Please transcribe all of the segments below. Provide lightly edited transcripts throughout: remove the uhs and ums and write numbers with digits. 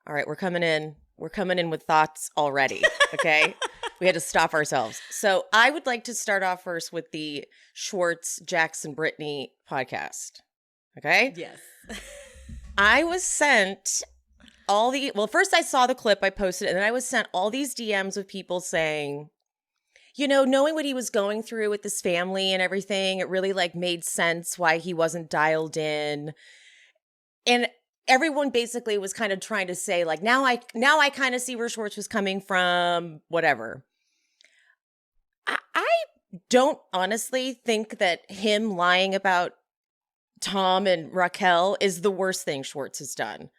All right, we're coming in. We're coming in with thoughts already, okay? We had to stop ourselves. So I would like to start off first with the Schwartz, Jax, and Brittany podcast, okay? Yes. I was sent first I saw the clip, I posted it, and then I was sent all these DMs of people saying, you know, knowing what he was going through with his family and everything, it really like made sense why he wasn't dialed in. And everyone basically was kind of trying to say like, now I kind of see where Schwartz was coming from, whatever. I don't honestly think that him lying about Tom and Raquel is the worst thing Schwartz has done.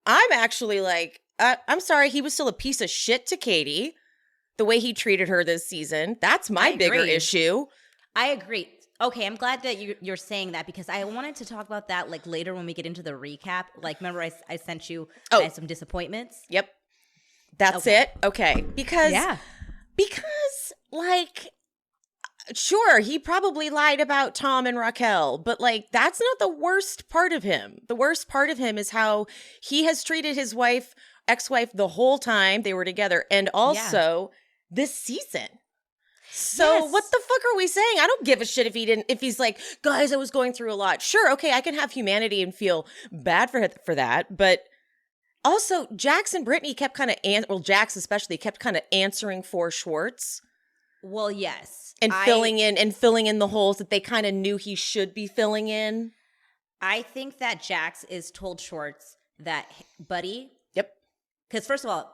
I'm actually like, I'm sorry, he was still a piece of shit to Katie. The way he treated her this season. That's my bigger issue. I agree. Okay, I'm glad that you're saying that because I wanted to talk about that like later when we get into the recap. Like, remember I sent you I had some disappointments? Yep. That's it? Okay. Because like, sure, he probably lied about Tom and Raquel, but like, that's not the worst part of him. The worst part of him is how he has treated his ex-wife the whole time they were together. And also this season. So what the fuck are we saying? I don't give a shit if he's like, guys, I was going through a lot. Sure, okay, I can have humanity and feel bad for that. But also, Jax and Brittany kept kind of, Jax especially, kept kind of answering for Schwartz. Well, yes. And filling in the holes that they kind of knew he should be filling in. I think that Jax is told Schwartz that, buddy. Yep. Because first of all,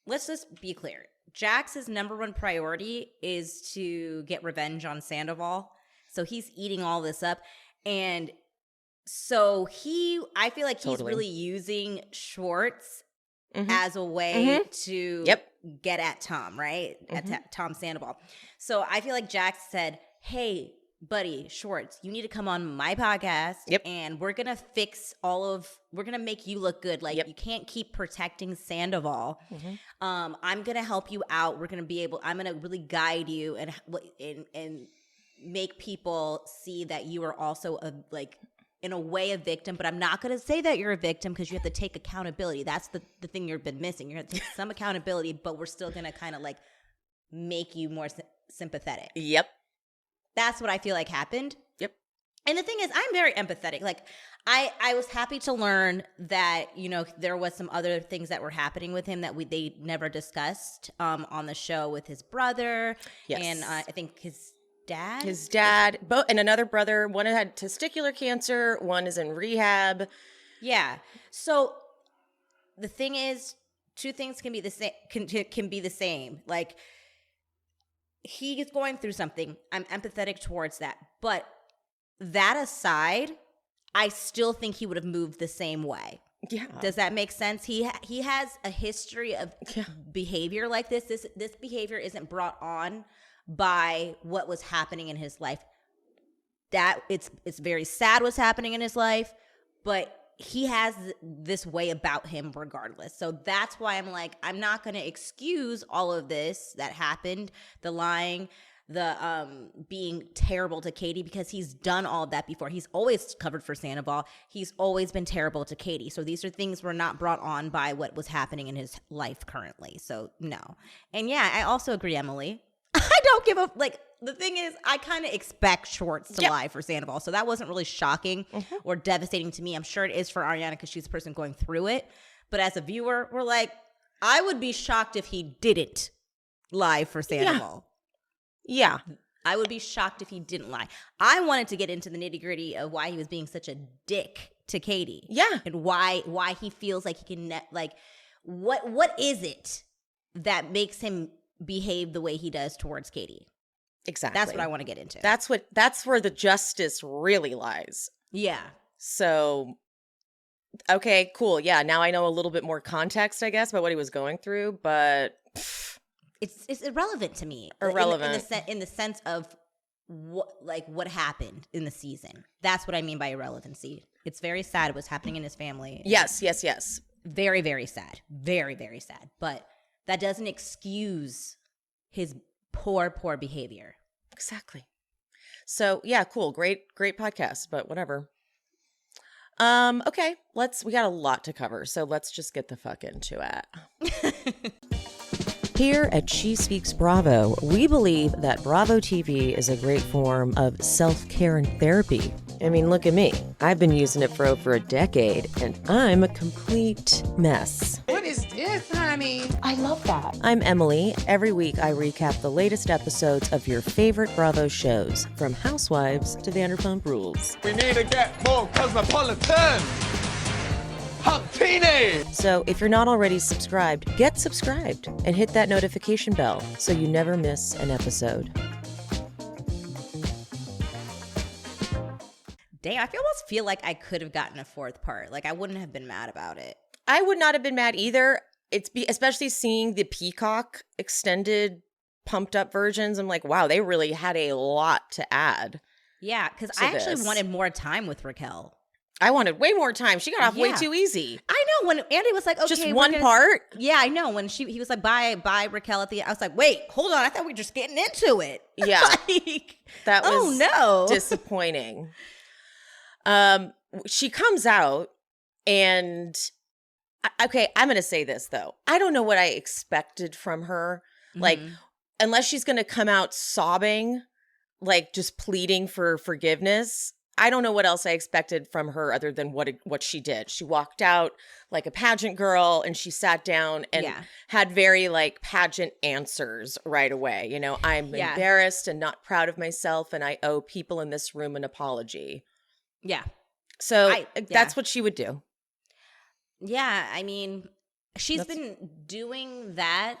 let's just be clear. Jax's number one priority is to get revenge on Sandoval. So he's eating all this up. And so I feel like he's really using Schwartz as a way to get at Tom, right? At Tom Sandoval. So I feel like Jax said, hey, buddy, Schwartz, you need to come on my podcast and we're going to we're going to make you look good. Like you can't keep protecting Sandoval. I'm going to help you out. I'm going to really guide you and make people see that you are also in a way a victim, but I'm not going to say that you're a victim because you have to take accountability. That's the thing you've been missing. You're going to take some accountability, but we're still going to kind of like make you more sympathetic. Yep. That's what I feel like happened. Yep. And the thing is, I'm very empathetic. Like, I was happy to learn that, you know, there was some other things that were happening with him that they never discussed on the show with his brother. Yes. And I think his dad. His dad, and another brother. One had testicular cancer. One is in rehab. Yeah. So the thing is, two things can be the same. Can be the same. Like, he's going through something. I'm empathetic towards that. But that aside, I still think he would have moved the same way. Yeah. Does that make sense? He has a history of behavior like this. This behavior isn't brought on by what was happening in his life. That it's very sad what's happening in his life, but he has this way about him regardless. So that's why I'm like, I'm not going to excuse all of this that happened, the lying, the being terrible to Katie, because he's done all of that before. He's always covered for Sandoval. He's always been terrible to Katie. So these are things were not brought on by what was happening in his life currently. So no. And yeah, I also agree, Emily. I don't give a, like, the thing is, I kind of expect Schwartz to lie for Sandoval. So that wasn't really shocking or devastating to me. I'm sure it is for Ariana because she's the person going through it. But as a viewer, we're like, I would be shocked if he didn't lie for Sandoval. Yeah. I would be shocked if he didn't lie. I wanted to get into the nitty gritty of why he was being such a dick to Katie. Yeah. And why he feels like he can, what is it that makes him behave the way he does towards Katie? Exactly. That's what I want to get into. That's where the justice really lies. Yeah. So, okay, cool. Yeah, now I know a little bit more context, I guess, about what he was going through, but it's irrelevant to me. Irrelevant. In the sense of what happened in the season. That's what I mean by irrelevancy. It's very sad what's happening in his family. Yes. Very, very sad. Very, very sad. But that doesn't excuse his poor behavior. Exactly. So, yeah, cool. Great podcast, but whatever. Okay, we got a lot to cover, so let's just get the fuck into it. Here at She Speaks Bravo, we believe that Bravo TV is a great form of self-care and therapy. I mean, look at me. I've been using it for over a decade, and I'm a complete mess. What is this, honey? I love that. I'm Emily. Every week, I recap the latest episodes of your favorite Bravo shows, from Housewives to Vanderpump Rules. We need to get more cosmopolitan. Hot teeny. So if you're not already subscribed, get subscribed and hit that notification bell so you never miss an episode. Dang, I almost feel like I could have gotten a fourth part. Like, I wouldn't have been mad about it. I would not have been mad either. Especially seeing the Peacock extended pumped up versions. I'm like, wow, they really had a lot to add. Yeah, because I actually wanted more time with Raquel. I wanted way more time. She got off way too easy. I know, when Andy was like, okay, just one part. Yeah, I know. When he was like, bye Raquel at the end. I was like, wait, hold on. I thought we were just getting into it. Yeah. Like, that was no. disappointing. She comes out and okay, I'm going to say this though. I don't know what I expected from her. Like, unless she's going to come out sobbing, like just pleading for forgiveness. I don't know what else I expected from her other than what she did. She walked out like a pageant girl and she sat down and had very like pageant answers right away. You know, I'm embarrassed and not proud of myself and I owe people in this room an apology. Yeah. So that's what she would do. Yeah. I mean, she's been doing that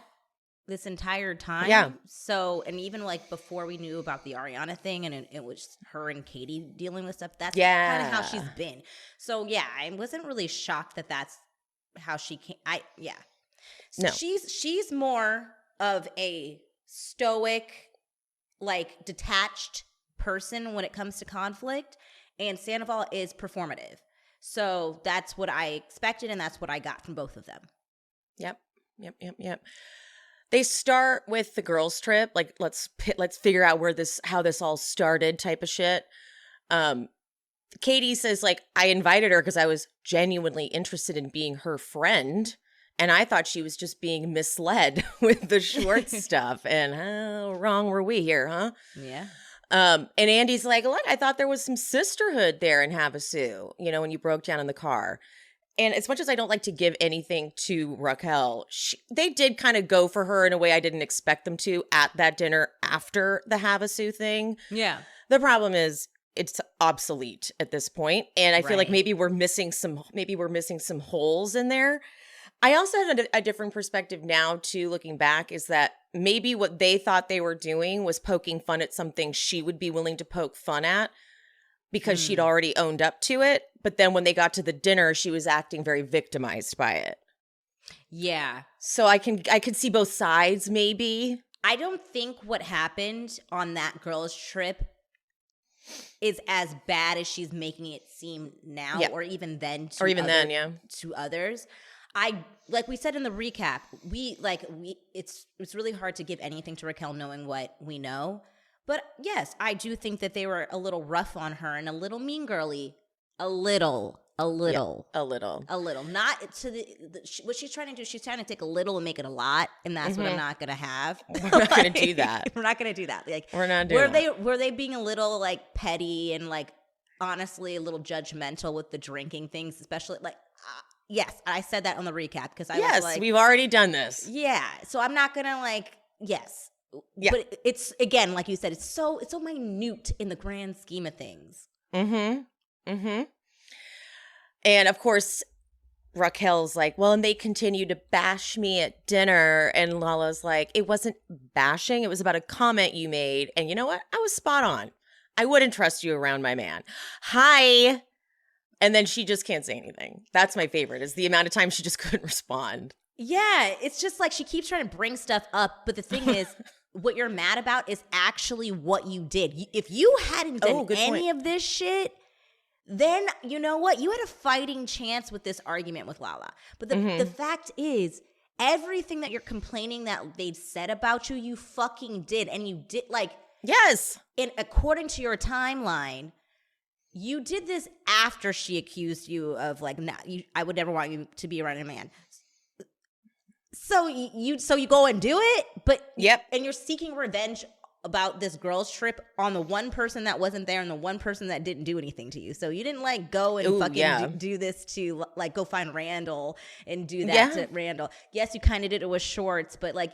this entire time. Yeah. So, and even like before we knew about the Ariana thing and it was her and Katie dealing with stuff, that's kind of how she's been. So yeah, I wasn't really shocked that that's how she came. So no. She's more of a stoic, like detached person when it comes to conflict, and Sandoval is performative. So that's what I expected, and that's what I got from both of them. Yep. They start with the girls' trip, like let's figure out how this all started, type of shit. Katie says, like, I invited her because I was genuinely interested in being her friend, and I thought she was just being misled with the Schwartz stuff. And how wrong were we here, huh? Yeah. And Andy's like, look, I thought there was some sisterhood there in Havasu, you know, when you broke down in the car. And as much as I don't like to give anything to Raquel, they did kind of go for her in a way I didn't expect them to at that dinner after the Havasu thing. Yeah. The problem is it's obsolete at this point, and I feel like maybe we're missing some holes in there. I also have a different perspective now too, looking back, is that maybe what they thought they were doing was poking fun at something she would be willing to poke fun at, because she'd already owned up to it. But then when they got to the dinner, she was acting very victimized by it. Yeah. So I could see both sides, maybe. I don't think what happened on that girls' trip is as bad as she's making it seem now, or even then to others. Like we said in the recap, it's really hard to give anything to Raquel knowing what we know. But yes, I do think that they were a little rough on her and a little mean girly. A little. Not to what she's trying to do. She's trying to take a little and make it a lot, and that's what I'm not going to have. We're not going to do that. We're not going to do that. Like, we're not doing that. Were they being a little like petty and like honestly a little judgmental with the drinking things, especially like yes, I said that on the recap because I was like, we've already done this. Yeah, so I'm not going to like Yeah. But it's, again, like you said, it's so minute in the grand scheme of things. And of course, Raquel's like, well, and they continue to bash me at dinner. And Lala's like, it wasn't bashing. It was about a comment you made. And you know what? I was spot on. I wouldn't trust you around my man. Hi. And then she just can't say anything. That's my favorite, is the amount of time she just couldn't respond. Yeah. It's just like she keeps trying to bring stuff up. But the thing is, what you're mad about is actually what you did. If you hadn't done any of this shit, then you know what? You had a fighting chance with this argument with Lala. But the fact is, everything that you're complaining that they'd said about you, you fucking did. And you did, like... Yes. And according to your timeline, you did this after she accused you of like, I would never want you to be around a man. So you go and do it, but and you're seeking revenge about this girls trip on the one person that wasn't there and the one person that didn't do anything to you. So you didn't like go and do this to like go find Randall and do that to Randall. Yes, you kind of did it with Schwartz, but like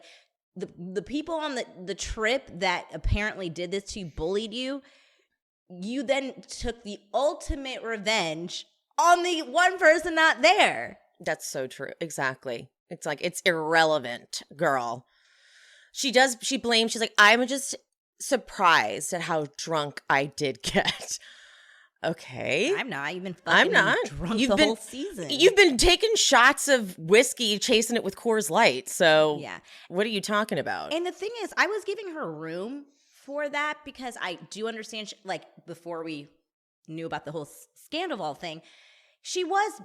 the people on the trip that apparently did this to you, bullied you, you then took the ultimate revenge on the one person not there. That's so true. Exactly. It's like, it's irrelevant, girl. She blames, she's like, I'm just surprised at how drunk I did get. Okay. I'm not. You've been fucking drunk the whole season. You've been taking shots of whiskey, chasing it with Coors Light. So what are you talking about? And the thing is, I was giving her room for that because I do understand, like, before we knew about the whole Sandoval thing, she was,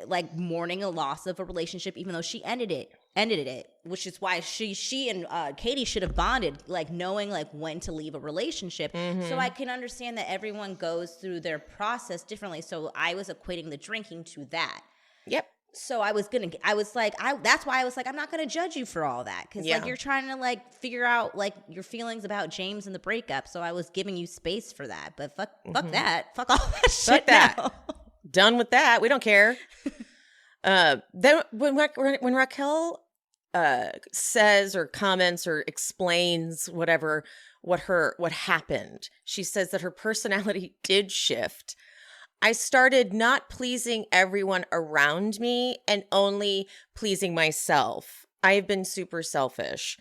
like mourning a loss of a relationship, even though she ended it, which is why she and Katie should have bonded, like knowing like when to leave a relationship. Mm-hmm. So I can understand that everyone goes through their process differently. So I was equating the drinking to that. Yep. So that's why I was like, I'm not going to judge you for all that. Cause like you're trying to like figure out like your feelings about James and the breakup. So I was giving you space for that, but fuck that. Fuck all that shit now. Done with that. We don't care. Then when Raquel says or comments or explains what happened, she says that her personality did shift. I started not pleasing everyone around me and only pleasing myself. I have been super selfish.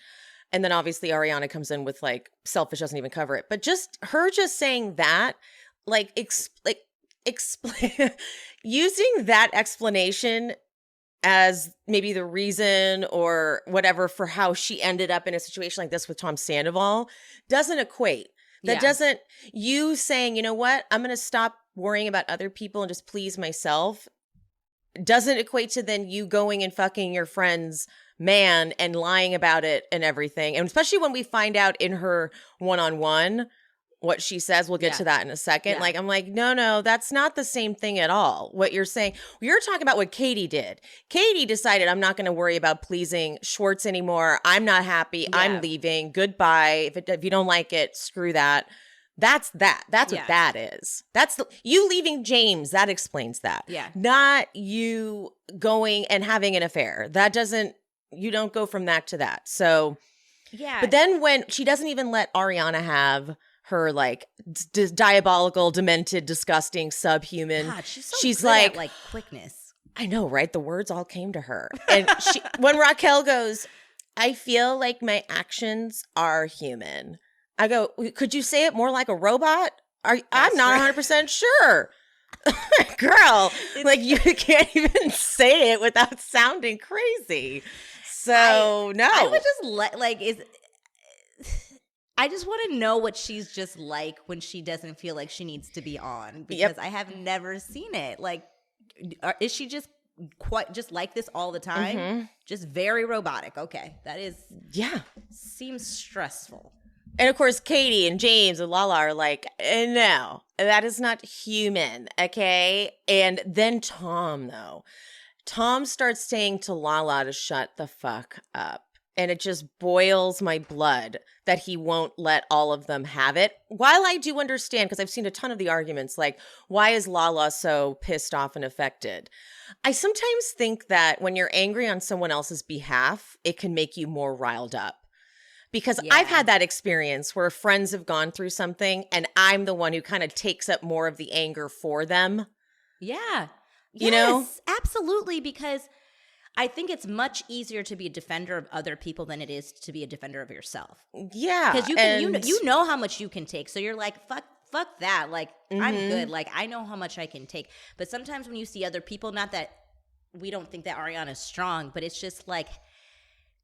And then obviously Ariana comes in with like, selfish doesn't even cover it. But just saying that, like, explain using that explanation as maybe the reason or whatever for how she ended up in a situation like this with Tom Sandoval doesn't equate. That doesn't, you saying, you know what, I'm going to stop worrying about other people and just please myself, doesn't equate to then you going and fucking your friend's man and lying about it and everything. And especially when we find out in her one-on-one what she says, we'll get to that in a second. Like, I'm like, no, that's not the same thing at all. What you're saying, you're talking about what Katie did. Katie decided, I'm not going to worry about pleasing Schwartz anymore. I'm not happy. I'm leaving. Goodbye. If you don't like it, screw that. That's that. That's what that is. That's you leaving James. That explains that. Yeah. Not you going and having an affair. That doesn't, you don't go from that to that. So, but then when she doesn't even let Ariana have her like diabolical, demented, disgusting, subhuman. God, she's like quickness. I know, right? The words all came to her. And when Raquel goes, I feel like my actions are human. I go, could you say it more like a robot? I'm not 100% sure. Girl, like you can't even say it without sounding crazy. So no. I would just I just want to know what she's just like when she doesn't feel like she needs to be on, because I have never seen it. Like, is she just just like this all the time? Mm-hmm. Just very robotic. Okay. That is, seems stressful. And of course, Katie and James and Lala are like, no, that is not human. Okay. And then Tom starts saying to Lala to shut the fuck up. And it just boils my blood that he won't let all of them have it. While I do understand, because I've seen a ton of the arguments, like, why is Lala so pissed off and affected? I sometimes think that when you're angry on someone else's behalf, it can make you more riled up. Because I've had that experience where friends have gone through something and I'm the one who kind of takes up more of the anger for them. Yeah. You know? Absolutely. Because I think it's much easier to be a defender of other people than it is to be a defender of yourself. Yeah. Because you know how much you can take. So you're like, fuck that. Like, I'm good. Like, I know how much I can take. But sometimes when you see other people, not that we don't think that Ariana's strong, but it's just like,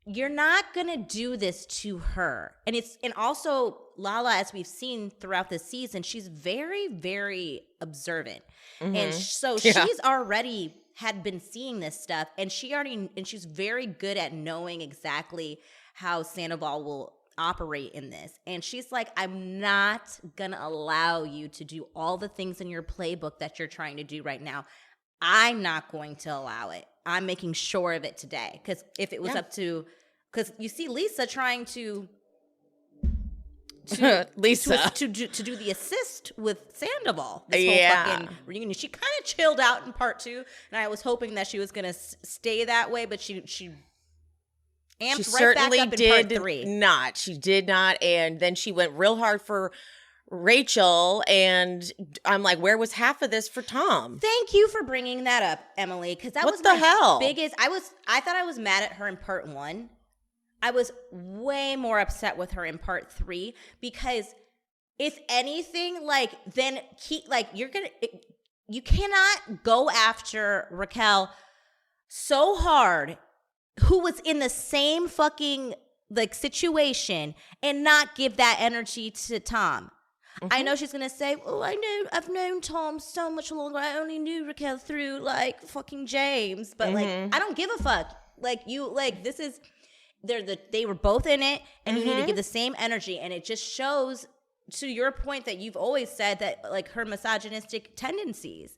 you're not going to do this to her. And also Lala, as we've seen throughout the season, she's very, very observant. Mm-hmm. And so she's already had been seeing this stuff, and she's very good at knowing exactly how Sandoval will operate in this. And she's like, I'm not going to allow you to do all the things in your playbook that you're trying to do right now. I'm not going to allow it. I'm making sure of it today. Because if it was up to, because you see Lisa trying to Lisa to do the assist with Sandoval. This whole fucking reunion. She kind of chilled out in part 2, and I was hoping that she was going to stay that way, but she amped right back up in part 3. Not. She did not, and then she went real hard for Rachel, and I'm like, where was half of this for Tom? Thank you for bringing that up, Emily, because that was the hell? Biggest. I thought I was mad at her in part 1. I was way more upset with her in part 3 because if anything, like, then you cannot go after Raquel so hard, who was in the same fucking like situation, and not give that energy to Tom. Mm-hmm. I know she's gonna say, "Oh, I've known Tom so much longer. I only knew Raquel through like fucking James," but like, I don't give a fuck. Like this is. They were both in it, and you need to give the same energy, and it just shows, to your point that you've always said, that like her misogynistic tendencies.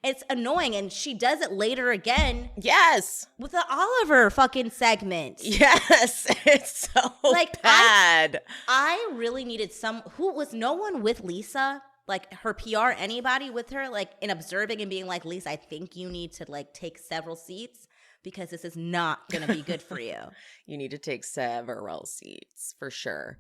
It's annoying, and she does it later again. Yes, with the Oliver fucking segment. Yes, it's so like bad. I really needed no one with Lisa, like her PR, anybody with her, like in observing and being like, Lisa, I think you need to like take several seats, because this is not going to be good for you. You need to take several seats, for sure.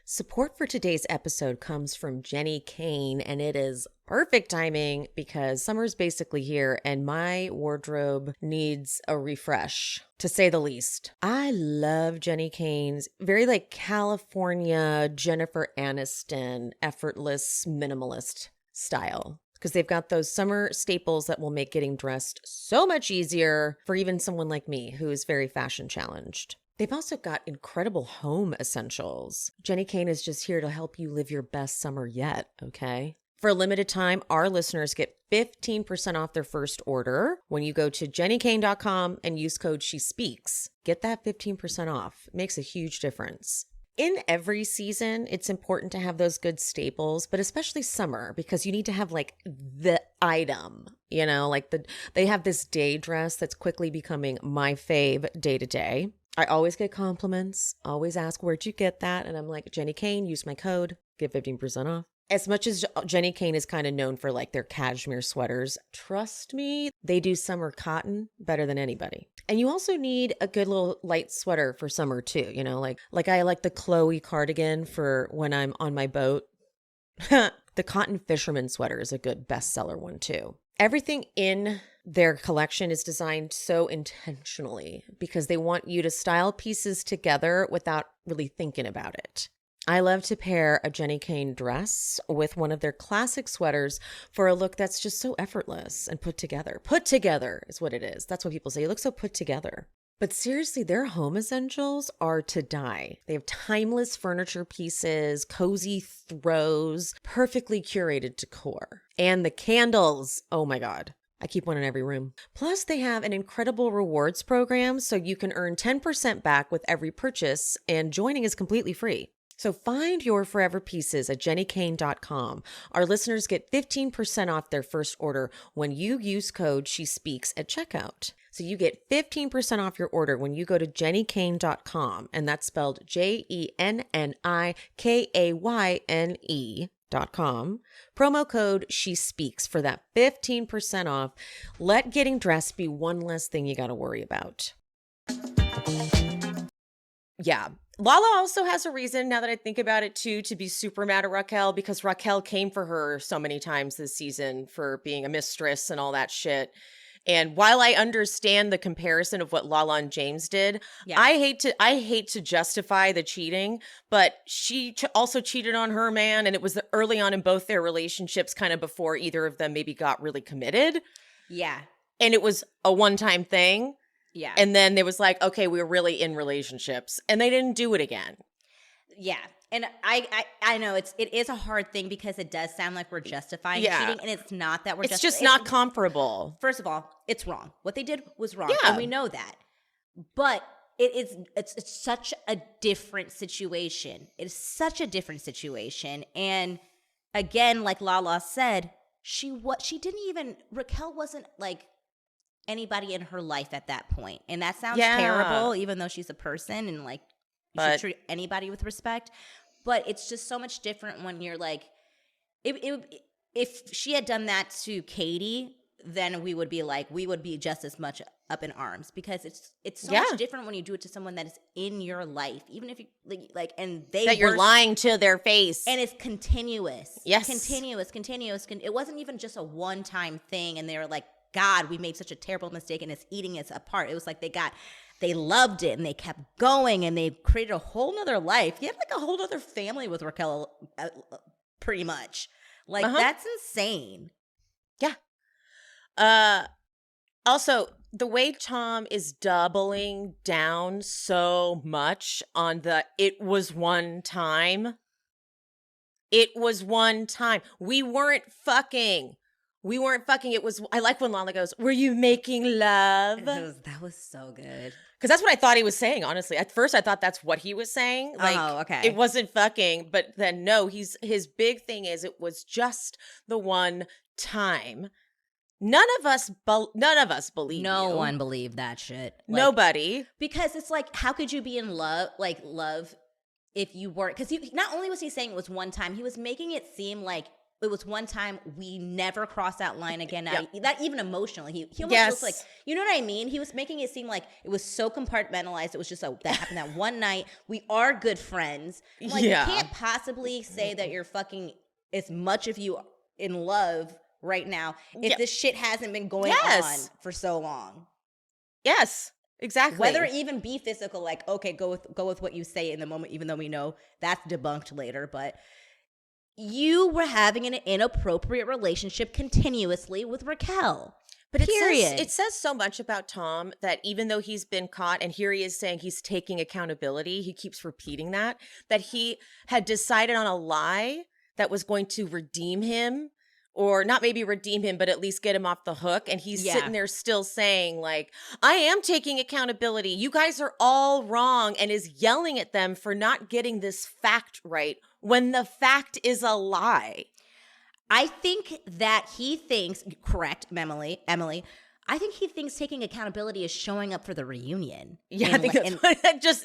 Support for today's episode comes from Jenny Kane, and it is perfect timing because summer's basically here and my wardrobe needs a refresh, to say the least. I love Jenny Kane's very like California Jennifer Aniston, effortless minimalist style, because they've got those summer staples that will make getting dressed so much easier for even someone like me who is very fashion challenged. They've also got incredible home essentials. Jenny Kane is just here to help you live your best summer yet, okay? For a limited time, our listeners get 15% off their first order when you go to jennykane.com and use code SHESPEAKS. Get that 15% off. It makes a huge difference. In every season, it's important to have those good staples, but especially summer, because you need to have like the item, you know, like they have this day dress that's quickly becoming my fave day to day. I always get compliments, always ask, where'd you get that? And I'm like, Jenny Kane, use my code, get 15% off. As much as Jenny Kane is kind of known for like their cashmere sweaters, trust me, they do summer cotton better than anybody. And you also need a good little light sweater for summer too, you know, like I like the Chloe cardigan for when I'm on my boat. The cotton fisherman sweater is a good bestseller one too. Everything in their collection is designed so intentionally because they want you to style pieces together without really thinking about it. I love to pair a Jenny Kane dress with one of their classic sweaters for a look that's just so effortless and put together. Put together is what it is. That's what people say. You look so put together. But seriously, their home essentials are to die. They have timeless furniture pieces, cozy throws, perfectly curated decor. And the candles, oh my God. I keep one in every room. Plus, they have an incredible rewards program so you can earn 10% back with every purchase, and joining is completely free. So find your forever pieces at jennykane.com. Our listeners get 15% off their first order when you use code SHESPEAKS at checkout. So you get 15% off your order when you go to jennykane.com, and that's spelled JENNIKAYNE.com. Promo code SHESPEAKS for that 15% off. Let getting dressed be one less thing you got to worry about. Yeah. Lala also has a reason, now that I think about it too, to be super mad at Raquel, because Raquel came for her so many times this season for being a mistress and all that shit. And while I understand the comparison of what Lala and James did, yeah. I hate to justify the cheating, but she also cheated on her man, and it was early on in both their relationships, kind of before either of them maybe got really committed. Yeah. And it was a one-time thing. Yeah. And then there was like, okay, we're really in relationships, and they didn't do it again. Yeah. And I know it is a hard thing because it does sound like we're justifying cheating, and it's not that we're It's just not comparable. First of all, it's wrong. What they did was wrong, yeah. and we know that. But it's such a different situation. It is such a different situation. And again, like Lala said, Raquel wasn't like anybody in her life at that point. And that sounds terrible, even though she's a person and like you should treat anybody with respect. But it's just so much different when you're like, if she had done that to Katie, then we would be just as much up in arms, because it's so much different when you do it to someone that is in your life, even if you like and you're lying to their face, and it's continuous. Yes, continuous. It wasn't even just a one-time thing, and they were like, God, we made such a terrible mistake, and it's eating us apart. It was like they loved it, and they kept going, and they created a whole nother life. You have like a whole other family with Raquel, pretty much. Like that's insane. Yeah. Also, the way Tom is doubling down so much on it was one time. It was one time. We weren't fucking. It was, I like when Lala goes, were you making love? That was so good. Because that's what I thought he was saying, honestly. At first, I thought that's what he was saying. Like, okay. It wasn't fucking, but then no, his big thing is it was just the one time. None of us believe No you. one believed that shit. Like, Nobody. Because it's like, how could you be in love, if you weren't? Because not only was he saying it was one time, he was making it seem like it was one time, we never cross that line again. Not even emotionally. He almost was like, you know what I mean? He was making it seem like it was so compartmentalized. It was just that happened that one night. We are good friends. I'm like, you can't possibly say that you're fucking as much of you in love right now if this shit hasn't been going on for so long. Yes, exactly. Whether it even be physical, like, okay, go with what you say in the moment, even though we know that's debunked later, but you were having an inappropriate relationship continuously with Raquel. But it says so much about Tom that even though he's been caught, and here he is saying he's taking accountability, he keeps repeating that he had decided on a lie that was going to redeem him, or not maybe redeem him, but at least get him off the hook. And he's sitting there still saying, like, I am taking accountability. You guys are all wrong, and is yelling at them for not getting this fact right when the fact is a lie. I think that he thinks, correct, Emily, I think he thinks taking accountability is showing up for the reunion. Yeah, I think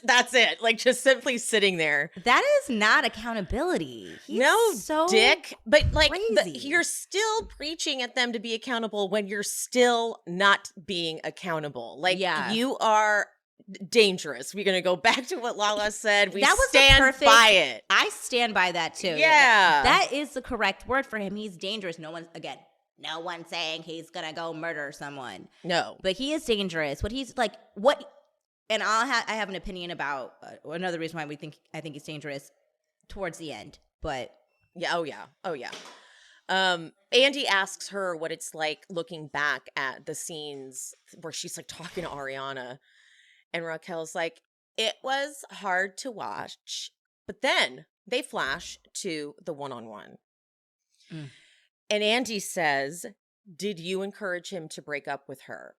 that's it. Like, just simply sitting there. That is not accountability. He's so dick. But like, crazy. You're still preaching at them to be accountable when you're still not being accountable. Like, you are dangerous. We're going to go back to what Lala said. We stand by it. I stand by that too. Yeah. That is the correct word for him. He's dangerous. No one's saying he's going to go murder someone. No. But he is dangerous. What he's like, and I have an opinion about another reason why I think he's dangerous towards the end. But yeah, oh yeah. Andy asks her what it's like looking back at the scenes where she's like talking to Ariana. And Raquel's like, it was hard to watch, but then they flash to the one-on-one. And Andy says, did you encourage him to break up with her?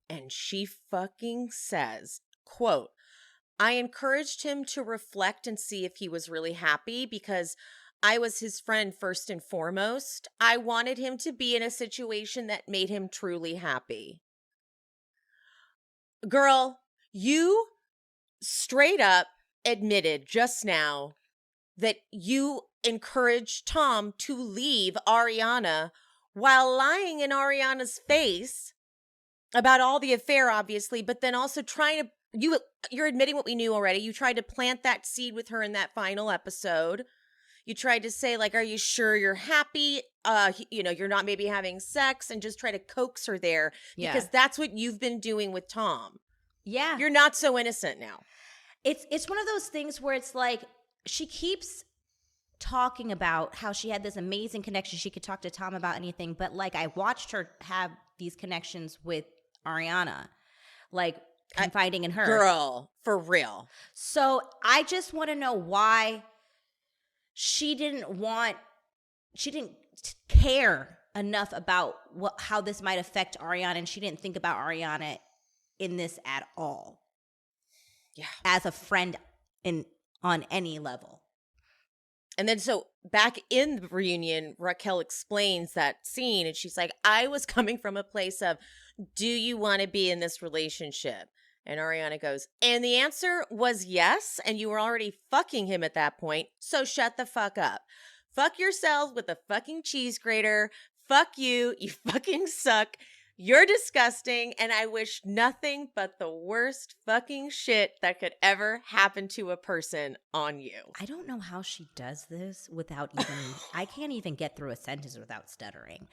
And she fucking says, quote, I encouraged him to reflect and see if he was really happy because I was his friend first and foremost. I wanted him to be in a situation that made him truly happy. Girl, you straight up admitted just now that you encouraged Tom to leave Ariana while lying in Ariana's face about all the affair, obviously, but then also trying to, you're admitting what we knew already. You tried to plant that seed with her in that final episode. You tried to say, like, are you sure you're happy? You're not maybe having sex, and just try to coax her there because that's what you've been doing with Tom. Yeah. You're not so innocent now. It's one of those things where it's like she keeps talking about how she had this amazing connection. She could talk to Tom about anything, but like I watched her have these connections with Ariana, like confiding in her. Girl, for real. So I just want to know why she didn't care enough about how this might affect Ariana, and she didn't think about Ariana in this at all. as a friend on any level. And then so back in the reunion, Raquel explains that scene and she's like, I was coming from a place of, do you want to be in this relationship? And Ariana goes, and the answer was yes. And you were already fucking him at that point. So shut the fuck up. Fuck yourselves with a fucking cheese grater. Fuck you. You fucking suck. You're disgusting, and I wish nothing but the worst fucking shit that could ever happen to a person on you. I don't know how she does this without even, I can't even get through a sentence without stuttering.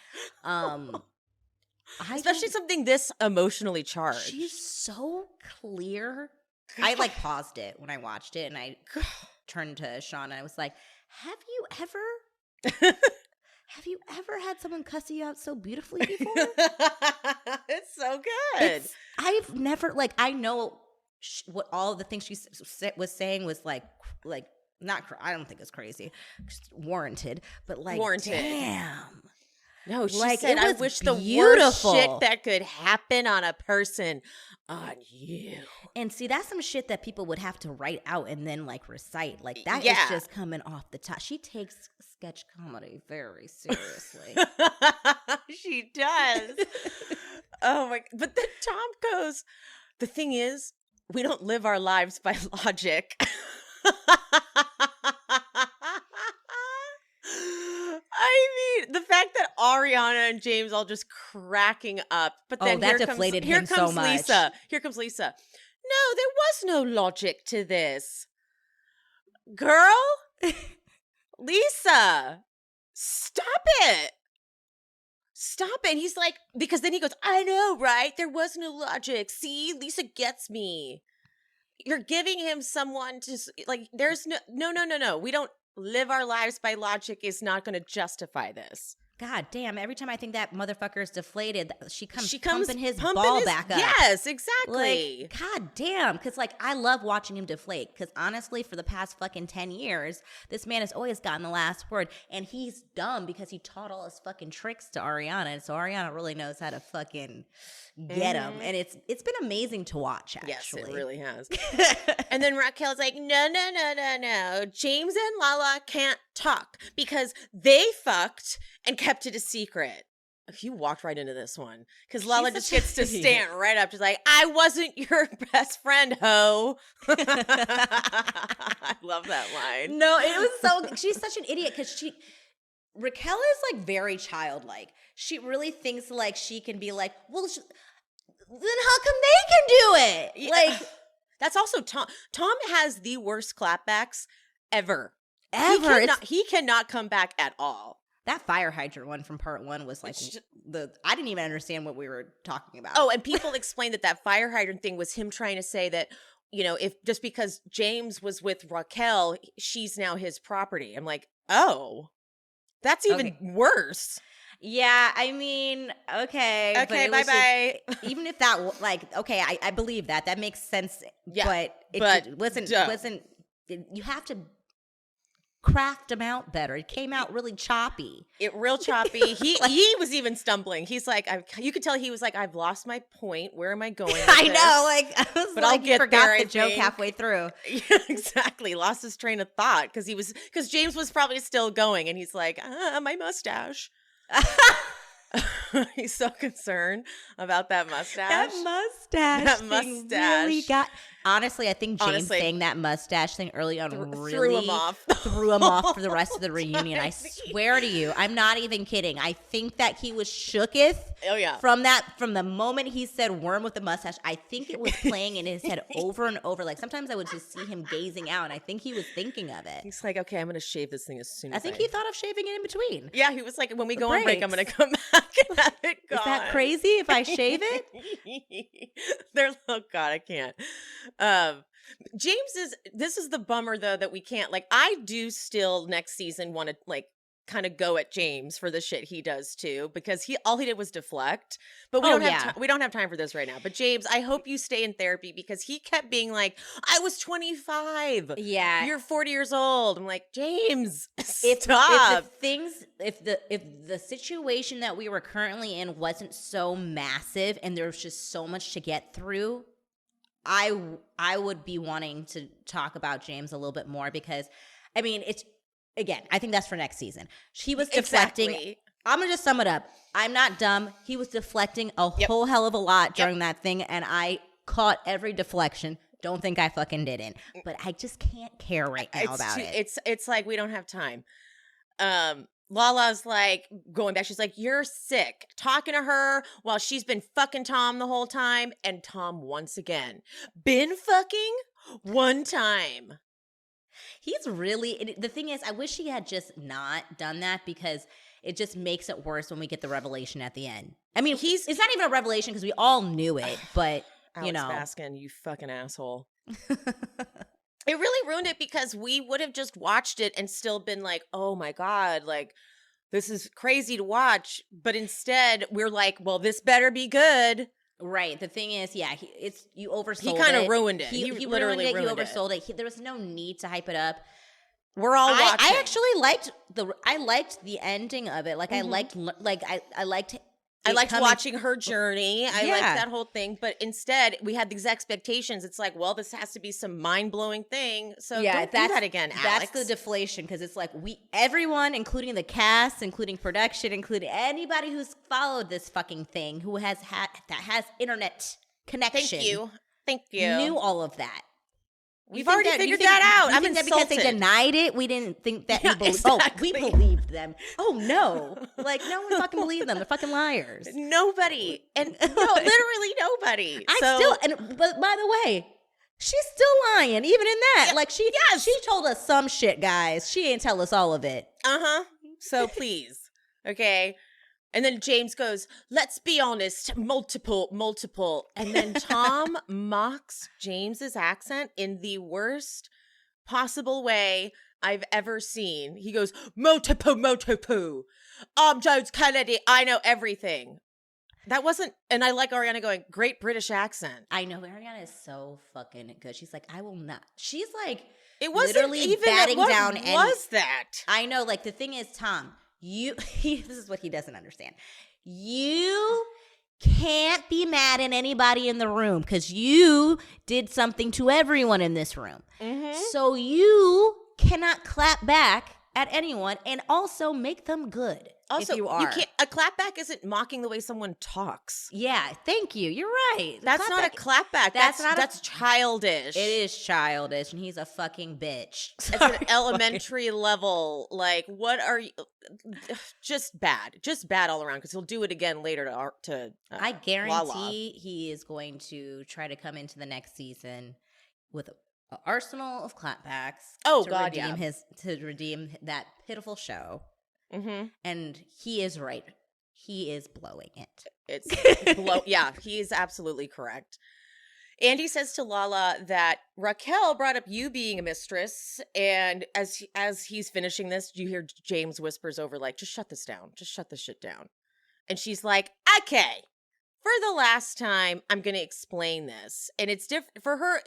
Especially something this emotionally charged. She's so clear. I like paused it when I watched it, and I turned to Sean, and I was like, have you ever had someone cuss you out so beautifully before? It's so good. I've never, like, I know what all the things she was saying was like not, I don't think it's crazy, just warranted, but like, damn. No, she like, said, I wish the worst shit that could happen on a person on you. And see, that's some shit that people would have to write out and then like recite. Like that is just coming off the top. She takes sketch comedy very seriously. She does. Oh my, but then Tom goes, the thing is, we don't live our lives by logic. I mean, the fact that Ariana and James all just cracking up, but then that deflated him so much. Lisa. Here comes Lisa. No, there was no logic to this. Girl, Lisa, stop it. Stop it. And he's like, because then he goes, I know, right? There was no logic. See, Lisa gets me. You're giving him someone to, like, there's no. We don't live our lives by logic is not going to justify this. God damn, every time I think that motherfucker is deflated, she comes pumping his ball back up. Yes, exactly. Like, God damn, because like I love watching him deflate, because honestly, for the past fucking 10 years, this man has always gotten the last word, and he's dumb because he taught all his fucking tricks to Ariana, and so Ariana really knows how to fucking get him, and it's been amazing to watch, actually. Yes, it really has. And then Raquel's like, no. James and Lala can't talk because they fucked and kept it a secret. You walked right into this one because Lala just gets to stand right up. She's like, I wasn't your best friend, ho. I love that line. No, it was so, she's such an idiot because Raquel is like very childlike. She really thinks like she can be like, well, then how come they can do it? Yeah. Like, that's also Tom. Tom has the worst clapbacks ever. He cannot come back at all. That fire hydrant one from part one was like I didn't even understand what we were talking about. Oh, and people explained that fire hydrant thing was him trying to say that, you know, if just because James was with Raquel, she's now his property. I'm like, oh, that's even worse. Yeah, I mean, okay. Okay, bye-bye. Even if that, like, okay, I believe that. That makes sense. Yeah, but it wasn't, you have to craft them out better. It came out really choppy. Real choppy. He was even stumbling. He's like, you could tell he was like, I've lost my point. Where am I going with I this? know, like, I was but like, I'll get forgot there, the joke halfway through. Yeah, exactly. Lost his train of thought because James was probably still going, and he's like, my mustache. He's so concerned about that mustache. That mustache really got. Honestly, I think James saying that mustache thing early on really threw him off. Threw him off for the rest of the reunion. I swear to you, I'm not even kidding. I think that he was shooketh. Oh yeah. From the moment he said "worm with the mustache," I think it was playing in his head over and over. Like sometimes I would just see him gazing out, and I think he was thinking of it. He's like, okay, I'm going to shave this thing as soon as I think he thought of shaving it in between. Yeah, he was like, when we go on break, I'm going to come back and have it gone. Is that crazy if I shave it? Oh God, I can't. This is the bummer though that we can't, like, I do still next season want to like kind of go at James for the shit he does too, because all he did was deflect, but we don't have time for this right now. But James, I hope you stay in therapy because he kept being like, I was 25. Yeah. You're 40 years old. I'm like, James, stop. If the situation that we were currently in wasn't so massive and there was just so much to get through, I would be wanting to talk about James a little bit more because, I mean, it's, again, I think that's for next season. He was deflecting. Exactly. I'm going to just sum it up. I'm not dumb. He was deflecting a whole hell of a lot during that thing, and I caught every deflection. Don't think I fucking didn't. But I just can't care right now about it. It's like we don't have time. Lala's like going back. She's like, you're sick. Talking to her while she's been fucking Tom the whole time. And Tom once again. Been fucking one time. He's really, the thing is, I wish he had just not done that because it just makes it worse when we get the revelation at the end. I mean, it's not even a revelation because we all knew it, but, you know. Alex Baskin, you fucking asshole. It really ruined it because we would have just watched it and still been like, oh my God, like, this is crazy to watch. But instead, we're like, well, this better be good. Right. The thing is, yeah, you oversold it. He kind of ruined it. He literally ruined it. He oversold it. There was no need to hype it up. We're all watching. I actually liked the ending of it. Like, I liked I liked watching her journey. I liked that whole thing. But instead, we had these expectations. It's like, well, this has to be some mind-blowing thing. So don't do that again, Alex. That's the deflation because it's like everyone, including the cast, including production, including anybody who's followed this fucking thing, who that has internet connection. Thank you. Knew all of that. We've already figured that out. I'm insulted. Because they denied it, we didn't think that we believed. Exactly. Oh, we believed them. Oh no, like no one fucking believed them. They're fucking liars. Nobody, and literally nobody. But by the way, she's still lying, even in that. Yeah, like she told us some shit, guys. She ain't tell us all of it. So please, okay. And then James goes, let's be honest, multiple. And then Tom mocks James's accent in the worst possible way I've ever seen. He goes, multiple. I'm Jones Kennedy. I know everything. That wasn't, and I like Ariana going, great British accent. I know, Ariana is so fucking good. She's like, I will not. She's like, it wasn't literally even batting what down. Was that? I know, like the thing is, Tom, this is what he doesn't understand. You can't be mad at anybody in the room because you did something to everyone in this room. Mm-hmm. So you cannot clap back at anyone and also make them good. Also, if you are. A clapback isn't mocking the way someone talks. Yeah, thank you. You're right. That's not a clapback. That's childish. It is childish, and he's a fucking bitch. It's an elementary level. Like, what are you? Just bad all around. Because he'll do it again later to I guarantee Lala. He is going to try to come into the next season with an arsenal of clapbacks. Oh to God, to redeem that pitiful show. Mm-hmm. And he is right. He is blowing it. Yeah, he is absolutely correct. Andy says to Lala that Raquel brought up you being a mistress, and as he's finishing this, you hear James whispers over like, just shut this down. Just shut this shit down. And she's like, okay, for the last time, I'm going to explain this. And it's different for her.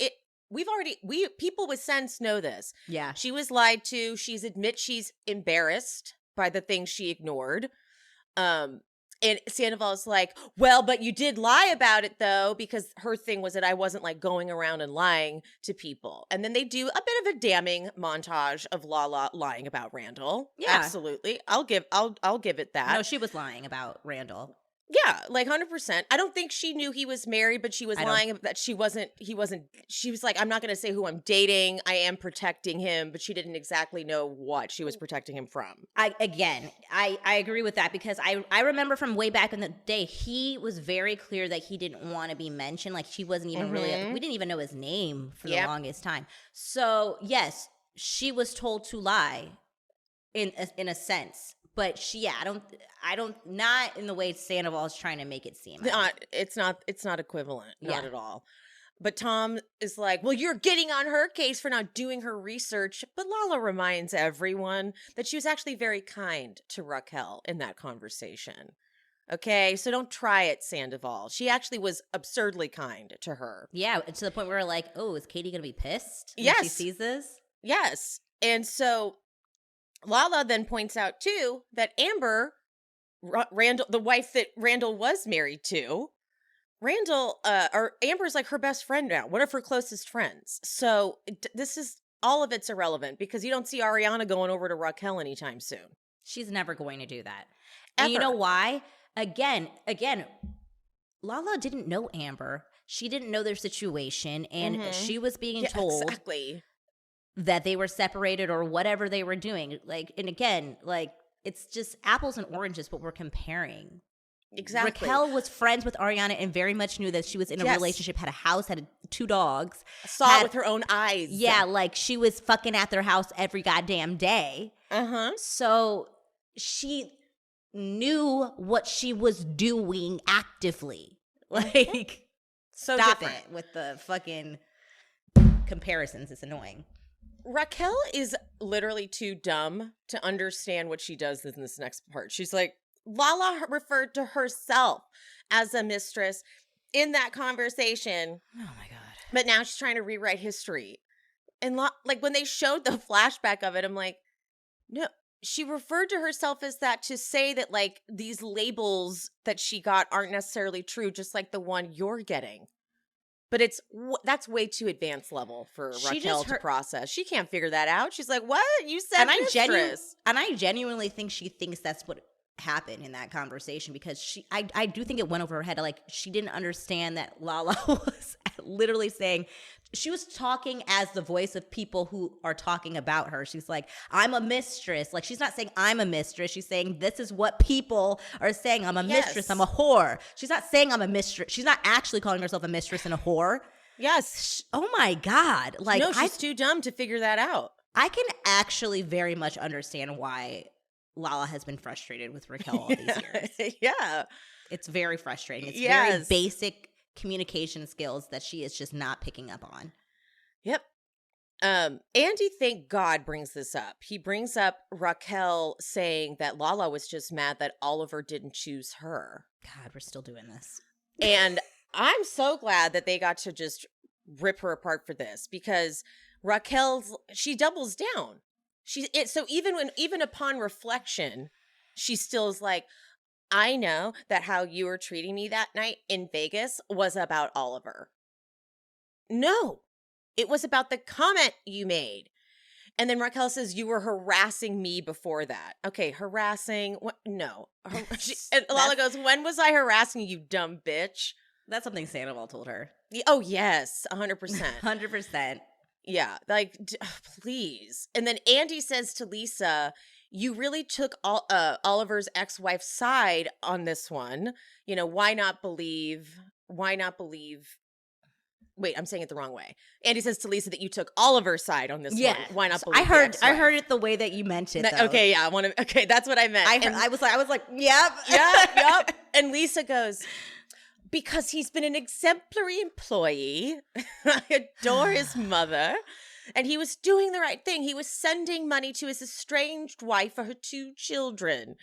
People with sense know this. Yeah. She was lied to. She's embarrassed by the things she ignored. And Sandoval's like, well, but you did lie about it though, because her thing was that I wasn't like going around and lying to people. And then they do a bit of a damning montage of Lala lying about Randall. Yeah. Absolutely. I'll give it that. No, she was lying about Randall. Yeah, like 100%. I don't think she knew he was married, but she was lying that he wasn't. She was like, I'm not going to say who I'm dating. I am protecting him, but she didn't exactly know what she was protecting him from. I agree with that because I remember from way back in the day, he was very clear that he didn't want to be mentioned. Like she wasn't even we didn't even know his name for the longest time. So yes, she was told to lie in a sense. But I don't, not in the way Sandoval is trying to make it seem. It's not equivalent, not at all. But Tom is like, well, you're getting on her case for not doing her research. But Lala reminds everyone that she was actually very kind to Raquel in that conversation. Okay, so don't try it, Sandoval. She actually was absurdly kind to her. Yeah, to the point where we're like, oh, is Katie going to be pissed when she sees this? Yes. And so Lala then points out, too, that Amber, Randall, the wife that Randall was married to, Randall, or Amber's like her best friend now, one of her closest friends. So this is, all of it's irrelevant because you don't see Ariana going over to Raquel anytime soon. She's never going to do that. And you know Ever. why? Again, Lala didn't know Amber. She didn't know their situation, and she was being told exactly that they were separated or whatever they were doing. Like, and again, like, it's just apples and oranges, but we're comparing. Exactly. Raquel was friends with Ariana and very much knew that she was in a relationship, had a house, had 2 dogs. Saw it with her own eyes. Yeah, like she was fucking at their house every goddamn day. So she knew what she was doing actively. Like, so stop different. it with the fucking comparisons. It's annoying. Raquel is literally too dumb to understand what she does in this next part. She's like, Lala referred to herself as a mistress in that conversation. Oh my God. But now she's trying to rewrite history. And like when they showed the flashback of it, I'm like, no, she referred to herself as that to say that like these labels that she got aren't necessarily true, just like the one you're getting. But that's way too advanced level for Raquel to process. She can't figure that out. She's like, what? You said mistress. And I genuinely think she thinks that's what happened in that conversation, because I do think it went over her head. Like, she didn't understand that Lala was literally saying, she was talking as the voice of people who are talking about her. She's like, I'm a mistress. Like, she's not saying I'm a mistress. She's saying this is what people are saying. I'm a mistress. I'm a whore. She's not saying I'm a mistress. She's not actually calling herself a mistress and a whore. Yes. Oh my God. Like, no, she's too dumb to figure that out. I can actually very much understand why Lala has been frustrated with Raquel all these years. Yeah. It's very frustrating. It's very basic communication skills that she is just not picking up on. Yep. Andy, thank God, brings this up. He brings up Raquel saying that Lala was just mad that Oliver didn't choose her. God, we're still doing this. And I'm so glad that they got to just rip her apart for this, because she doubles down. So even upon reflection, she still is like, I know that how you were treating me that night in Vegas was about Oliver. No, it was about the comment you made. And then Raquel says, you were harassing me before that. Okay, harassing? What? No. And Lala goes, when was I harassing you, dumb bitch? That's something Sandoval told her. Oh, yes, 100%. 100%. Yeah, like, please. And then Andy says to Lisa, you really took Oliver's ex-wife's side on this one. You know, why not believe? Wait, I'm saying it the wrong way. Andy says to Lisa that you took Oliver's side on this one. Why not believe? I heard it the way that you meant it. Though. Okay, yeah, okay, that's what I meant. I was like, yep, yep. And Lisa goes, because he's been an exemplary employee. I adore his mother. And he was doing the right thing. He was sending money to his estranged wife for her 2 children.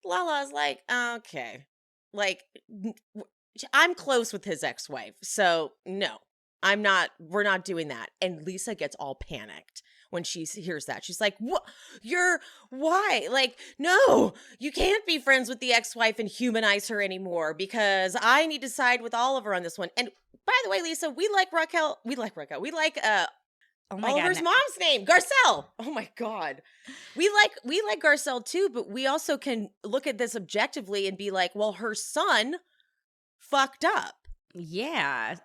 Lala's like, okay. Like, I'm close with his ex-wife. So, no, we're not doing that. And Lisa gets all panicked when she hears that. She's like, what? Why? Like, no, you can't be friends with the ex-wife and humanize her anymore, because I need to side with Oliver on this one. And by the way, Lisa, we like Raquel. We like Oliver's mom's name, Garcelle. Oh my God. We like Garcelle too, but we also can look at this objectively and be like, well, her son fucked up. Yeah.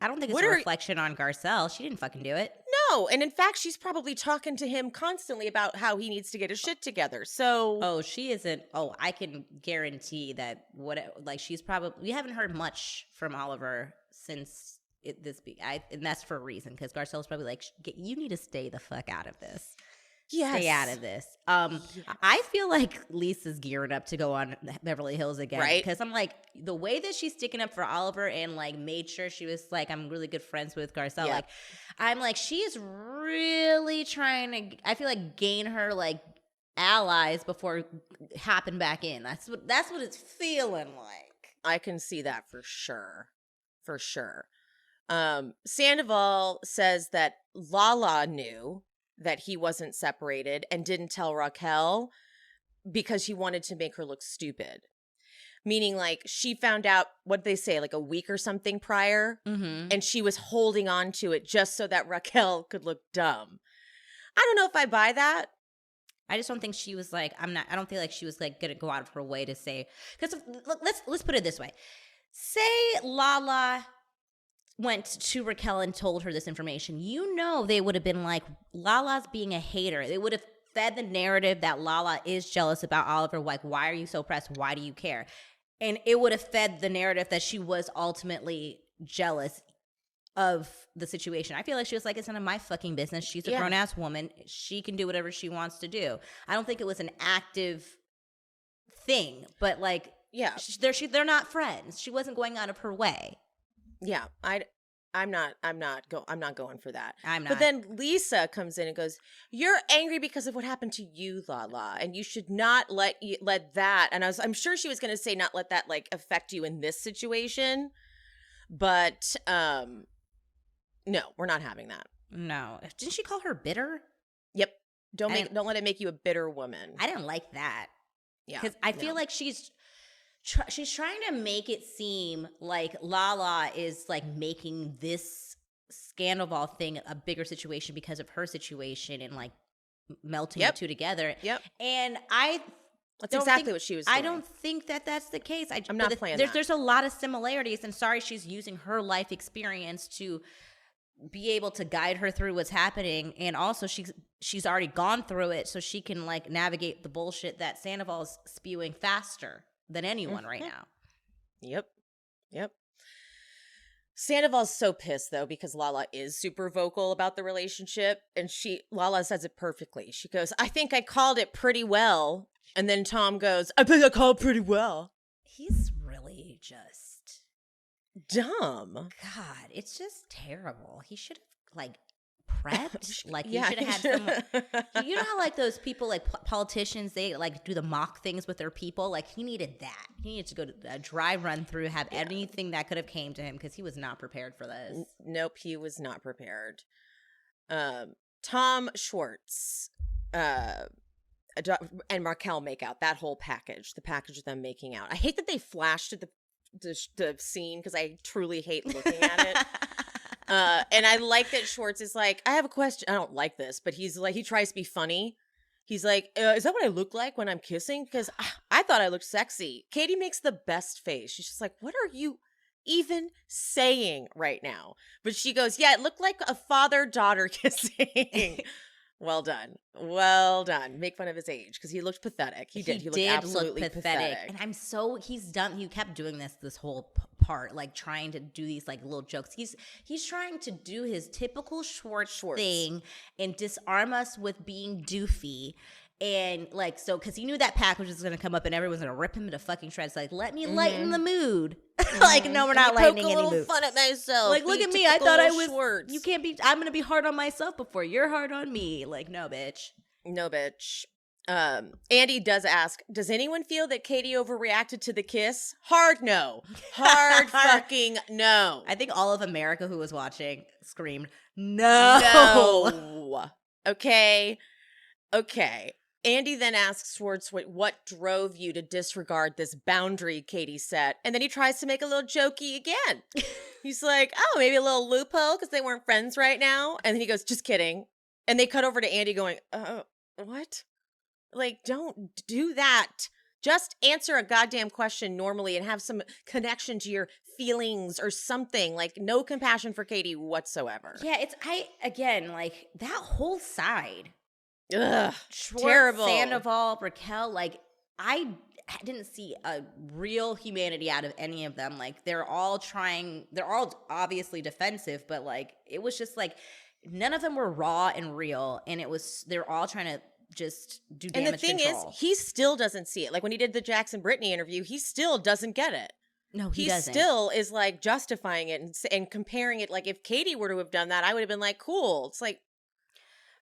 I don't think it's a reflection on Garcelle. She didn't fucking do it. No. And in fact, she's probably talking to him constantly about how he needs to get his shit together. So. Oh, she isn't. Oh, I can guarantee that she's probably, we haven't heard much from Oliver since and that's for a reason, because Garcelle's probably like, you need to stay the fuck out of this. Yes. Stay out of this. I feel like Lisa's gearing up to go on Beverly Hills again. Right. Because I'm like, the way that she's sticking up for Oliver and like made sure she was like, I'm really good friends with Garcelle. Yeah. Like, I'm like, she's really trying to, I feel like, gain her like allies before hopping back in. That's what it's feeling like. I can see that for sure. For sure. Sandoval says that Lala knew that he wasn't separated and didn't tell Raquel because he wanted to make her look stupid. meaning like she found out, what they say, like a week or something prior, and she was holding on to it just so that Raquel could look dumb. I don't know if I buy that. I just don't think she was like, I don't feel like she was like gonna go out of her way to say, because let's put it this way. Say Lala went to Raquel and told her this information. You know, they would have been like, Lala's being a hater. They would have fed the narrative that Lala is jealous about Oliver. Like, why are you so pressed? Why do you care? And it would have fed the narrative that she was ultimately jealous of the situation. I feel like she was like, it's none of my fucking business. She's a grown-ass woman. She can do whatever she wants to do. I don't think it was an active thing, but like, they're not friends. She wasn't going out of her way. Yeah, I'm not going for that. I'm not. But then Lisa comes in and goes, "You're angry because of what happened to you, Lala, and you should not let that." And I'm sure she was going to say not let that like affect you in this situation, but no, we're not having that. No. Didn't she call her bitter? Yep. Don't let it make you a bitter woman. I didn't like that. Yeah. Because I feel like she's trying to make it seem like Lala is like making this Sandoval thing a bigger situation because of her situation and like melting the two together. Yep. And that's exactly what she was doing. I don't think that that's the case. I'm not playing that. There's a lot of similarities, and sorry, she's using her life experience to be able to guide her through what's happening, and also she's already gone through it, so she can like navigate the bullshit that Sandoval's spewing faster than anyone right now. Yep. Sandoval's so pissed though because Lala is super vocal about the relationship, and Lala says it perfectly. She goes, "I think I called it pretty well," and then Tom goes, "I think I called it pretty well." He's really just dumb. God, it's just terrible. He should have like prepped. Like he should have had some. You know how like those people, like politicians, they like do the mock things with their people. Like he needed that. He needed to go to a dry run through, have anything that could have came to him because he was not prepared for this. Nope, he was not prepared. Tom Schwartz and Raquel make out, that whole package. The package of them making out. I hate that they flashed to the scene because I truly hate looking at it. And I like that Schwartz is like, I have a question. I don't like this, but he's like, he tries to be funny. He's like, is that what I look like when I'm kissing? Because I thought I looked sexy. Katie makes the best face. She's just like, what are you even saying right now? But she goes, yeah, it looked like a father-daughter kissing. Well done. Make fun of his age because he looked pathetic. He did. He looked absolutely pathetic. And he's done. He kept doing this whole part, like trying to do these like little jokes. He's trying to do his typical Schwartz thing and disarm us with being doofy. And like, so, because he knew that package was going to come up and everyone's going to rip him into fucking shreds. Like, let me lighten the mood. Like, no, we're not lightening any mood. Poke a little fun at myself. Like, look at me. I thought I was Schwartz. You can't be. I'm going to be hard on myself before you're hard on me. Like, no, bitch. No, bitch. Andy does ask, does anyone feel that Katie overreacted to the kiss? Hard no. Hard fucking no. I think all of America who was watching screamed, no. Okay. Andy then asks Schwartz, what drove you to disregard this boundary Katie set? And then he tries to make a little jokey again. He's like, oh, maybe a little loophole because they weren't friends right now. And then he goes, just kidding. And they cut over to Andy going, what? Like, don't do that. Just answer a goddamn question normally and have some connection to your feelings or something. Like, no compassion for Katie whatsoever. Yeah, like, that whole side. Ugh, Schwartz, terrible. Sandoval, Raquel, like, I didn't see a real humanity out of any of them. Like, they're all obviously defensive, but like, it was just like, none of them were raw and real. And they're all trying to just do damage control. And the thing is, he still doesn't see it. Like, when he did the Jackson Brittany interview, he still doesn't get it. No, he doesn't. He still is like justifying it and comparing it. Like, if Katie were to have done that, I would have been like, cool. It's like,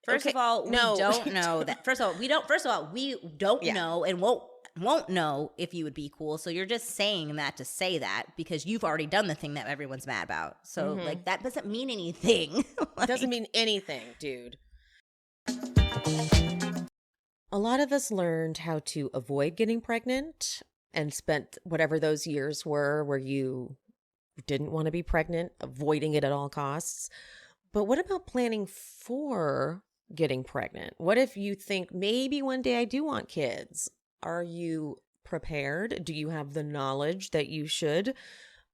First of all, we don't know that. First of all, we don't know and won't know if you would be cool. So you're just saying that to say that because you've already done the thing that everyone's mad about. So like, that doesn't mean anything. It doesn't mean anything, dude. A lot of us learned how to avoid getting pregnant and spent whatever those years were where you didn't want to be pregnant, avoiding it at all costs. But what about planning for getting pregnant? What if you think maybe one day I do want kids? Are you prepared? Do you have the knowledge that you should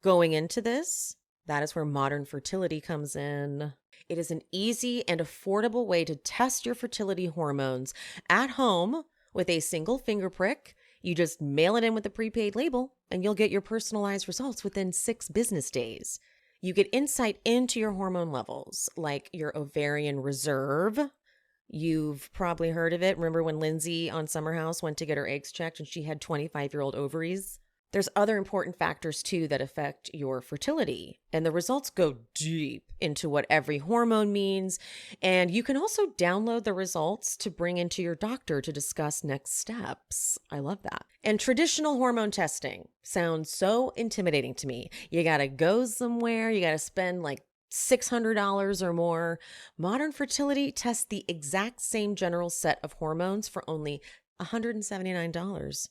going into this? That is where modern fertility comes in. It is an easy and affordable way to test your fertility hormones at home with a single finger prick. You just mail it in with a prepaid label and you'll get your personalized results within 6 business days. You get insight into your hormone levels, like your ovarian reserve. You've probably heard of it. Remember when Lindsay on Summer House went to get her eggs checked and she had 25-year-old ovaries? There's other important factors too that affect your fertility, and the results go deep into what every hormone means. And you can also download the results to bring into your doctor to discuss next steps. I love that. And traditional hormone testing sounds so intimidating to me. You got to go somewhere, you got to spend like $600 or more. Modern fertility tests the exact same general set of hormones for only $179.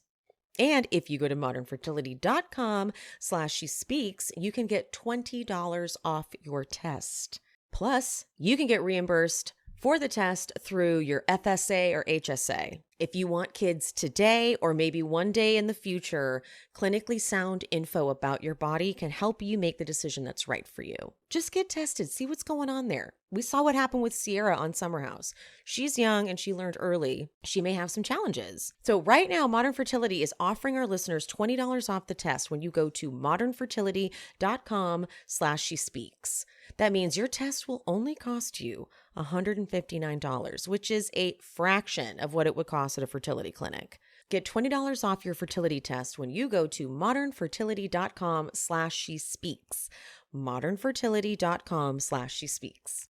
And if you go to modernfertility.com/she-speaks, you can get $20 off your test. Plus, you can get reimbursed for the test through your FSA or HSA. If you want kids today or maybe one day in the future, clinically sound info about your body can help you make the decision that's right for you. Just get tested, see what's going on there. We saw what happened with Sierra on Summer House. She's young and she learned early. She may have some challenges. So right now, Modern Fertility is offering our listeners $20 off the test when you go to modernfertility.com/she-speaks. That means your test will only cost you $159, which is a fraction of what it would cost at a fertility clinic. Get $20 off your fertility test when you go to modernfertility.com/she-speaks. modernfertility.com/she-speaks.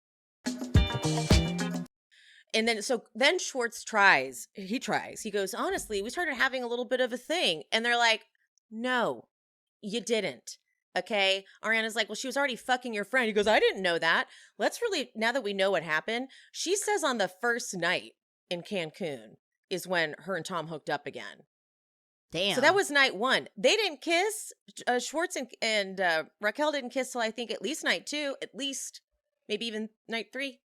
And then Schwartz tries. He goes, honestly, we started having a little bit of a thing. And they're like, no, you didn't. Okay. Ariana's like, well, she was already fucking your friend. He goes, I didn't know that. Let's really, now that we know what happened, she says on the first night in Cancun is when her and Tom hooked up again. Damn. So that was night 1. They didn't kiss. Schwartz and Raquel didn't kiss till I think at least night 2, at least maybe even night 3.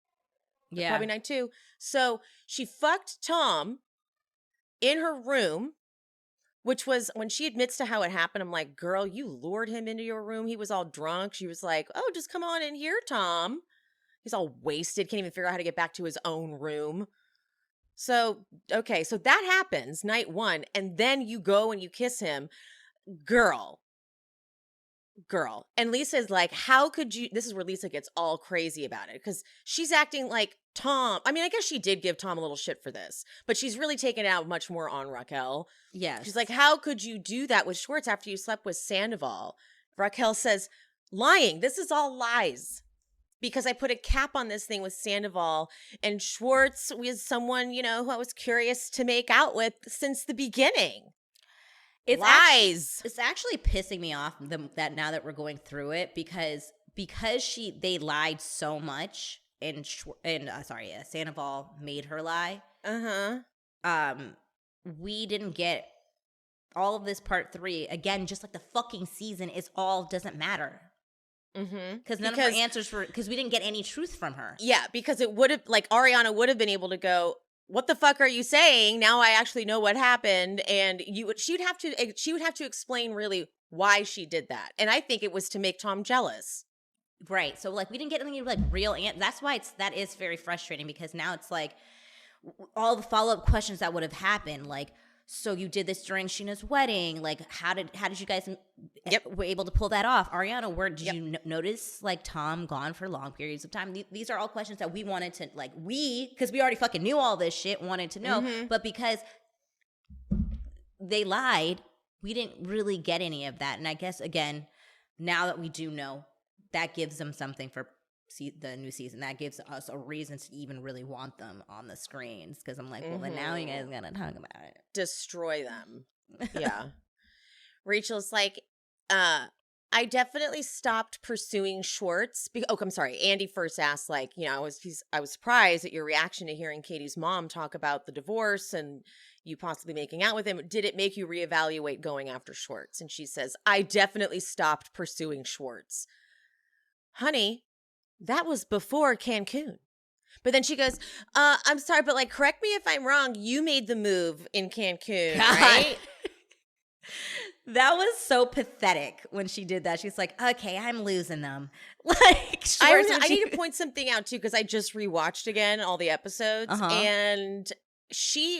Yeah. Probably night 2. So she fucked Tom in her room, which was when she admits to how it happened. I'm like, girl, you lured him into your room. He was all drunk. She was like, oh, just come on in here, Tom. He's all wasted. Can't even figure out how to get back to his own room. So, okay. So that happens night 1. And then you go and you kiss him. Girl. And Lisa's like, how could you? This is where Lisa gets all crazy about it because she's acting like Tom. I mean, I guess she did give Tom a little shit for this, but she's really taken it out much more on Raquel. Yeah. She's like, how could you do that with Schwartz after you slept with Sandoval? Raquel says, lying. This is all lies. Because I put a cap on this thing with Sandoval, and Schwartz was someone, who I was curious to make out with since the beginning. It's lies. It's actually pissing me off that now that we're going through it because they lied so much and Sandoval made her lie. We didn't get all of this part 3 again. Just like the fucking season is all doesn't matter. Because none of her answers were because we didn't get any truth from her. Yeah, because it would have Ariana would have been able to go, what the fuck are you saying? Now I actually know what happened. And she would have to explain really why she did that. And I think it was to make Tom jealous. Right. So we didn't get any real answer. That's why that is very frustrating because now it's like all the follow-up questions that would have happened. So you did this during Sheena's wedding. How did you guys were able to pull that off? Ariana, where did you notice Tom gone for long periods of time? These are all questions that we wanted to because we already fucking knew all this shit, wanted to know. But because they lied, we didn't really get any of that. And I guess again, now that we do know, that gives them something for the new season. That gives us a reason to even really want them on the screens because I'm like, well, then now you guys gotta talk about it. Destroy them. Yeah. Rachel's like, I definitely stopped pursuing Schwartz. I'm sorry. Andy first asked, I was surprised at your reaction to hearing Katie's mom talk about the divorce and, you possibly making out with him, did it make you reevaluate going after Schwartz? And she says, I definitely stopped pursuing Schwartz. Honey, that was before Cancun. But then she goes, I'm sorry, but like, correct me if I'm wrong. You made the move in Cancun, God. right? That was so pathetic when she did that. She's like, okay, I'm losing them. Like, I need to point something out too, because I just rewatched again all the episodes. And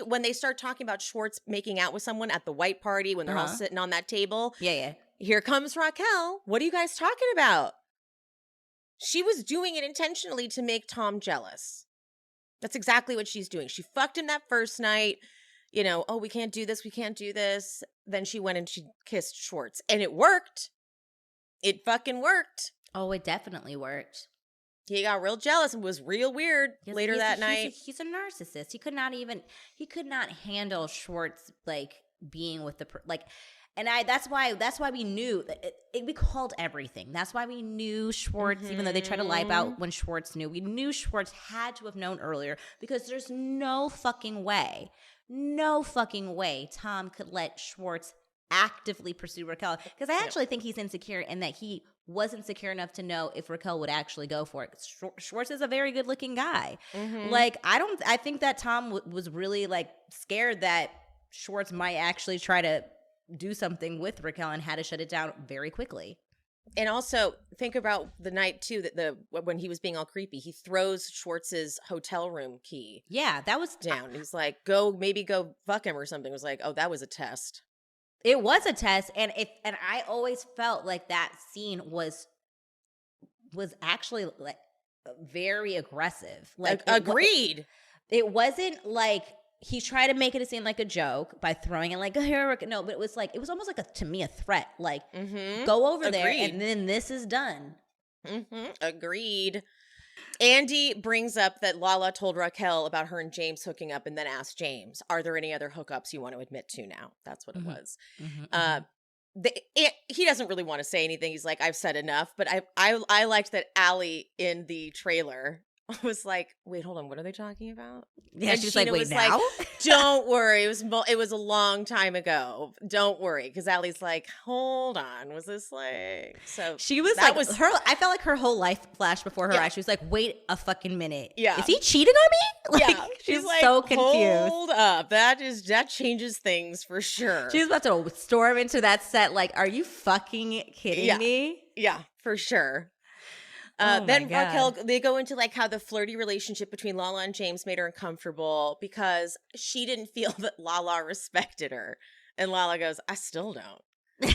when they start talking about Schwartz making out with someone at the white party, when they're all sitting on that table. Yeah. Here comes Raquel. What are you guys talking about? She was doing it intentionally to make Tom jealous. That's exactly what she's doing. She fucked him that first night. You know, oh, we can't do this. We can't do this. Then she went and she kissed Schwartz. And it worked. It fucking worked. Oh, it definitely worked. He got real jealous and was real weird later that night. He's a narcissist. He could not handle Schwartz, like, being with that's why we knew that we called everything. That's why we knew Schwartz, even though they tried to lie about when Schwartz knew. We knew Schwartz had to have known earlier, because there's no fucking way Tom could let Schwartz actively pursue Raquel. Because I actually think he's insecure, and that he wasn't secure enough to know if Raquel would actually go for it. Schwartz is a very good looking guy. Like, I think that Tom was really like scared that Schwartz might actually try to do something with Raquel, and had to shut it down very quickly. And also think about the night too, that when he was being all creepy, he throws Schwartz's hotel room key. Yeah, that was down. He's like, go fuck him or something. It was like, oh, that was a test. It was a test, and I always felt like that scene was actually like very aggressive. Like, agreed. It wasn't like he tried to make it seem like a joke by throwing it like a hurricane. No, but it was almost like to me a threat. Like, go over there, and then this is done. Agreed. Andy brings up that Lala told Raquel about her and James hooking up, and then asked James, are there any other hookups you want to admit to now? That's what it was. He doesn't really want to say anything. He's like, I've said enough. But I liked that Allie in the trailer was like, wait, hold on, what are they talking about? Yeah, and she was Sheena like, wait, was now? Like, don't worry. It was a long time ago. Don't worry. Because Allie's like, hold on. Was this like... So she was that like, I felt like her whole life flashed before her eyes. She was like, wait a fucking minute. Yeah. Is he cheating on me? Like, yeah. she's like, so confused. Hold up. That changes things for sure. She was about to storm into that set like, are you fucking kidding me? Yeah, for sure. Then Raquel, they go into like how the flirty relationship between Lala and James made her uncomfortable because she didn't feel that Lala respected her. And Lala goes, I still don't.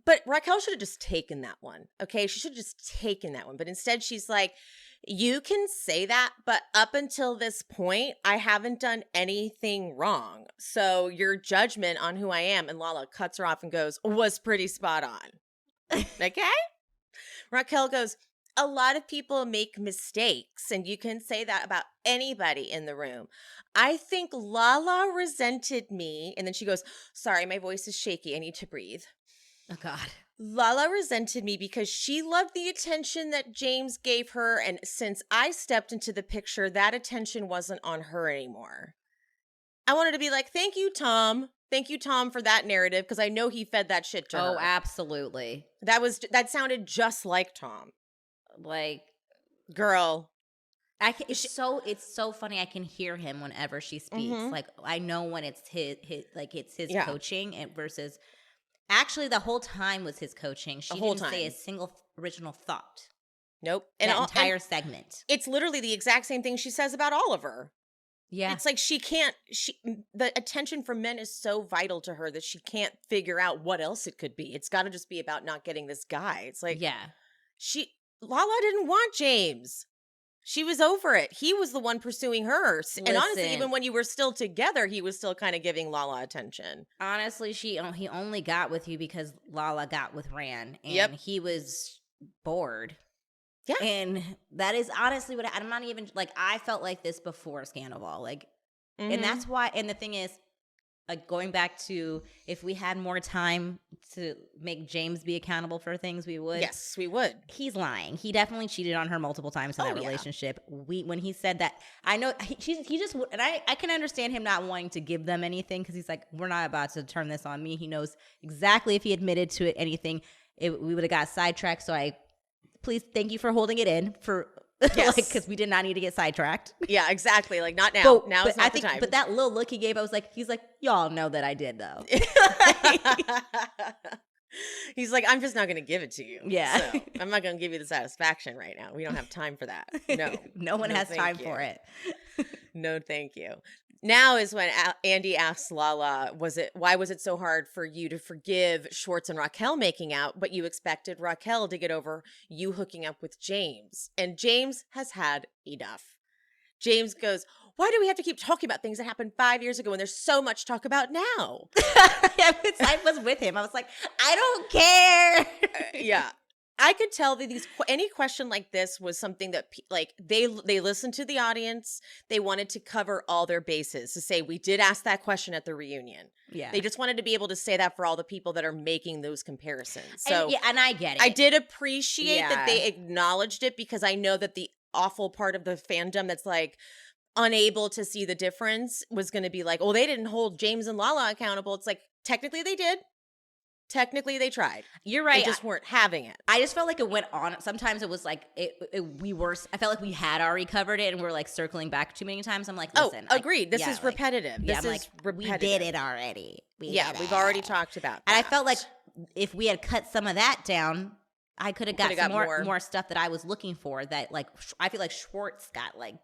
But Raquel should have just taken that one. Okay. She should have just taken that one. But instead she's like, you can say that, but up until this point, I haven't done anything wrong. So your judgment on who I am, and Lala cuts her off and goes, was pretty spot on. Okay? Raquel goes, a lot of people make mistakes, and you can say that about anybody in the room. I think Lala resented me. And then she goes, sorry, my voice is shaky. I need to breathe. Oh, God. Lala resented me because she loved the attention that James gave her. And since I stepped into the picture, that attention wasn't on her anymore. I wanted to be like, thank you, Tom. Thank you, Tom, for that narrative, because I know he fed that shit to her. Oh, absolutely. That sounded just like Tom. Like, girl. It's so funny. I can hear him whenever she speaks. Like, I know when it's his coaching versus actually the whole time was his coaching. She didn't say a single original thought. Nope. And that entire segment. It's literally the exact same thing she says about Oliver. Yeah. It's like the attention from men is so vital to her that she can't figure out what else it could be. It's got to just be about not getting this guy. It's like, Lala didn't want James. She was over it. He was the one pursuing her. And honestly, even when you were still together, he was still kind of giving Lala attention. Honestly, he only got with you because Lala got with Ran. And he was bored. Yeah. And that is honestly what I'm not even like, I felt like this before Sandoval. Like, and that's why, and the thing is, like going back to if we had more time to make James be accountable for things, we would. Yes, we would. He's lying. He definitely cheated on her multiple times in that relationship. When he said that, I know he just, and I can understand him not wanting to give them anything because he's like, we're not about to turn this on me. He knows exactly if he admitted to it, anything, we would have got sidetracked. So please thank you for holding it in for. Yes. Because we did not need to get sidetracked. Yeah, exactly. Like, not now. Now is not the time. But that little look he gave, he's like, y'all know that I did, though. He's like, I'm just not going to give it to you. Yeah. So I'm not going to give you the satisfaction right now. We don't have time for that. No. No one has time for it. No, thank you. Now is when Andy asks Lala, why was it so hard for you to forgive Schwartz and Raquel making out, but you expected Raquel to get over you hooking up with James? And James has had enough. James goes, why do we have to keep talking about things that happened 5 years ago when there's so much to talk about now? I was with him. I was like, I don't care. Yeah. I could tell that any question like this was something that they listened to the audience. They wanted to cover all their bases to say, we did ask that question at the reunion. Yeah. They just wanted to be able to say that for all the people that are making those comparisons. So and I get it. I did appreciate that they acknowledged it because I know that the awful part of the fandom that's like unable to see the difference was going to be like, oh, they didn't hold James and Lala accountable. It's like, technically they did. Technically, they tried. You're right. They just weren't having it. I just felt like it went on. Sometimes it was like I felt like we had already covered it, and we're like circling back too many times. I'm like, listen. Agreed. This is repetitive. Yeah, this is repetitive. We did it already. We've already talked about that. And I felt like if we had cut some of that down, I could have got some more stuff that I was looking for. That like I feel like Schwartz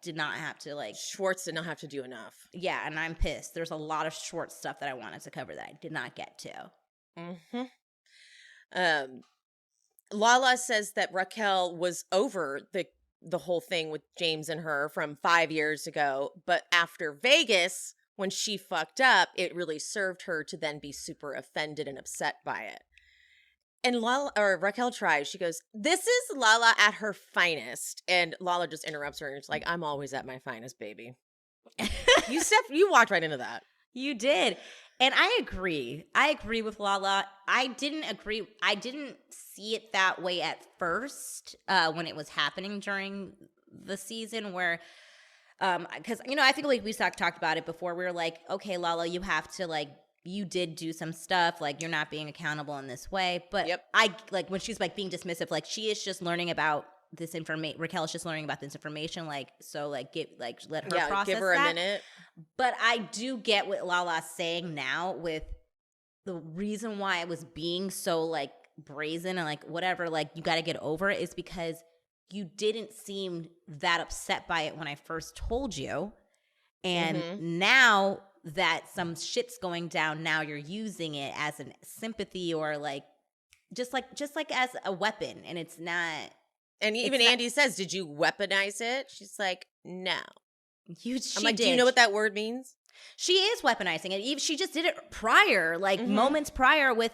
did not have to Schwartz did not have to do enough. Yeah, and I'm pissed. There's a lot of Schwartz stuff that I wanted to cover that I did not get to. Lala says that Raquel was over the whole thing with James and her from 5 years ago, but after Vegas, when she fucked up, it really served her to then be super offended and upset by it. And Raquel tries. She goes, "This is Lala at her finest," and Lala just interrupts her and it's like, "I'm always at my finest, baby." You walked right into that. You did. And I agree. I agree with Lala. I didn't see it that way at first when it was happening during the season where, because, I think like we talked about it before. We were like, okay, Lala, you have to you did do some stuff. Like you're not being accountable in this way. But I like when she's being dismissive, she is just learning about this information. Raquel is just learning about this information. Let her process give her a that. minute. But I do get what Lala's saying now with the reason why I was being so brazen and whatever, you got to get over it is because you didn't seem that upset by it when I first told you. And now that some shit's going down, now you're using it as a sympathy or just as a weapon. And it's not. And even Andy says, "Did you weaponize it?" She's like, "No." I'm like, did. "Do you know what that word means?" She is weaponizing it. She just did it prior, moments prior with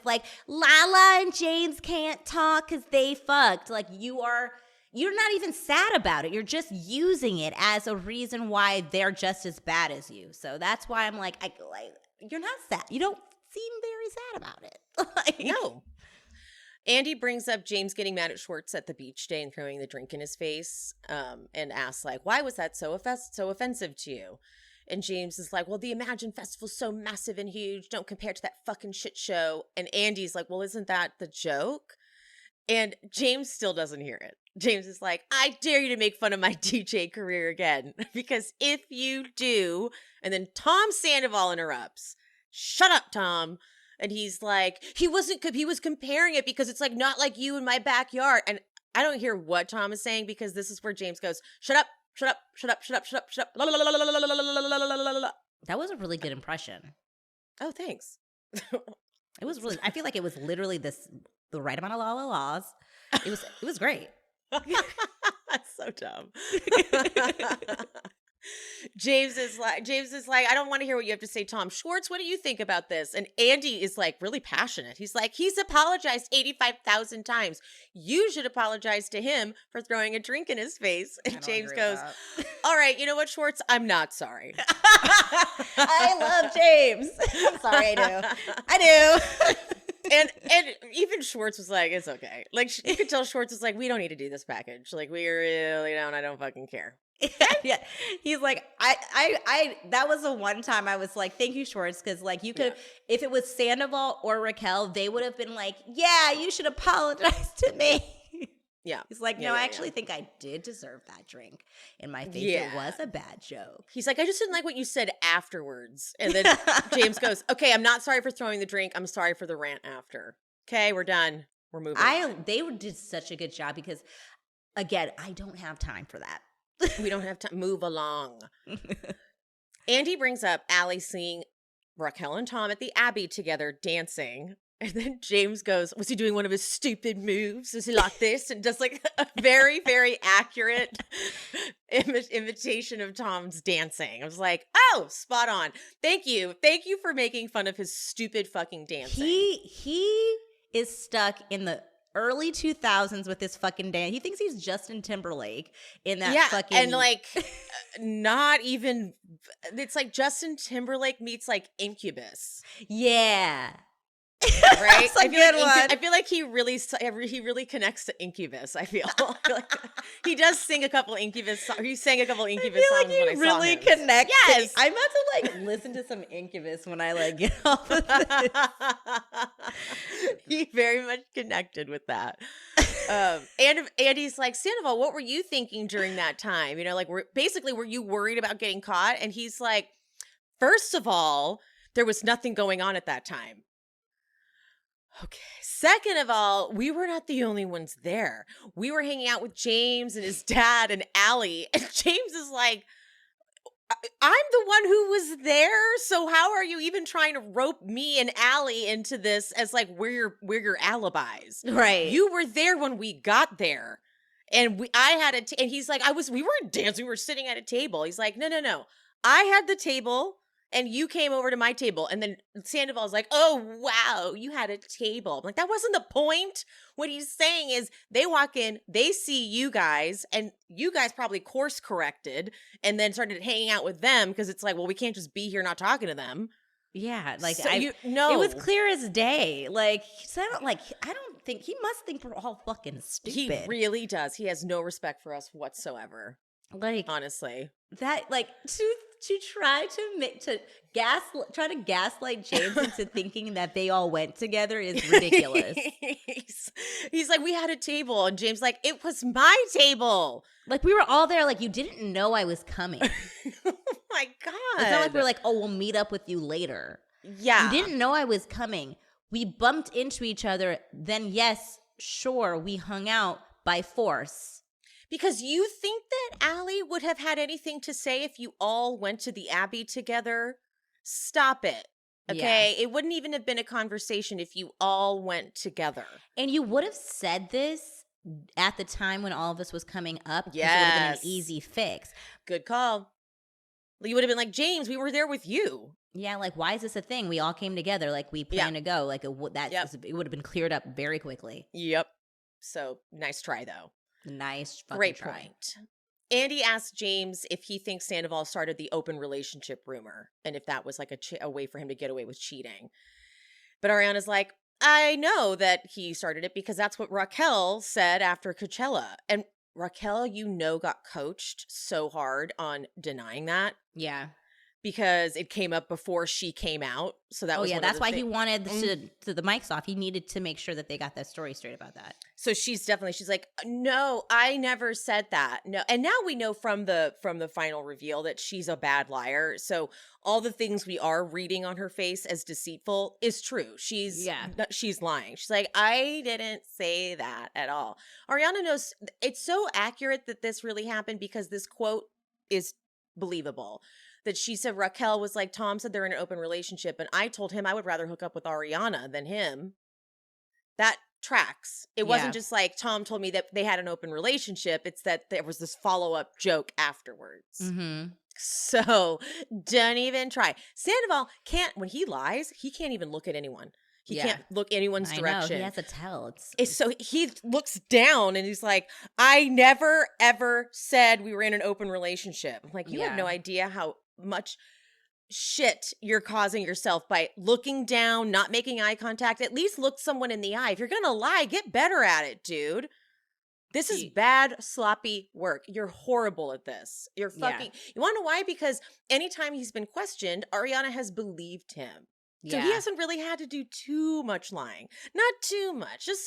Lala and James can't talk because they fucked. You're not even sad about it. You're just using it as a reason why they're just as bad as you. So that's why I'm you're not sad. You don't seem very sad about it. No. Andy brings up James getting mad at Schwartz at the beach day and throwing the drink in his face and asks, why was that so offensive to you? And James is like, well, the Imagine Festival's so massive and huge. Don't compare it to that fucking shit show. And Andy's like, well, isn't that the joke? And James still doesn't hear it. James is like, I dare you to make fun of my DJ career again. Because if you do, and then Tom Sandoval interrupts. Shut up, Tom. And he's like, he was comparing it because it's not like you in my backyard. And I don't hear what Tom is saying because this is where James goes, shut up, shut up, shut up, shut up, shut up, shut up. That was a really good impression. Oh, thanks. It was really, I feel like it was literally the right amount of la la laws. It was great. That's so dumb. James is like, I don't want to hear what you have to say, Tom. Schwartz, what do you think about this? And Andy is like really passionate. He's like, he's apologized 85,000 times. You should apologize to him for throwing a drink in his face. And James goes, all right, you know what, Schwartz? I'm not sorry. I love James. I'm sorry, I do. And even Schwartz was like, it's okay. Like, you could tell Schwartz was like, we don't need to do this package. Like, we really don't. I don't fucking care. Yeah, he's like, I that was the one time I was like, thank you, Schwartz, because like you could, if it was Sandoval or Raquel, they would have been like, yeah, you should apologize to me. Yeah. He's like, no, I actually think I did deserve that drink in my face. It was a bad joke. He's like, I just didn't like what you said afterwards. And then James goes, okay, I'm not sorry for throwing the drink. I'm sorry for the rant after. Okay, we're done. We're moving on. They did such a good job because, again, I don't have time for that. We don't have to move along. Andy brings up Allie seeing Raquel and Tom at the Abbey together dancing. And then James goes, was he doing one of his stupid moves? Is he like this? And does like a very, very accurate imitation of Tom's dancing. I was like, oh, spot on. Thank you. Thank you for making fun of his stupid fucking dancing. He is stuck in the early 2000s with this fucking dance. He thinks he's Justin Timberlake in that fucking... and like not even... It's like Justin Timberlake meets like Incubus. Yeah. Right? That's a good one. I feel like he really connects to Incubus. I feel like he does sing a couple Incubus songs. He sang a couple Incubus songs when I saw him. Really connects. Yes. I'm about to like listen to some Incubus when I like get off of this. He very much connected with that. And Andy's like, Sandoval, what were you thinking during that time? You know, like were you worried about getting caught? And he's like, first of all, there was nothing going on at that time. Okay. Second of all, we were not the only ones there. We were hanging out with James and his dad and Allie. And James is like, I'm the one who was there. So how are you even trying to rope me and Allie into this as like we're your alibis? Right. You were there when we got there. And and he's like, we weren't dancing. We were sitting at a table. He's like, no. I had the table. And you came over to my table. And then Sandoval's like, oh, wow, you had a table. I'm like, that wasn't the point. What he's saying is they walk in, they see you guys, and you guys probably course corrected and then started hanging out with them because it's like, well, we can't just be here not talking to them. Yeah, like so it was clear as day. Like, I don't think he must think we're all fucking stupid. He really does. He has no respect for us whatsoever. Like, honestly, that like to try to gaslight James into thinking that they all went together is ridiculous. He's like, we had a table, and James like, it was my table. Like we were all there. Like you didn't know I was coming. Oh my God! It's not like we're like, oh, we'll meet up with you later. Yeah, you didn't know I was coming. We bumped into each other. Then yes, sure, we hung out by force. Because you think that Allie would have had anything to say if you all went to the Abbey together? Stop it. Okay? Yeah. It wouldn't even have been a conversation if you all went together. And you would have said this at the time when all of this was coming up. Yes. It would have been an easy fix. Good call. You would have been like, James, we were there with you. Yeah, like, why is this a thing? We all came together. Like, we planned to go. Like, it would have been cleared up very quickly. Yep. So, nice try, though. Nice fucking Great try. point. Andy asked James if he thinks Sandoval started the open relationship rumor and if that was like a way for him to get away with cheating. But Ariana's like, I know that he started it because that's what Raquel said after Coachella. And Raquel, got coached so hard on denying that. Yeah. Because it came up before she came out. So that was that's why he wanted to the mics off. He needed to make sure that they got that story straight about that. So she's like, no, I never said that. No. And now we know from the final reveal that she's a bad liar. So all the things we are reading on her face as deceitful is true. She's lying. She's like, I didn't say that at all. Ariana knows it's so accurate that this really happened because this quote is believable. That she said Raquel was like, Tom said they're in an open relationship, and I told him I would rather hook up with Ariana than him. That tracks. It wasn't just like Tom told me that they had an open relationship. It's that there was this follow-up joke afterwards. Mm-hmm. So don't even try. Sandoval can't, when he lies, he can't even look at anyone. He can't look anyone's direction. I know, he has to tell. So he looks down and he's like, I never, ever said we were in an open relationship. I'm like, you have no idea how much shit you're causing yourself by looking down, not making eye contact. At least look someone in the eye. If you're going to lie, get better at it, dude. This is bad, sloppy work. You're horrible at this. You're fucking, you want to know why? Because anytime he's been questioned, Ariana has believed him. So he hasn't really had to do too much lying. Not too much. Just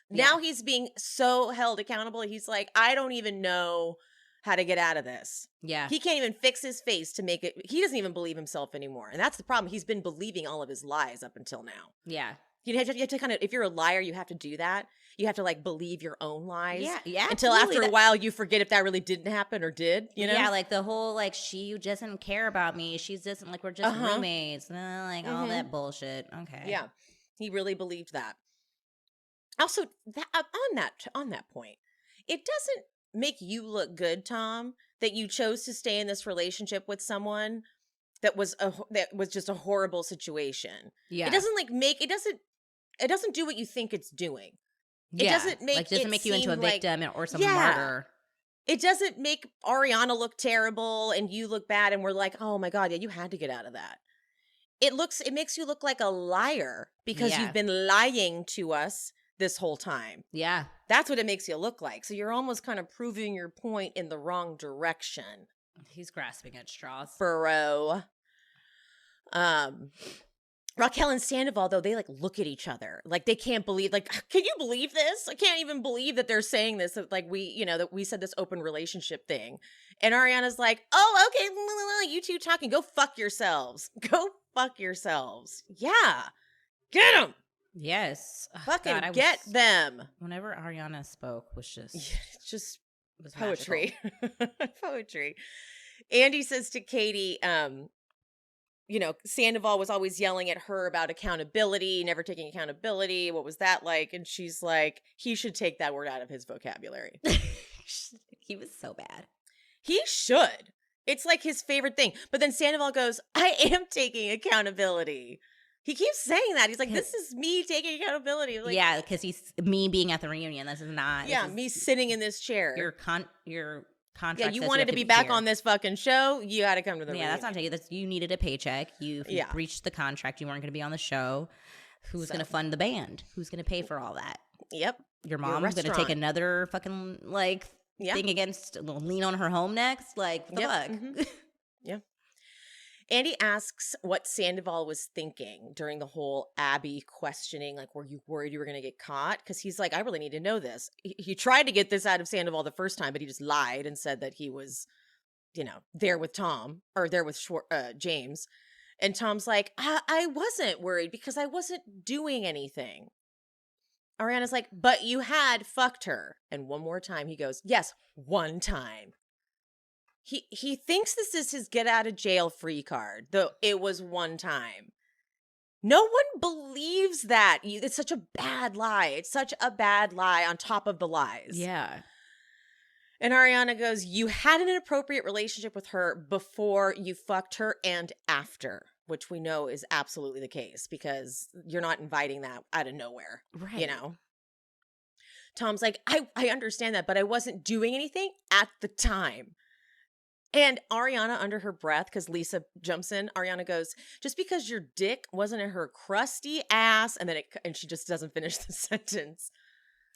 now he's being so held accountable. He's like, I don't even know how to get out of this. Yeah. He can't even fix his face to make it. He doesn't even believe himself anymore. And that's the problem. He's been believing all of his lies up until now. Yeah. You have to kind of, if you're a liar, you have to do that. You have to like believe your own lies. Yeah. Until after a while you forget if that really didn't happen or did, you know? Yeah, like the whole like she doesn't care about me. She's just like we're just roommates. Like all that bullshit. Okay. Yeah. He really believed that. Also, that on that point, it doesn't make you look good, Tom, that you chose to stay in this relationship with someone that was just a horrible situation. Yeah. It doesn't do what you think it's doing. It doesn't make you into a victim or some martyr. It doesn't make Ariana look terrible and you look bad and we're like, oh my God, yeah, you had to get out of that. It makes you look like a liar because you've been lying to us this whole time. Yeah. That's what it makes you look like. So you're almost kind of proving your point in the wrong direction. He's grasping at straws. Burrow. Raquel and Sandoval, though, they like look at each other like they can't believe, like, can you believe this? I can't even believe that they're saying this. That like that we said this open relationship thing. And Ariana's like, oh, okay, you two talking. Go fuck yourselves. Go fuck yourselves. Yeah. Get them. Yes. Fucking get them. Whenever Ariana spoke was just was poetry. Poetry. Andy says to Katie, Sandoval was always yelling at her about accountability, never taking accountability. What was that like? And she's like, he should take that word out of his vocabulary. He was so bad. He should. It's like his favorite thing. But then Sandoval goes, I am taking accountability. He keeps saying that. He's like, this is me taking accountability. Like, yeah, because he's me being at the reunion. This is not. Yeah, me sitting in this chair. Your contract. Yeah, you wanted to be back on this fucking show. You got to come to the reunion. That's not taking. You needed a paycheck. You breached the contract. You weren't going to be on the show. Who's going to fund the band? Who's going to pay for all that? Yep. Your mom's going to take another fucking thing against lean on her home next. Like what the fuck? Mm-hmm. Yeah. Andy asks what Sandoval was thinking during the whole Abbey questioning. Like, were you worried you were going to get caught? Because he's like, I really need to know this. He tried to get this out of Sandoval the first time, but he just lied and said that he was, there with Tom or there with James. And Tom's like, I wasn't worried because I wasn't doing anything. Ariana's like, but you had fucked her. And one more time he goes, yes, one time. He thinks this is his get out of jail free card, though it was one time. No one believes that. It's such a bad lie. It's such a bad lie on top of the lies. Yeah. And Ariana goes, you had an inappropriate relationship with her before you fucked her and after, which we know is absolutely the case because you're not inviting that out of nowhere. Right. Tom's like, I understand that, but I wasn't doing anything at the time. And Ariana, under her breath, because Lisa jumps in, Ariana goes, just because your dick wasn't in her crusty ass, and she just doesn't finish the sentence.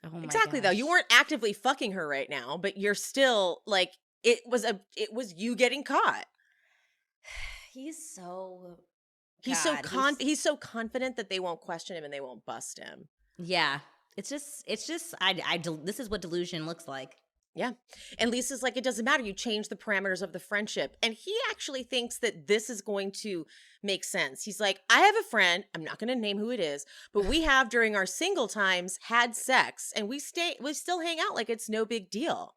Oh my exactly, gosh. Though. You weren't actively fucking her right now, but you're still, like, it was you getting caught. He's so confident that they won't question him and they won't bust him. Yeah. It's just, this is what delusion looks like. Yeah. And Lisa's like, it doesn't matter. You change the parameters of the friendship. And he actually thinks that this is going to make sense. He's like, I have a friend. I'm not going to name who it is, but we have during our single times had sex and we still hang out like it's no big deal.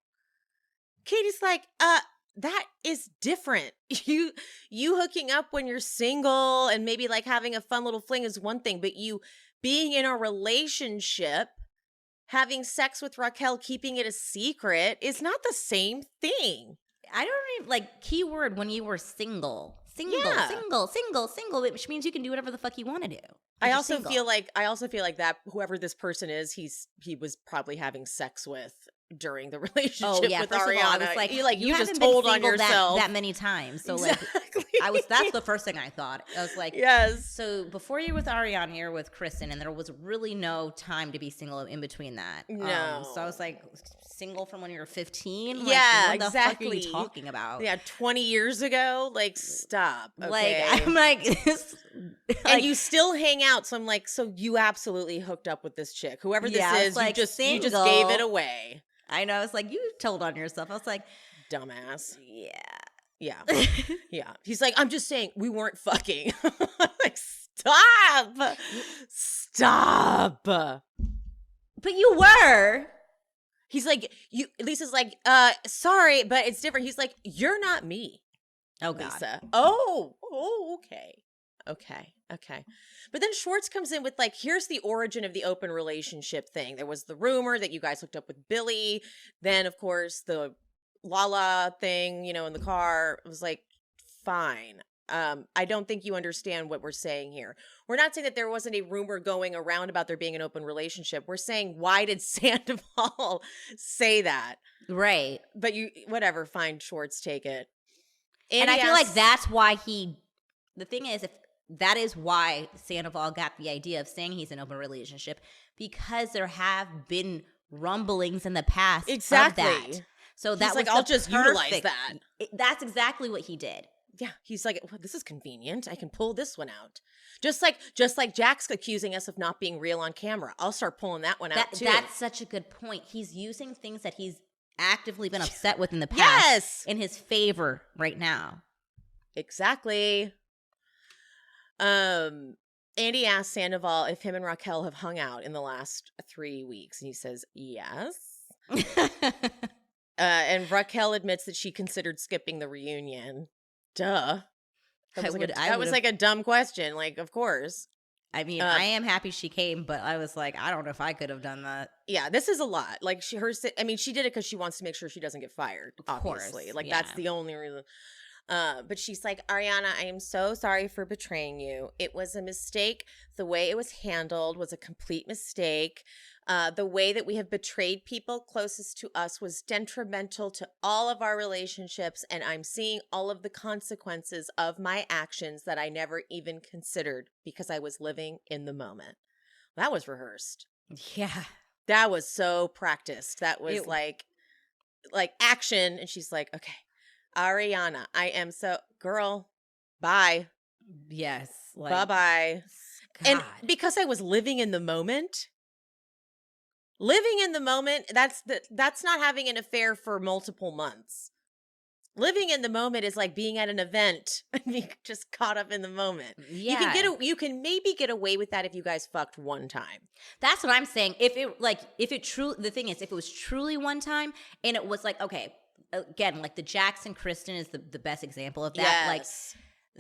Katie's like, that is different. You hooking up when you're single and maybe like having a fun little fling is one thing, but you being in a relationship, having sex with Raquel, keeping it a secret is not the same thing. I don't even, like, keyword when you were single, which means you can do whatever the fuck you want to do. I also feel like that whoever this person is, he was probably having sex with during the relationship with first Ariana. Of all, I was like, you haven't just been told on single yourself that many times. So exactly. like, that's the first thing I thought. I was like, yes. So before you're with Ariana, you're with Kristen, and there was really no time to be single in between that. No. So I was like, single from when you were 15? Like, yeah, what the exactly. fuck are you talking about? Yeah, 20 years ago? Like, stop. Okay? Like, I'm like, and you still hang out. So I'm like, so you absolutely hooked up with this chick. Whoever this is, like, you just gave it away. I know. It's like, you told on yourself. I was like, dumbass. Yeah. Yeah. He's like, I'm just saying we weren't fucking. Like, stop. Stop. But you were. He's like, Lisa's like, sorry, but it's different. He's like, you're not me. Oh, God. Lisa. Oh, okay. But then Schwartz comes in with like, here's the origin of the open relationship thing. There was the rumor that you guys hooked up with Billy. Then, of course, the Lala thing, in the car. It was like, fine. I don't think you understand what we're saying here. We're not saying that there wasn't a rumor going around about there being an open relationship. We're saying, why did Sandoval say that? Right. But whatever, fine, Schwartz, take it. And I feel like that's why the thing is, if that is why Sandoval got the idea of saying he's in an open relationship, because there have been rumblings in the past exactly. of that. So that was I'll just utilize that. That's exactly what he did. Yeah, he's like, well, this is convenient. I can pull this one out. Just like Jax accusing us of not being real on camera. I'll start pulling that one out too. That's such a good point. He's using things that he's actively been upset with in the past in his favor right now. Exactly. Andy asked Sandoval if him and Raquel have hung out in the last 3 weeks, and he says yes. And Raquel admits that she considered skipping the reunion. Duh. That was like a dumb question. Like, of course. I mean, I am happy she came, but I was like, I don't know if I could have done that. Yeah, this is a lot. Like, she did it because she wants to make sure she doesn't get fired, obviously. Course, like, that's the only reason. But she's like, Ariana, I am so sorry for betraying you. It was a mistake. The way it was handled was a complete mistake. The way that we have betrayed people closest to us was detrimental to all of our relationships, and I'm seeing all of the consequences of my actions that I never even considered because I was living in the moment. That was rehearsed. Yeah. That was so practiced. That was like action, and she's like, okay, Ariana, I am so, girl, bye. Yes. Like, bye-bye. God. And because I was living in the moment, that's not having an affair for multiple months. Living in the moment is like being at an event and being just caught up in the moment. Yeah. You can maybe get away with that if you guys fucked one time. That's what I'm saying. The thing is, if it was truly one time and it was like, okay, again, like the Jax and Kristen is the best example of that. Yes. Like,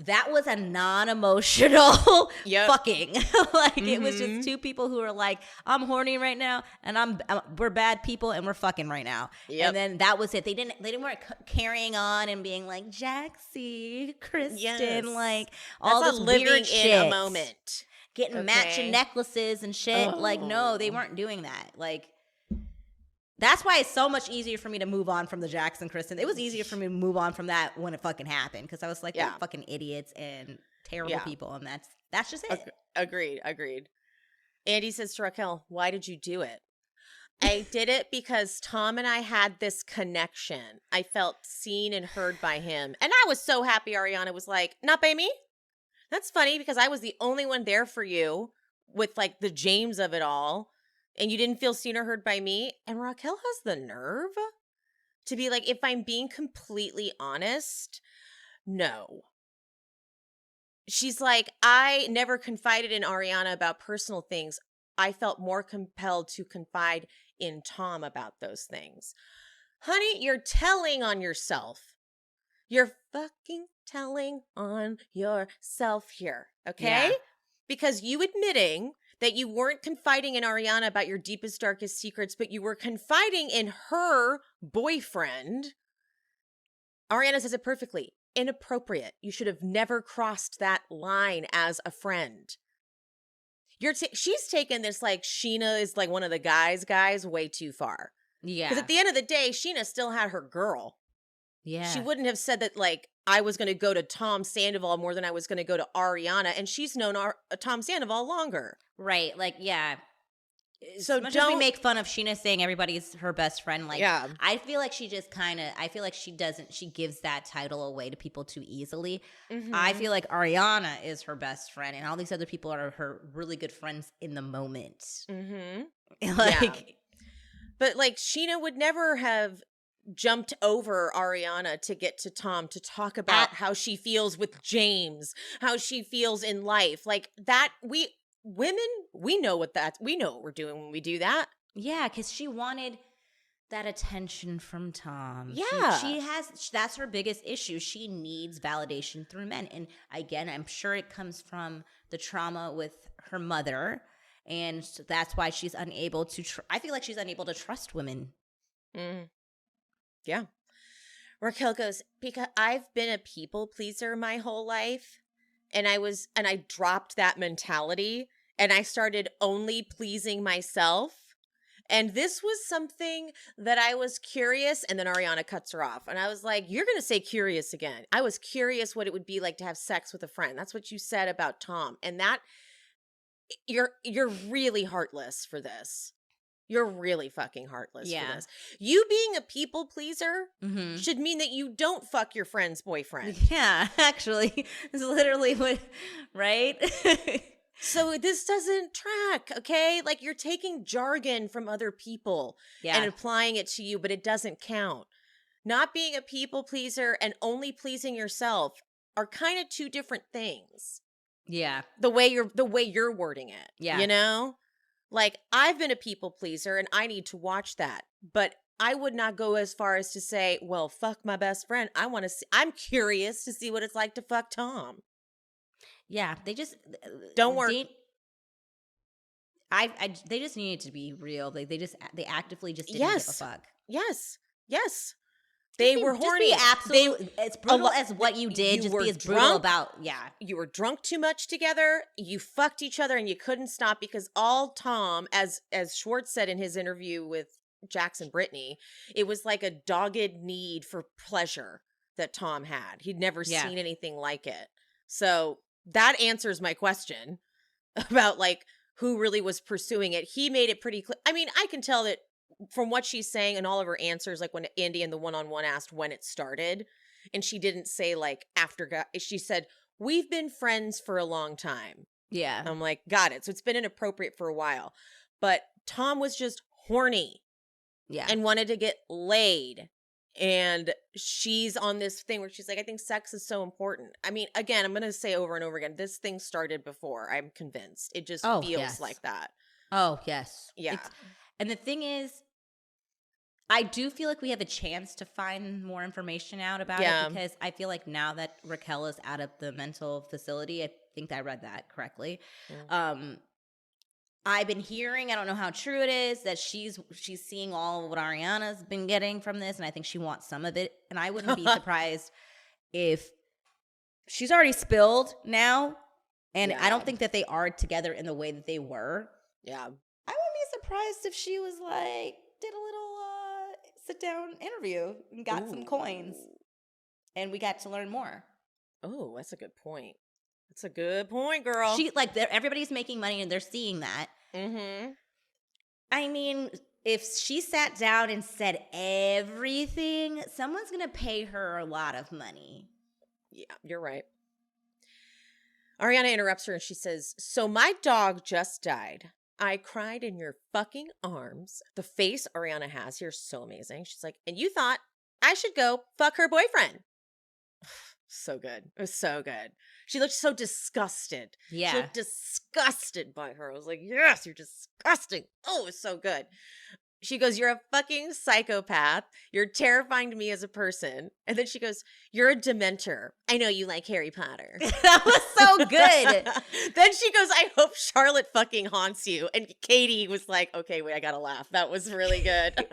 that was a non-emotional fucking. Like, it was just two people who are like, I'm horny right now, and we're bad people, and we're fucking right now. Yep. And then that was it. They weren't carrying on and being like, Jaxie, Kristen, like all this living weird in shit. a moment, getting matching necklaces and shit. Oh. Like, no, they weren't doing that. Like, that's why it's so much easier for me to move on from the Jax and Kristen. It was easier for me to move on from that when it fucking happened, because I was like, they're fucking idiots and terrible people, and that's just it. Agreed. Andy says to Raquel, why did you do it? I did it because Tom and I had this connection. I felt seen and heard by him. And I was so happy Ariana was like, not by me? That's funny, because I was the only one there for you with like the James of it all. And you didn't feel seen or heard by me. And Raquel has the nerve to be like, if I'm being completely honest, no. She's like, I never confided in Ariana about personal things. I felt more compelled to confide in Tom about those things. Honey, you're telling on yourself. You're fucking telling on yourself here, okay? Yeah. Because you admitting that you weren't confiding in Ariana about your deepest, darkest secrets, but you were confiding in her boyfriend Ariana says it perfectly. Inappropriate. You should have never crossed that line as a friend. She's taken this like Sheena is like one of the guys way too far. Yeah. Because at the end of the day, Sheena still had her girl. Yeah. She wouldn't have said that like I was going to go to Tom Sandoval more than I was going to go to Ariana, and she's known Tom Sandoval longer. Right. Like, yeah. So as much as we make fun of Sheena saying everybody's her best friend, like, yeah. I feel like she just I feel like she gives that title away to people too easily. Mm-hmm. I feel like Ariana is her best friend, and all these other people are her really good friends in the moment. Mm-hmm. Like, yeah. But like Sheena would never have jumped over Ariana to get to Tom to talk about how she feels with James, how she feels in life. Like that, women, we know what we're doing when we do that. Yeah, because she wanted that attention from Tom. Yeah. That's her biggest issue. She needs validation through men. And again, I'm sure it comes from the trauma with her mother. And that's why she's unable to, I feel like she's unable to trust women. Mm. Yeah. Raquel goes, because I've been a people pleaser my whole life. And I dropped that mentality and I started only pleasing myself. And this was something that I was curious, and then Ariana cuts her off. And I was like, you're going to say curious again. I was curious what it would be like to have sex with a friend. That's what you said about Tom. And that, you're really heartless for this. You're really fucking heartless for this. You being a people pleaser should mean that you don't fuck your friend's boyfriend. Yeah, actually. It's literally what, right? So this doesn't track, okay? Like you're taking jargon from other people and applying it to you, but it doesn't count. Not being a people pleaser and only pleasing yourself are kind of two different things. Yeah. The way you're wording it. Yeah. You know? Like I've been a people pleaser and I need to watch that. But I would not go as far as to say, well, fuck my best friend. I'm curious to see what it's like to fuck Tom. Yeah, they just don't worry. They just needed to be real. They actively just didn't give a fuck. Yes. They were horny. As brutal as what you did. Just be as brutal about. Yeah, you were drunk too much together. You fucked each other, and you couldn't stop because all Tom, as Schwartz said in his interview with Jax and Brittany, it was like a dogged need for pleasure that Tom had. He'd never seen anything like it. So that answers my question about like who really was pursuing it. He made it pretty clear. I mean, I can tell that from what she's saying and all of her answers, like when Andy in the one-on-one asked when it started, and she didn't say like after, she said, we've been friends for a long time. Yeah. I'm like, got it. So it's been inappropriate for a while. But Tom was just horny. Yeah. And wanted to get laid. And she's on this thing where she's like, I think sex is so important. I mean, again, I'm going to say over and over again, this thing started before. I'm convinced. It just feels like that. Oh, yes. Yeah. And the thing is, I do feel like we have a chance to find more information out about it because I feel like now that Raquel is out of the mental facility, I think I read that correctly. Mm. I've been hearing, I don't know how true it is, that she's seeing all of what Ariana's been getting from this, and I think she wants some of it. And I wouldn't be surprised if she's already spilled now, and I don't think that they are together in the way that they were. Yeah. I wouldn't be surprised if she was like, did a little sit-down interview and got some coins, and we got to learn more. Oh, that's a good point. That's a good point, girl. Everybody's making money and they're seeing that. Mm-hmm. I mean, if she sat down and said everything, someone's going to pay her a lot of money. Yeah, you're right. Ariana interrupts her and she says, so my dog just died. I cried in your fucking arms. The face Ariana has here is so amazing. She's like, and you thought I should go fuck her boyfriend. So good. It was so good. She looked so disgusted. Yeah. She looked disgusted by her. I was like, yes, you're disgusting. Oh, it was so good. She goes, you're a fucking psychopath. You're terrifying to me as a person. And then she goes, you're a dementor. I know you like Harry Potter. That was so good. Then she goes, I hope Charlotte fucking haunts you. And Katie was like, okay, wait, I gotta laugh. That was really good.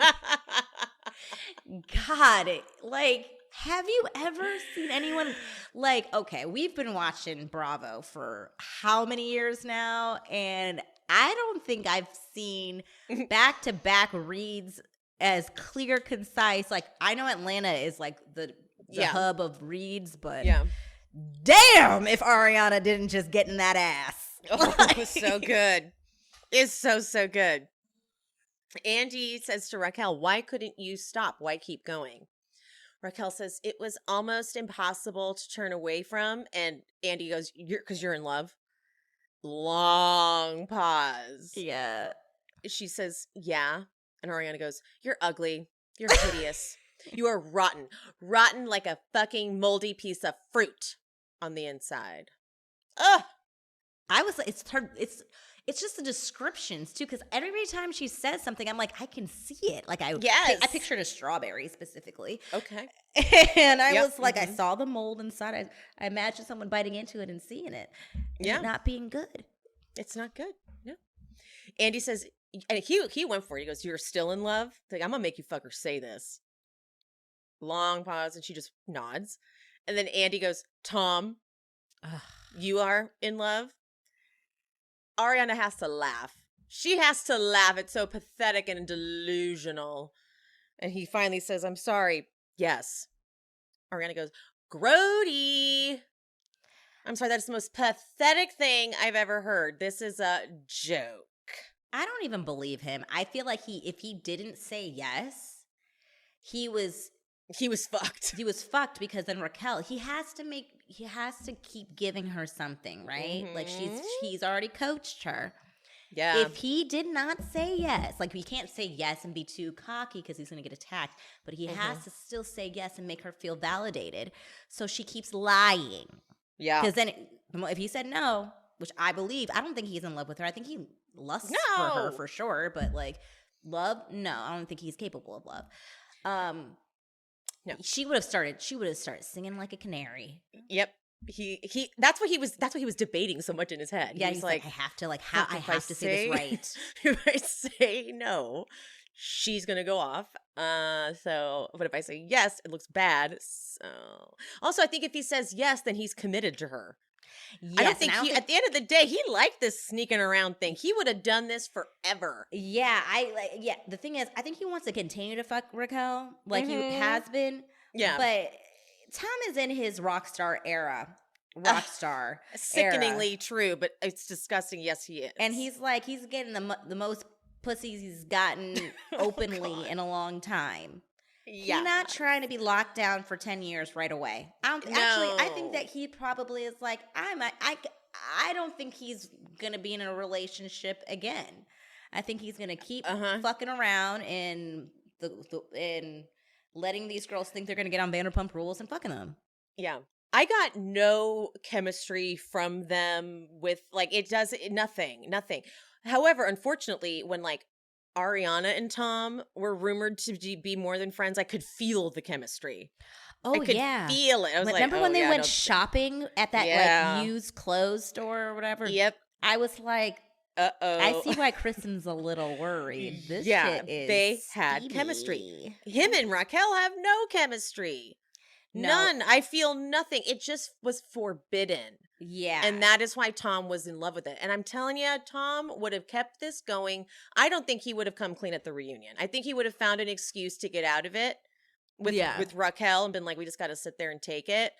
God, like Have you ever seen anyone like, okay, we've been watching Bravo for how many years now? And I don't think I've seen back-to-back reads as clear, concise. Like, I know Atlanta is like the hub of reads, but damn if Ariana didn't just get in that ass. Oh, it was so good. It's so good. Andy says to Raquel, why couldn't you stop? Why keep going? Raquel says, it was almost impossible to turn away from. And Andy goes, because you're in love. Long pause. Yeah. She says, yeah. And Ariana goes, you're ugly. You're hideous. You are rotten. Rotten like a fucking moldy piece of fruit on the inside. Ugh. I was like, it's just the descriptions too, because every time she says something, I'm like, I can see it. Like I pictured a strawberry specifically. Okay. And I was like, I saw the mold inside. I imagined someone biting into it and seeing it. And it not being good. It's not good. No. Andy says, and he went for it. He goes, you're still in love? Like, I'm gonna make you fucker say this. Long pause, and she just nods. And then Andy goes, Tom, you are in love? Ariana has to laugh. She has to laugh. It's so pathetic and delusional. And he finally says, I'm sorry. Yes. Ariana goes, Grody. I'm sorry, that's the most pathetic thing I've ever heard. This is a joke. I don't even believe him. I feel like if he didn't say yes, he was fucked. He was fucked because then Raquel, he has to keep giving her something, right? Mm-hmm. Like he's already coached her. Yeah. If he did not say yes, like he can't say yes and be too cocky because he's going to get attacked, but he has to still say yes and make her feel validated. So she keeps lying. Yeah. Because then if he said no, which I believe, I don't think he's in love with her. I think he lusts for her for sure, but like love, no, I don't think he's capable of love. No. She would have started singing like a canary. Yep. He that's what he was debating so much in his head. Yeah, he's like I have to say this right. If I say no, she's gonna go off. But if I say yes, it looks bad. So also I think if he says yes, then he's committed to her. Yes, I don't think at the end of the day, he liked this sneaking around thing. He would have done this forever. Yeah, the thing is, I think he wants to continue to fuck Raquel like he has been. Yeah. But Tom is in his rock star era. Sickeningly true, but it's disgusting. Yes, he is. And he's getting the most pussies he's gotten openly in a long time. Yeah. He's not trying to be locked down for 10 years right away. I think that he probably is like, I don't think he's going to be in a relationship again. I think he's going to keep fucking around and letting these girls think they're going to get on Vanderpump Rules and fucking them. Yeah. I got no chemistry from them with nothing. However, unfortunately, when Ariana and Tom were rumored to be more than friends, I could feel the chemistry. Oh, I could feel it. I was remember when they went shopping at that used clothes store or whatever? Yep. I was like, uh-oh. I see why Kristen's a little worried. This shit is they had steamy. Chemistry. Him and Raquel have no chemistry. No. None. I feel nothing. It just was forbidden. Yeah. And that is why Tom was in love with it. And I'm telling you, Tom would have kept this going. I don't think he would have come clean at the reunion. I think he would have found an excuse to get out of it with Raquel and been like, we just got to sit there and take it.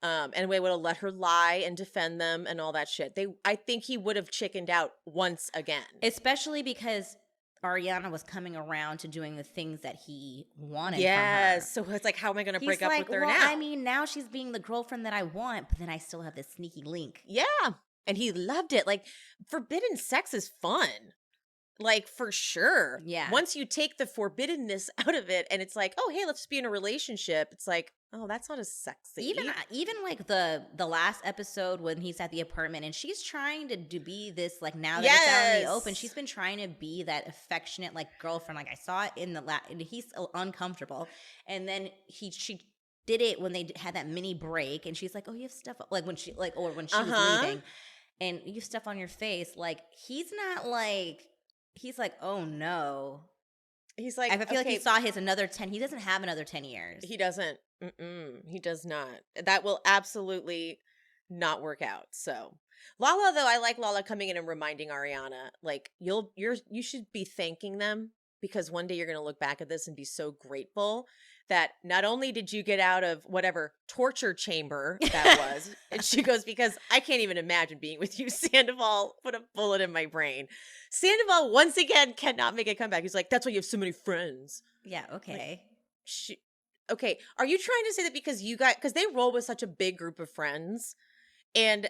And we would have let her lie and defend them and all that shit. I think he would have chickened out once again. Especially because Ariana was coming around to doing the things that he wanted from her. Yes. So it's like, how am I going to break up with her now? I mean, now she's being the girlfriend that I want, but then I still have this sneaky link. Yeah. And he loved it. Forbidden sex is fun. For sure. Yeah. Once you take the forbiddenness out of it and it's like, oh, hey, let's just be in a relationship. It's like, oh, that's not as sexy. Even the last episode when he's at the apartment and she's trying to be this, now that it's out in the open, she's been trying to be that affectionate, girlfriend. I saw it in and he's uncomfortable. And then she did it when they had that mini break and she's like, oh, you have stuff, when she was leaving and you have stuff on your face. He's not he's like, oh no. He's like, I feel like okay, he saw his another 10. He doesn't have another 10 years. He doesn't. He does not. That will absolutely not work out. So Lala, though, I like Lala coming in and reminding Ariana, like, you should be thanking them, because one day you're going to look back at this and be so grateful that not only did you get out of whatever torture chamber that was, and she goes, because I can't even imagine being with you, Sandoval, put a bullet in my brain. Sandoval, once again, cannot make a comeback. He's like, that's why you have so many friends. Yeah, okay. Okay, are you trying to say that because they roll with such a big group of friends, and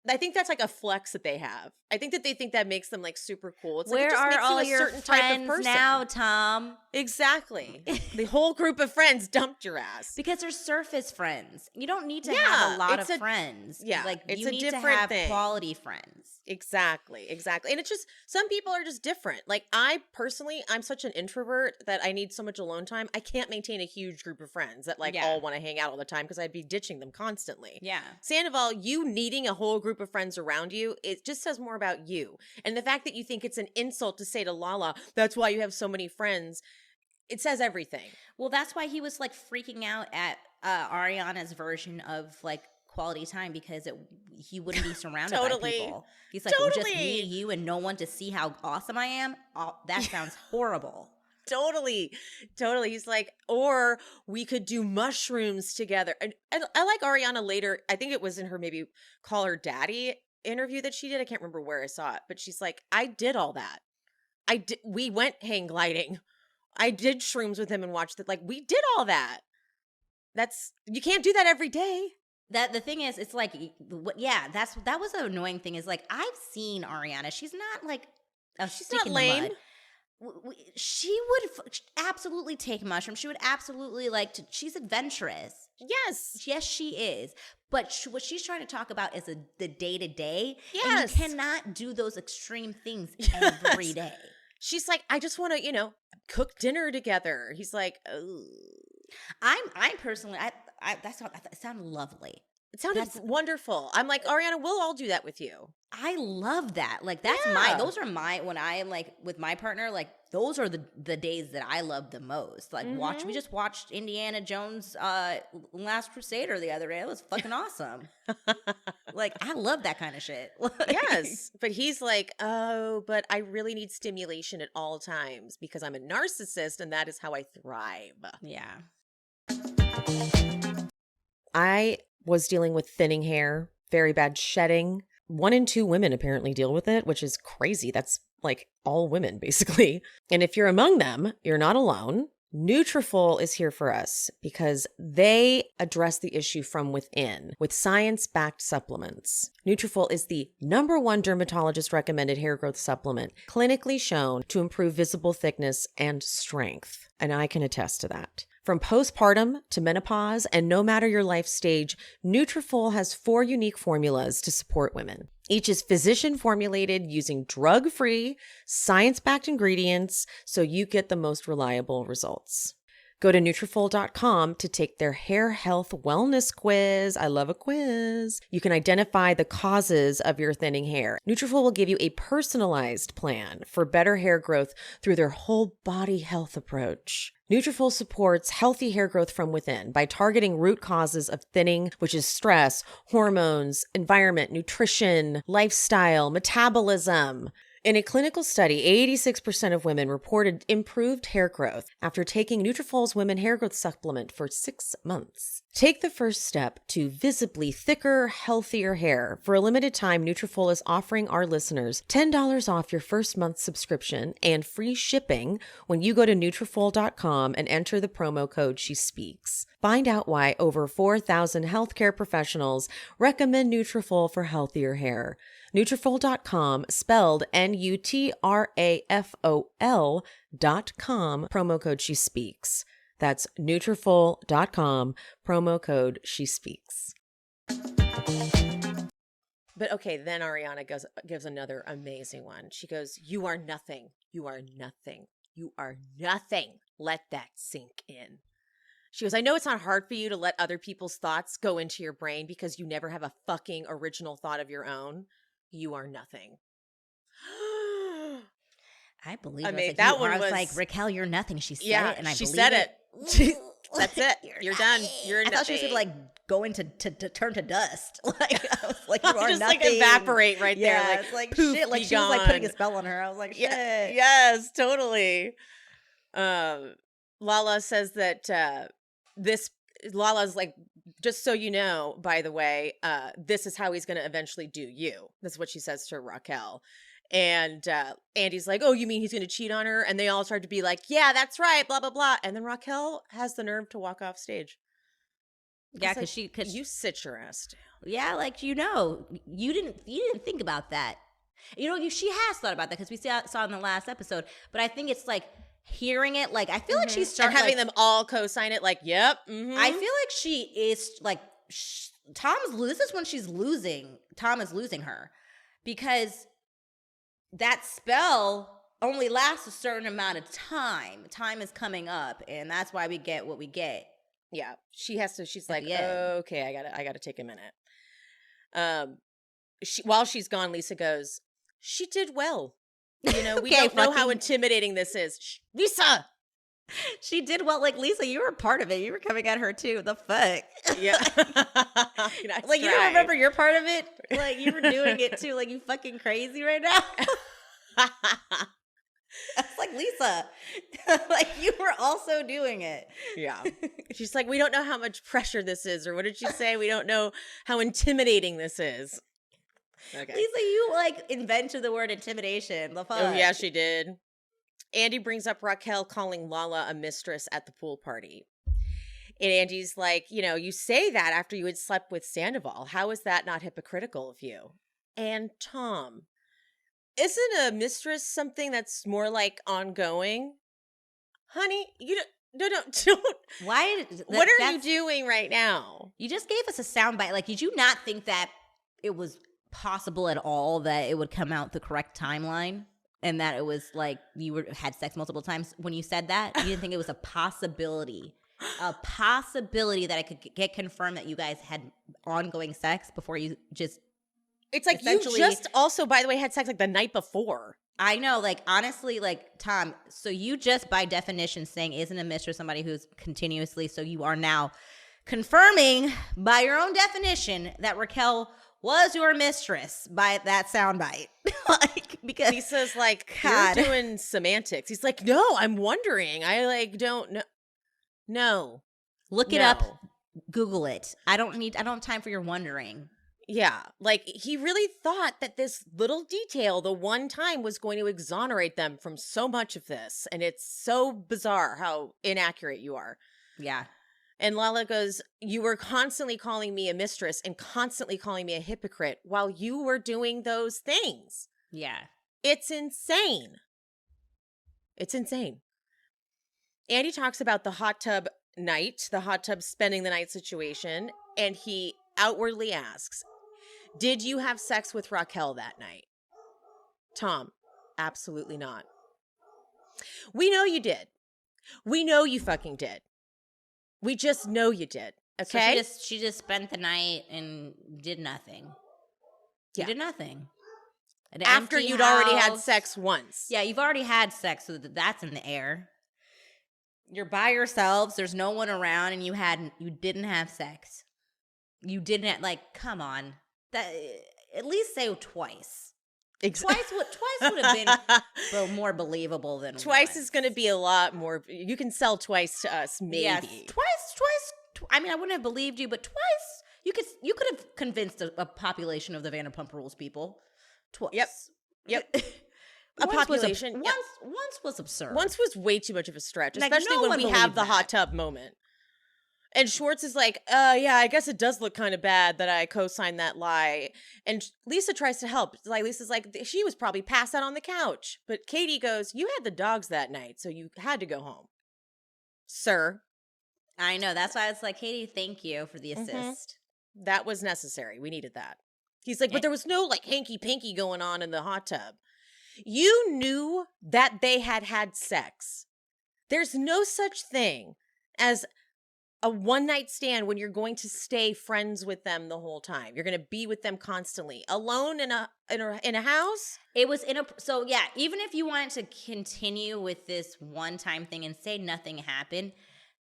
I think that's like a flex that they have. I think that they think that makes them like super cool. It's Where like it just are makes all you a your certain type of friends person now, Tom? Exactly. The whole group of friends dumped your ass. Because they're surface friends. You don't need to have a lot of friends. Yeah, like it's you a need to different have thing. quality friends. Exactly. And it's just, some people are just different. Like I personally, I'm such an introvert that I need so much alone time. I can't maintain a huge group of friends that like all want to hang out all the time, because I'd be ditching them constantly. Yeah. Sandoval, you needing a whole group of friends around you, it just says more about you. And the fact that you think it's an insult to say to Lala, that's why you have so many friends, it says everything. Well, that's why he was like freaking out at Ariana's version of like quality time, because he wouldn't be surrounded by people. He's like, well, just me and you and no one to see how awesome I am. Oh, that sounds horrible. Totally. He's like, or we could do mushrooms together. And I like Ariana later, I think it was in her maybe Call Her Daddy interview that she did. I can't remember where I saw it, but she's like, I did all that. We went hang gliding. I did shrooms with him and watched it. Like, we did all that. You can't do that every day. That the thing is, it's like, yeah, that was the annoying thing, is like, I've seen Ariana. She's not like she's not lame. She would absolutely take mushrooms. She would absolutely she's adventurous. Yes, she is. But what she's trying to talk about is the day-to-day. Yes. And you cannot do those extreme things every day. She's like, I just want to, cook dinner together. He's like, oh. I'm personally, that sounded lovely. It sounded wonderful. I'm like, Ariana, we'll all do that with you. I love that. Like, that's those are when I am like with my partner, like those are the days that I love the most. Like we just watched Indiana Jones Last Crusader the other day. It was fucking awesome. Like, I love that kind of shit. Yes. But he's like, oh, but I really need stimulation at all times because I'm a narcissist and that is how I thrive. Yeah. I was dealing with thinning hair, very bad shedding. 1 in 2 women apparently deal with it, which is crazy. That's like all women, basically. And if you're among them, you're not alone. Nutrafol is here for us because they address the issue from within with science-backed supplements. Nutrafol is the #1 dermatologist-recommended hair growth supplement, clinically shown to improve visible thickness and strength. And I can attest to that. From postpartum to menopause, and no matter your life stage, Nutrafol has 4 unique formulas to support women. Each is physician formulated using drug-free, science-backed ingredients so you get the most reliable results. Go to Nutrafol.com to take their hair health wellness quiz. I love a quiz. You can identify the causes of your thinning hair. Nutrafol will give you a personalized plan for better hair growth through their whole body health approach. Nutrafol supports healthy hair growth from within by targeting root causes of thinning, which is stress, hormones, environment, nutrition, lifestyle, metabolism. In a clinical study, 86% of women reported improved hair growth after taking Nutrafol's Women Hair Growth Supplement for 6 months. Take the first step to visibly thicker, healthier hair. For a limited time, Nutrafol is offering our listeners $10 off your first month subscription and free shipping when you go to Nutrafol.com and enter the promo code SheSpeaks. Find out why over 4,000 healthcare professionals recommend Nutrafol for healthier hair. Nutrafol.com, spelled Nutrafol.com, promo code SheSpeaks. That's Nutrafol.com, promo code SheSpeaks. But okay, then Ariana gives another amazing one. She goes, you are nothing. You are nothing. You are nothing. Let that sink in. She goes, I know it's not hard for you to let other people's thoughts go into your brain because you never have a fucking original thought of your own. You are nothing. I believe I it. mean, Like, that one I was was like, Raquel, you're nothing. She said yeah, it, and I she believe said it. it. That's it. You're done. nothing. You're I thought she was nothing. gonna, like, going to turn to dust. Like, I was like, you are just nothing. like evaporate right there. Yeah, Like, it's like poof, shit. Like, be she was like putting a gone. spell on her. I was like, shit. Yeah, yes, totally. Lala says that Lala's like, just so you know, by the way, this is how he's going to eventually do you. That's what she says to Raquel. And Andy's like, oh, you mean he's going to cheat on her? And they all start to be like, yeah, that's right, blah, blah, blah. And then Raquel has the nerve to walk off stage. Yeah, It's because like, you sit your ass down. yeah, like, you didn't think about that. She has thought about that because we saw in the last episode. But I think it's like hearing it, like, I feel like she's starting, and having like, them all co-sign it, like, yep. I feel like she is like this is when she's losing. Tom is losing her because that spell only lasts a certain amount of time. Time is coming up, and that's why we get what we get. Yeah, she has to. She's like, the end. okay, I gotta take a minute. While she's gone, Lisa goes, she did well. We Okay, don't know how intimidating this is. Lisa! She did well. Like, Lisa, you were part of it. You were coming at her too. The fuck? Yeah. Like, you don't remember your part of it? Like, you were doing it too. Like, you fucking crazy right now? I was like, Lisa, like, you were also doing it. Yeah. She's like, we don't know how much pressure this is. Or what did she say? We don't know how intimidating this is. Okay. Lisa, you, like, invented the word intimidation. The fuck? Oh, yeah, she did. Andy brings up Raquel calling Lala a mistress at the pool party. And Andy's like, you say that after you had slept with Sandoval. How is that not hypocritical of you? And Tom, isn't a mistress something that's more like ongoing? Honey, don't. Why? What are you doing right now? You just gave us a soundbite. Like, did you not think that it was possible at all that it would come out the correct timeline? And that it was like you had sex multiple times when you said that? You didn't think it was a possibility? A possibility that it could get confirmed that you guys had ongoing sex before you just... It's like you just also, by the way, had sex like the night before. I know, like, honestly, like, Tom, so you just by definition saying isn't a mistress somebody who's continuously, so you are now confirming by your own definition that Raquel was your mistress by that soundbite. Like, because Lisa's like, God. You're doing semantics. He's like, no, I'm wondering. I like don't know. No. Look it up. Google it. I don't have time for your wondering. Yeah. Like, he really thought that this little detail, the one time, was going to exonerate them from so much of this. And it's so bizarre how inaccurate you are. Yeah. And Lala goes, you were constantly calling me a mistress and constantly calling me a hypocrite while you were doing those things. Yeah. It's insane. It's insane. Andy talks about the hot tub night, the hot tub spending the night situation, and he outwardly asks, did you have sex with Raquel that night? Tom, absolutely not. We know you did. We know you fucking did. We just know you did. Okay? So she just spent the night and did nothing. You did nothing. After you'd already had sex once. Yeah, you've already had sex, so that's in the air. You're by yourselves. There's no one around, and you didn't have sex. You didn't, like, come on. That at least say twice. Exactly. Twice would have been more believable than twice once. Is going to be a lot more. You can sell twice to us, maybe. Yes, twice. I mean, I wouldn't have believed you, but twice you could have convinced a population of the Vanderpump Rules people. Twice. Yep. A population. Once was absurd. Once was way too much of a stretch, like, especially no when we have the hot tub moment. And Schwartz is like, yeah, I guess it does look kind of bad that I co-signed that lie. And Lisa tries to help. Like, Lisa's like, she was probably passed out on the couch. But Katie goes, you had the dogs that night, so you had to go home. Sir. I know. That's why it's like, Katie, thank you for the assist. Mm-hmm. That was necessary. We needed that. He's like, but there was no, like, hanky-panky going on in the hot tub. You knew that they had sex. There's no such thing as a one-night stand when you're going to stay friends with them the whole time. You're going to be with them constantly. Alone in a house? It was so yeah, even if you wanted to continue with this one-time thing and say nothing happened,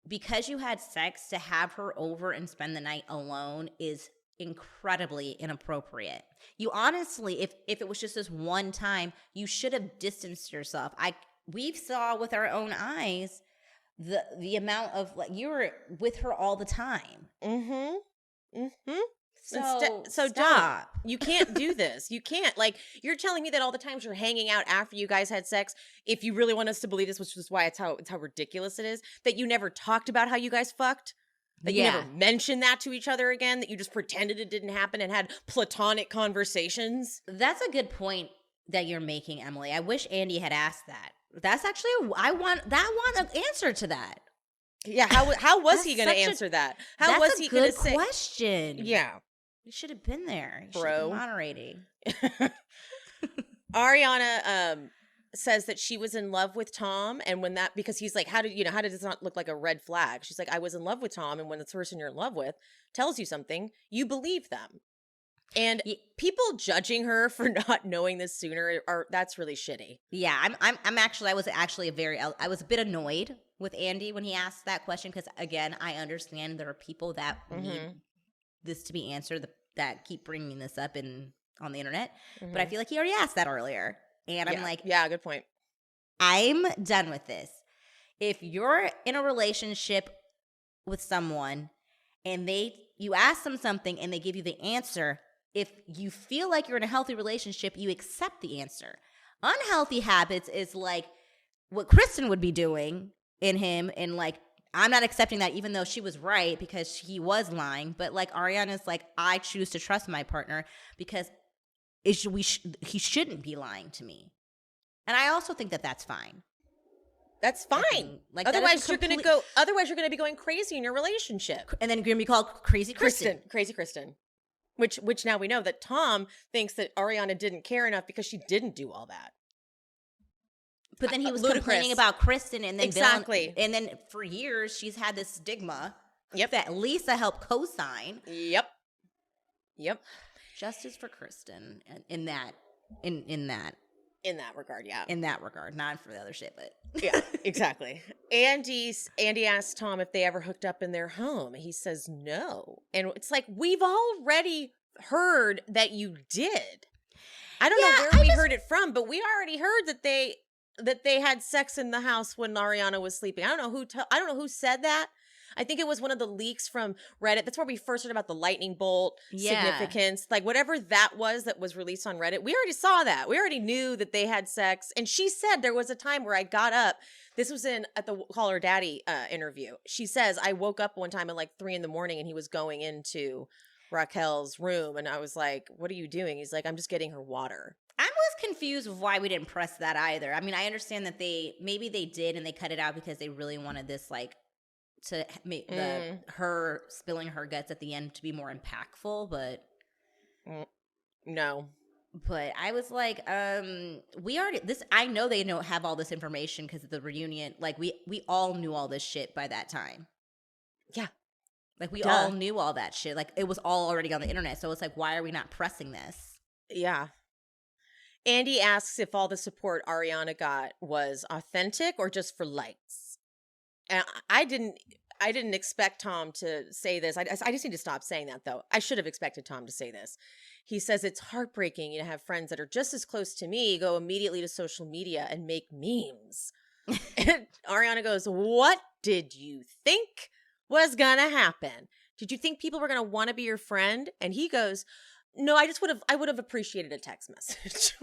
because you had sex, to have her over and spend the night alone is incredibly inappropriate. You honestly, if it was just this one time, you should have distanced yourself. We've saw with our own eyes the amount of, like, you were with her all the time. So stop. Don't. You can't do this. You can't. Like, you're telling me that all the times you're hanging out after you guys had sex, if you really want us to believe this, which is why it's how ridiculous it is, that you never talked about how you guys fucked, that you never mentioned that to each other again, that you just pretended it didn't happen and had platonic conversations. That's a good point that you're making, Emily. I wish Andy had asked that. That's actually, I want an answer to that. Yeah, how was he going to answer that? How was he going to say? That's a good question. Yeah. You should have been there. You bro. Should be moderating. Ariana says that she was in love with Tom, and when that, because he's like, how did this not look like a red flag? She's like, I was in love with Tom, and when the person you're in love with tells you something, you believe them. And people judging her for not knowing this sooner that's really shitty. Yeah, I was a bit annoyed with Andy when he asked that question, because again, I understand there are people that need this to be answered that keep bringing this up on the internet, but I feel like he already asked that earlier, and I'm like, yeah, good point. I'm done with this. If you're in a relationship with someone and you ask them something and they give you the answer, if you feel like you're in a healthy relationship, you accept the answer. Unhealthy habits is like what Kristen would be doing in him, and like, I'm not accepting that, even though she was right because he was lying. But like, Ariana's like, I choose to trust my partner because he shouldn't be lying to me. And I also think that that's fine. That's fine. Like, otherwise you're going to be going crazy in your relationship. And then you're going to be called Crazy Kristen. Crazy Kristen. Which now we know that Tom thinks that Ariana didn't care enough because she didn't do all that. But then he was complaining about Kristen, and then exactly. And then for years she's had this stigma. Yep. That Lisa helped co-sign. Yep. Justice for Kristen in that regard, yeah. In that regard, not for the other shit, but yeah, exactly. Andy asked Tom if they ever hooked up in their home. He says no. And it's like, we've already heard that you did. I don't know where we heard it from, but we already heard that they had sex in the house when Ariana was sleeping. I don't know who said that. I think it was one of the leaks from Reddit. That's where we first heard about the lightning bolt significance. Like, whatever that was released on Reddit. We already saw that. We already knew that they had sex. And she said there was a time where I got up. This was at the Call Her Daddy interview. She says, I woke up one time at like 3 a.m. and he was going into Raquel's room. And I was like, what are you doing? He's like, I'm just getting her water. I was confused with why we didn't press that either. I mean, I understand that maybe they did and they cut it out because they really wanted this, like, to make her spilling her guts at the end to be more impactful, but no. But I was like, I know they have all this information because of the reunion. Like, we all knew all this shit by that time. Yeah. Like, we all knew all that shit. Like, it was all already on the internet. So it's like, why are we not pressing this? Yeah. Andy asks if all the support Ariana got was authentic or just for likes. And I didn't expect Tom to say this. I just need to stop saying that, though. I should have expected Tom to say this. He says, it's heartbreaking to have friends that are just as close to me go immediately to social media and make memes. And Ariana goes, what did you think was going to happen? Did you think people were going to want to be your friend? And he goes, no, I would have appreciated a text message.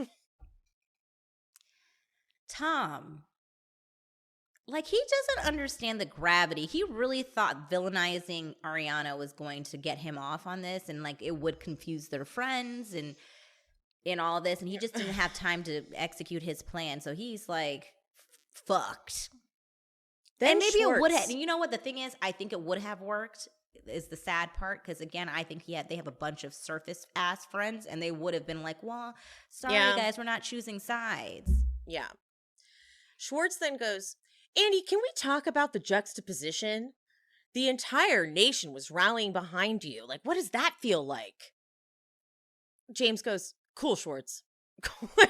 Tom. Like, he doesn't understand the gravity. He really thought villainizing Ariana was going to get him off on this, and like, it would confuse their friends and all this, and he just didn't have time to execute his plan. So he's like, fucked. Then and maybe Schwartz. It would have. You know what the thing is? I think it would have worked. Is the sad part, because again, I think they have a bunch of surface ass friends, and they would have been like, well, sorry guys, we're not choosing sides. Yeah. Schwartz then goes, Andy, can we talk about the juxtaposition? the entire nation was rallying behind you. Like, what does that feel like? James goes, cool, Schwartz.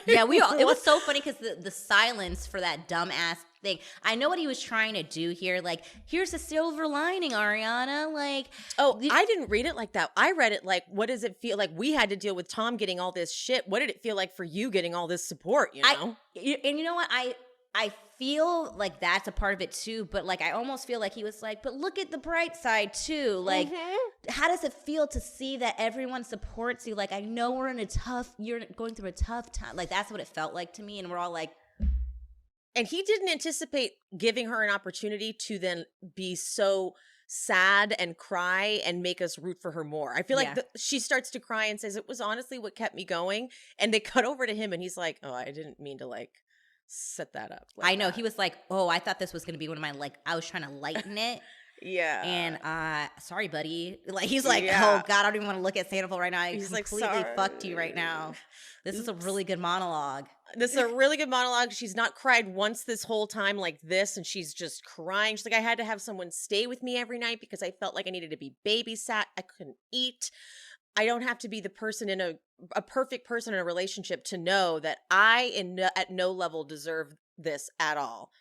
Yeah, it was so funny because the silence for that dumbass thing. I know what he was trying to do here. Like, here's the silver lining, Ariana. Like, I didn't read it like that. I read it like, what does it feel like? We had to deal with Tom getting all this shit. What did it feel like for you getting all this support? You know, and you know what? I feel like that's a part of it too, but like I almost feel like he was like, but look at the bright side too. Like, how does it feel to see that everyone supports you? Like, I know you're going through a tough time. Like, that's what it felt like to me. And we're all like, and he didn't anticipate giving her an opportunity to then be so sad and cry and make us root for her more. I feel like she starts to cry and says, it was honestly what kept me going. And they cut over to him and he's like, oh, I didn't mean to like set that up. I know. He was like, oh, I thought this was going to be one of my, like, I was trying to lighten it. Yeah. And sorry, buddy. Like, he's like, oh God, I don't even want to look at Sandoval right now. He's completely like, fucked you right now. This is a really good monologue. This is a really good monologue. She's not cried once this whole time like this, and she's just crying. She's like, I had to have someone stay with me every night because I felt like I needed to be babysat. I couldn't eat. I don't have to be the person in a perfect person in a relationship to know that at no level deserve this at all.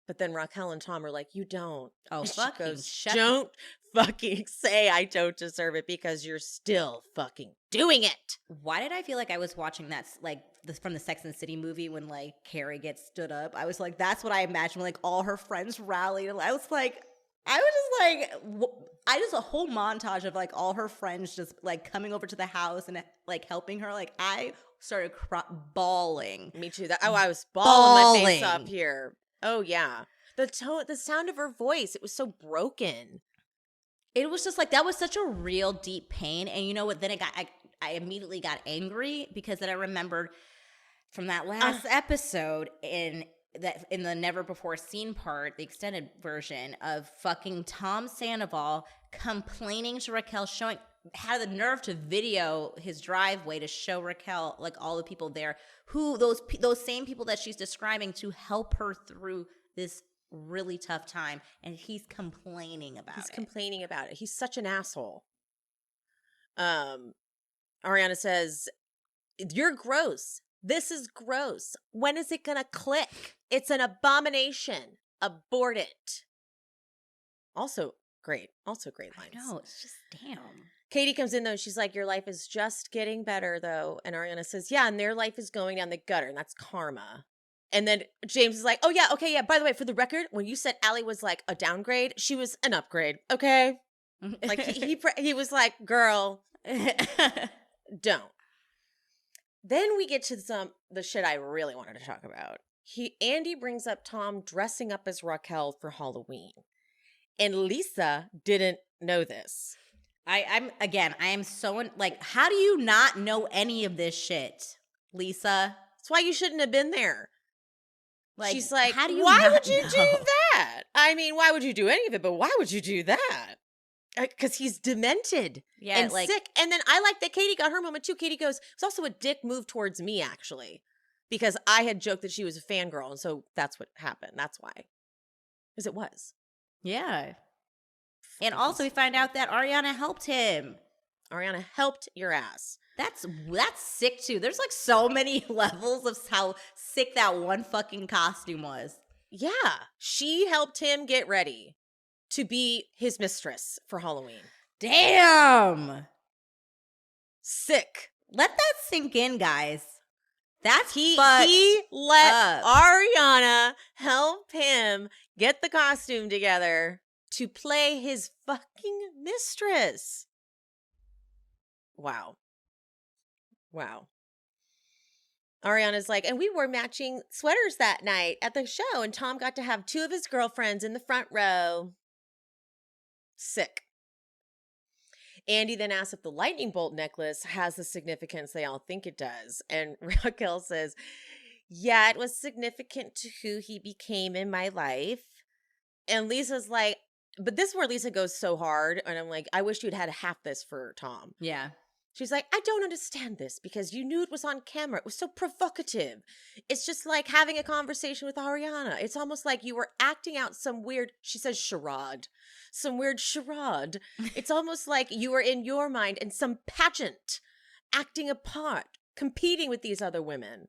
But then Raquel and Tom are like, you don't. Oh, fucking shut don't fucking say I don't deserve it because you're still fucking doing it. Why did I feel like I was watching that, like, from the Sex and the City movie when, like, Carrie gets stood up? I was like, that's what I imagined, like, all her friends rallied. I was just a whole montage of, like, all her friends just, like, coming over to the house and, like, helping her. Like, I started bawling. Me too. I was bawling my face up here. Oh, yeah. The sound of her voice, it was so broken. It was just like, that was such a real deep pain. And you know what? Then I immediately got angry because then I remembered from that last episode in the Never Before Seen part, the extended version of fucking Tom Sandoval complaining to Raquel, had the nerve to video his driveway to show Raquel, like, all the people there who those same people that she's describing to help her through this really tough time, and he's complaining about it. He's such an asshole. Ariana says, you're gross. This is gross. When is it gonna click? It's an abomination. Abort it. Also great lines. I know, it's just damn. Katie comes in though, and she's like, your life is just getting better though. And Ariana says, yeah, and their life is going down the gutter, and that's karma. And then James is like, oh yeah, okay, yeah, by the way, for the record, when you said Allie was like a downgrade, she was an upgrade, okay? Like he was like, girl, don't. Then we get to the shit I really wanted to talk about. Andy brings up Tom dressing up as Raquel for Halloween. And Lisa didn't know this. I am so, like, how do you not know any of this shit, Lisa? That's why you shouldn't have been there. Like, she's like, how do you why would you do that? I mean, why would you do any of it? But why would you do that? Because he's demented and like, sick. And then I like that Katie got her moment too. Katie goes, it's also a dick move towards me, actually, because I had joked that she was a fangirl. And so that's what happened. That's why. Because it was. Yeah. And also we find out that Ariana helped him. Ariana helped your ass. That's sick too. There's like so many levels of how sick that one fucking costume was. Yeah. She helped him get ready to be his mistress for Halloween. Damn. Sick. Let that sink in, guys. That's he let Ariana help him get the costume together to play his fucking mistress. Wow. Ariana's like, and we wore matching sweaters that night at the show, and Tom got to have 2 of his girlfriends in the front row. Sick. Andy then asks if the lightning bolt necklace has the significance they all think it does. And Raquel says, yeah, it was significant to who he became in my life. And Lisa's like, but this is where Lisa goes so hard. And I'm like, I wish you'd had half this for Tom. Yeah. She's like, I don't understand this because you knew it was on camera. It was so provocative. It's just like having a conversation with Ariana. It's almost like you were acting out some weird, she says charade, some weird charade. It's almost like you were in your mind in some pageant, acting a part, competing with these other women.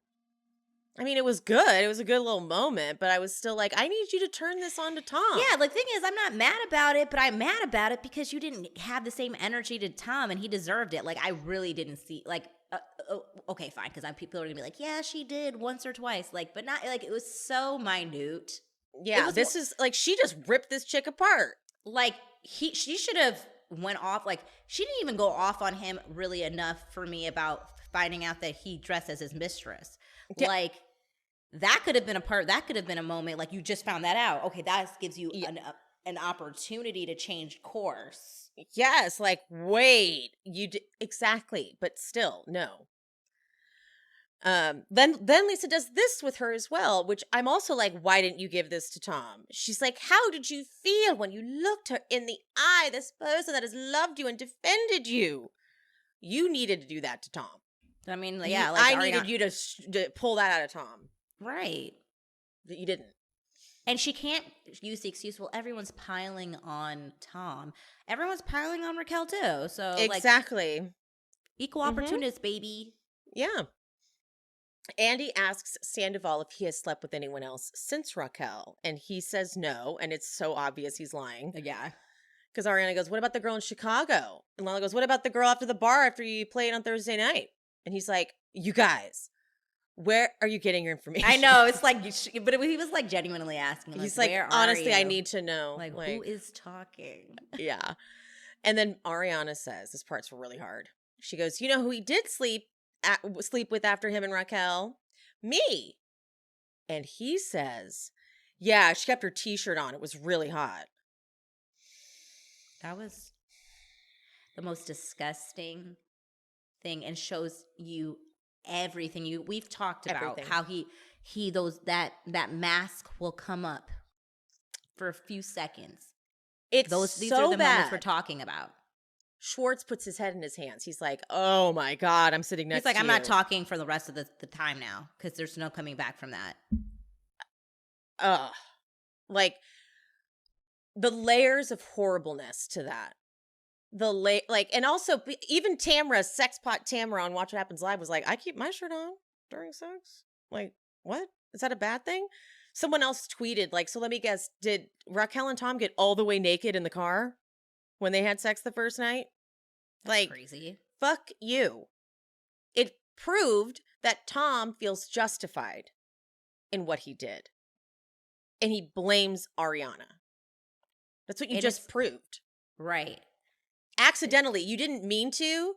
I mean, it was good. It was a good little moment, but I was still like, I need you to turn this on to Tom. Yeah, like, the thing is, I'm not mad about it, but I'm mad about it because you didn't have the same energy to Tom, and he deserved it. Like, I really didn't see, like, okay, fine, because people are going to be like, yeah, she did once or twice, like, but not, like, it was so minute. Yeah, this is, like, she just ripped this chick apart. Like, she should have went off, like, she didn't even go off on him really enough for me about finding out that he dressed as his mistress. Yeah. Like, that could have been a moment, like, you just found that out. Okay, that gives you an opportunity to change course. Yes, like, wait, exactly, but still, no. Then Lisa does this with her as well, which I'm also like, why didn't you give this to Tom? She's like, how did you feel when you looked her in the eye, this person that has loved you and defended you? You needed to do that to Tom. I mean, yeah, like, I needed you to pull that out of Tom. Right. That you didn't. And she can't use the excuse, well, everyone's piling on Tom. Everyone's piling on Raquel too. So, exactly. Like, equal opportunists, baby. Yeah. Andy asks Sandoval if he has slept with anyone else since Raquel. And he says no. And it's so obvious he's lying. Yeah. Because Ariana goes, what about the girl in Chicago? And Lala goes, what about the girl after the bar after you played on Thursday night? And he's like, you guys, where are you getting your information? I know. It's like, but he was like genuinely asking. He's like, honestly, I need to know. Like, who is talking? Yeah. And then Ariana says, this part's really hard. She goes, you know who he did sleep with after him and Raquel? Me. And he says, yeah, she kept her t-shirt on. It was really hot. That was the most disgusting thing and shows you everything we've talked about. Everything. How that mask will come up for a few seconds. These are the moments we're talking about. Schwartz puts his head in his hands. He's like, oh my God, I'm sitting next to you. He's like, I'm not talking for the rest of the time now because there's no coming back from that. Like, the layers of horribleness to that. And also even Tamra, sexpot Tamra on Watch What Happens Live was like, I keep my shirt on during sex. Like, what? Is that a bad thing? Someone else tweeted, like, so let me guess, did Raquel and Tom get all the way naked in the car when they had sex the first night? That's like, crazy. Fuck you. It proved that Tom feels justified in what he did. And he blames Ariana. That's what you just proved. Right. Accidentally. You didn't mean to.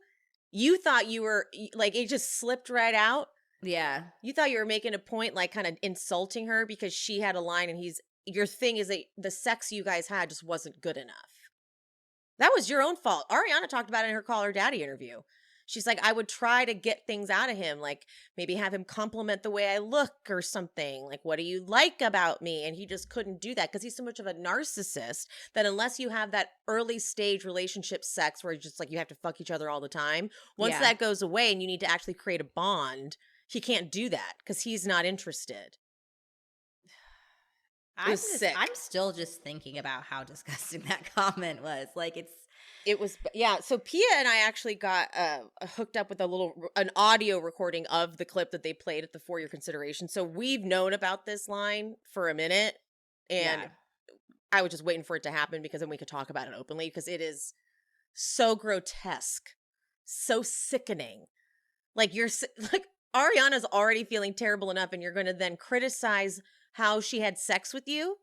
You thought you were, like, it just slipped right out. Yeah. You thought you were making a point, like, kind of insulting her because she had a line and your thing is that the sex you guys had just wasn't good enough. That was your own fault. Ariana talked about it in her Call Her Daddy interview. She's like, I would try to get things out of him, like maybe have him compliment the way I look or something. Like, what do you like about me? And he just couldn't do that because he's so much of a narcissist that unless you have that early stage relationship sex where it's just like you have to fuck each other all the time, once that goes away and you need to actually create a bond, he can't do that because he's not interested. I'm still just thinking about how disgusting that comment was. Like, it was, yeah. So Pia and I actually got hooked up with an audio recording of the clip that they played at the For Your Consideration. So we've known about this line for a minute, and I was just waiting for it to happen because then we could talk about it openly because it is so grotesque, so sickening. Like, Ariana's already feeling terrible enough, and you're going to then criticize how she had sex with you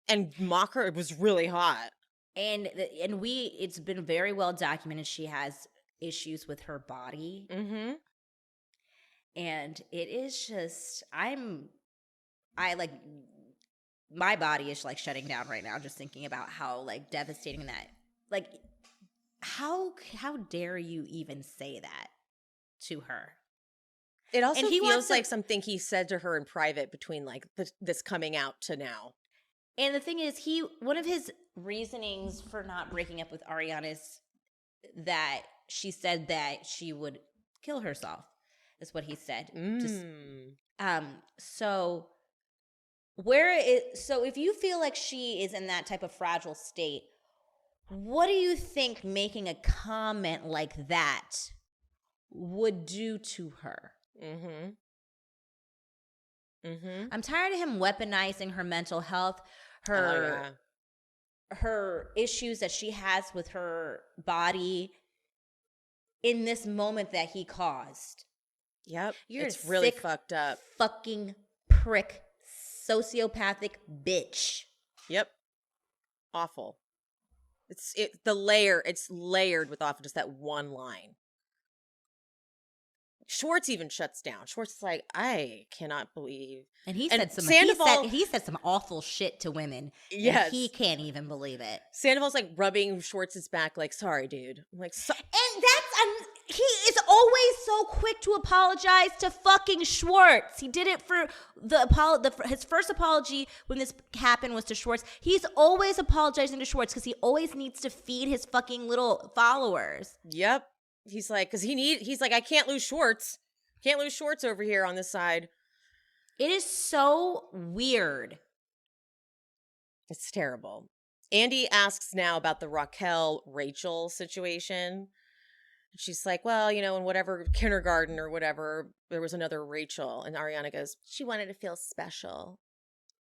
and mock her. It was really hot. And it's been very well documented she has issues with her body. Mm-hmm. And it is just, my body is like shutting down right now just thinking about how like devastating that, like, how dare you even say that to her? It also feels like something he said to her in private between like this coming out to now. And the thing is, one of his reasonings for not breaking up with Ariana that she said that she would kill herself, is what he said. So if you feel like she is in that type of fragile state, what do you think making a comment like that would do to her? I'm tired of him weaponizing her mental health, her issues that she has with her body in this moment that he caused. Yep. You're it's a really sick fucked up. Fucking prick, sociopathic bitch. Yep. Awful. It's layered with awful, just that one line. Schwartz even shuts down. Schwartz is like, I cannot believe. And he and said Sandoval, he said some awful shit to women. Yes. And he can't even believe it. Sandoval's like rubbing Schwartz's back like, sorry, dude. I'm like, and he is always so quick to apologize to fucking Schwartz. He did it for his first apology when this happened was to Schwartz. He's always apologizing to Schwartz because he always needs to feed his fucking little followers. Yep. He's like, he's like, I can't lose Schwartz. Can't lose Schwartz over here on this side. It is so weird. It's terrible. Andy asks now about the Raquel-Rachel situation. She's like, well, in whatever kindergarten or whatever, there was another Rachel. And Ariana goes, she wanted to feel special.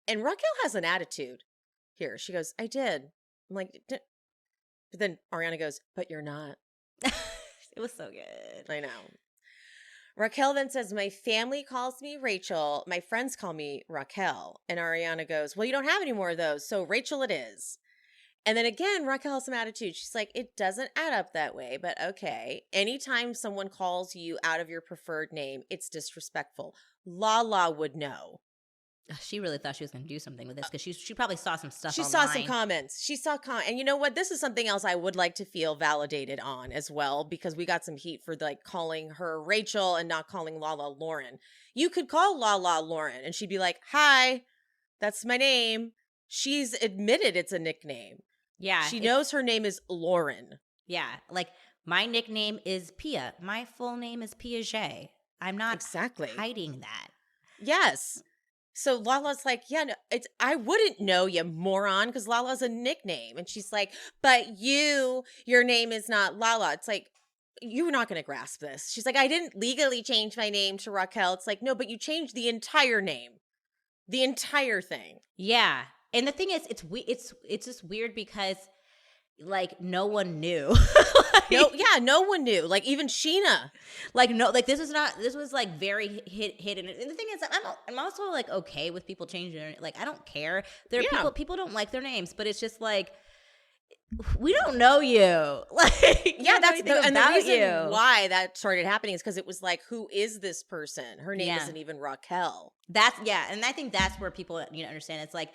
And Raquel has an attitude here. She goes, I did. I'm like, but then Ariana goes, but you're not. It was so good. I know. Raquel then says, my family calls me Rachel. My friends call me Raquel. And Ariana goes, well, you don't have any more of those. So Rachel it is. And then again, Raquel has some attitude. She's like, it doesn't add up that way, but okay. Anytime someone calls you out of your preferred name, it's disrespectful. Lala would know. She really thought she was going to do something with this because she probably saw some stuff She online. saw some comments. And you know what? This is something else I would like to feel validated on as well, because we got some heat for like calling her Rachel and not calling Lala Lauren. You could call Lala Lauren and she'd be like, hi, that's my name. She's admitted it's a nickname. Yeah. She knows her name is Lauren. Yeah. Like, my nickname is Pia. My full name is Piaget. I'm not hiding that. Yes. So Lala's like, yeah, no, I wouldn't know, you moron, because Lala's a nickname. And she's like, but your name is not Lala. It's like, you're not going to grasp this. She's like, I didn't legally change my name to Raquel. It's like, no, but you changed the entire name. The entire thing. Yeah. And the thing is, it's just weird because, like, no one knew. No one knew. Like, even Sheena. This was like very hidden. And the thing is, I'm also like okay with people changing their, like, I don't care. There are people don't like their names, but it's just like, we don't know you. Like, that's the reason why that started happening is because it was like, who is this person? Her name isn't even Raquel. And I think that's where people understand. It's like,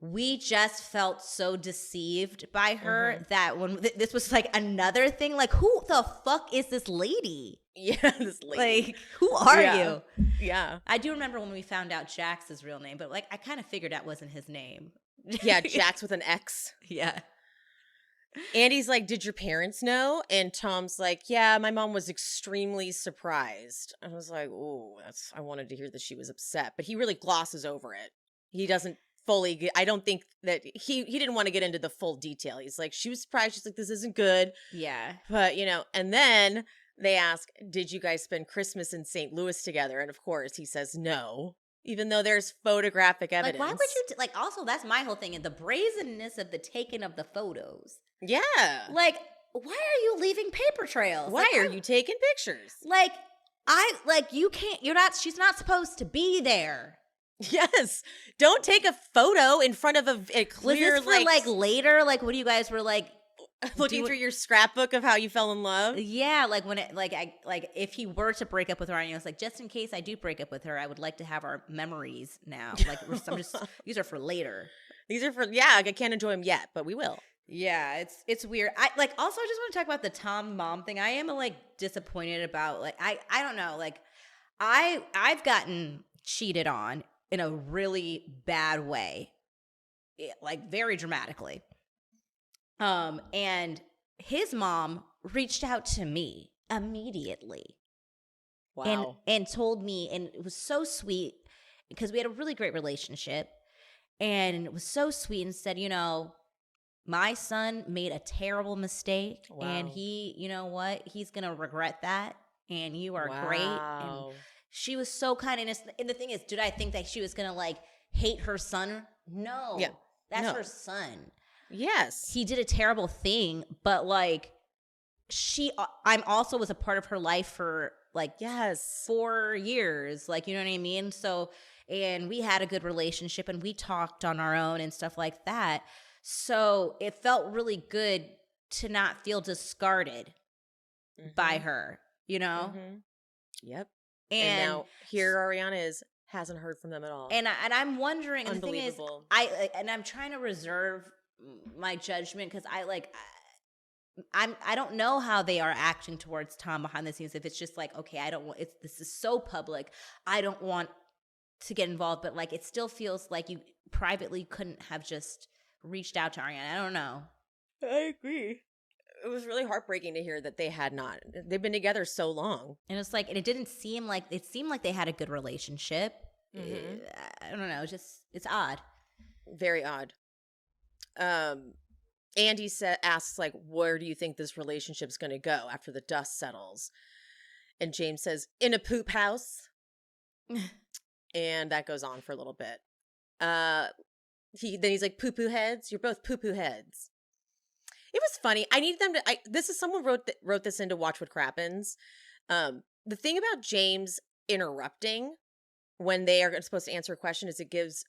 we just felt so deceived by her that when this was like another thing, like, who the fuck is this lady? Yeah, this lady. Like, who are you? Yeah. I do remember when we found out Jax's real name, but like, I kind of figured that wasn't his name. Yeah, Jax with an X. Yeah. Andy's like, did your parents know? And Tom's like, yeah, my mom was extremely surprised. I was like, oh, I wanted to hear that she was upset. But he really glosses over it. He doesn't fully, I don't think that he didn't want to get into the full detail. He's like, she was surprised. She's like, this isn't good. Yeah. But, and then they ask, did you guys spend Christmas in St. Louis together? And of course he says no, even though there's photographic evidence. Like, why would you, also, that's my whole thing. And the brazenness of the taking of the photos. Yeah. Like, why are you leaving paper trails? Why are you taking pictures? She's not supposed to be there. Yes. Don't take a photo in front of a clear, was this for later? Like, when you guys were like looking through your scrapbook of how you fell in love? Yeah, like when it if he were to break up with her, and it's like, just in case I do break up with her, I would like to have our memories now. Like, these are for later. These are for I can't enjoy them yet, but we will. Yeah, it's weird. I just want to talk about the Tom mom thing. I am disappointed about I don't know, I've gotten cheated on in a really bad way, very dramatically. And his mom reached out to me immediately. Wow. And told me, and it was so sweet because we had a really great relationship, and it was so sweet, and said, you know, my son made a terrible mistake, and he, you know what, he's gonna regret that, and you are great. And she was so kind. And the thing is, did I think that she was gonna like hate her son? No. Yeah. That's her son. Yes. He did a terrible thing, but like I'm also was a part of her life for like 4 years. Like, you know what I mean? So, and we had a good relationship, and we talked on our own and stuff like that. So it felt really good to not feel discarded by her, you know? Yep. And now here Ariana hasn't heard from them at all. And I'm wondering, and the thing is, I'm trying to reserve my judgment because I don't know how they are acting towards Tom behind the scenes. If it's just like, okay, this is so public, I don't want to get involved, but like it still feels like you privately couldn't have just reached out to Ariana. I don't know. I agree. It was really heartbreaking to hear that they had not. They've been together so long. And it's like, and it seemed like they had a good relationship. I don't know. It's odd. Very odd. Andy asks, like, where do you think this relationship's going to go after the dust settles? And James says, in a poop house. And that goes on for a little bit. Then he's like, poo-poo heads? You're both poo-poo heads. It was funny. I need them to, someone wrote this into Watch What Crappens. The thing about James interrupting when they are supposed to answer a question is it gives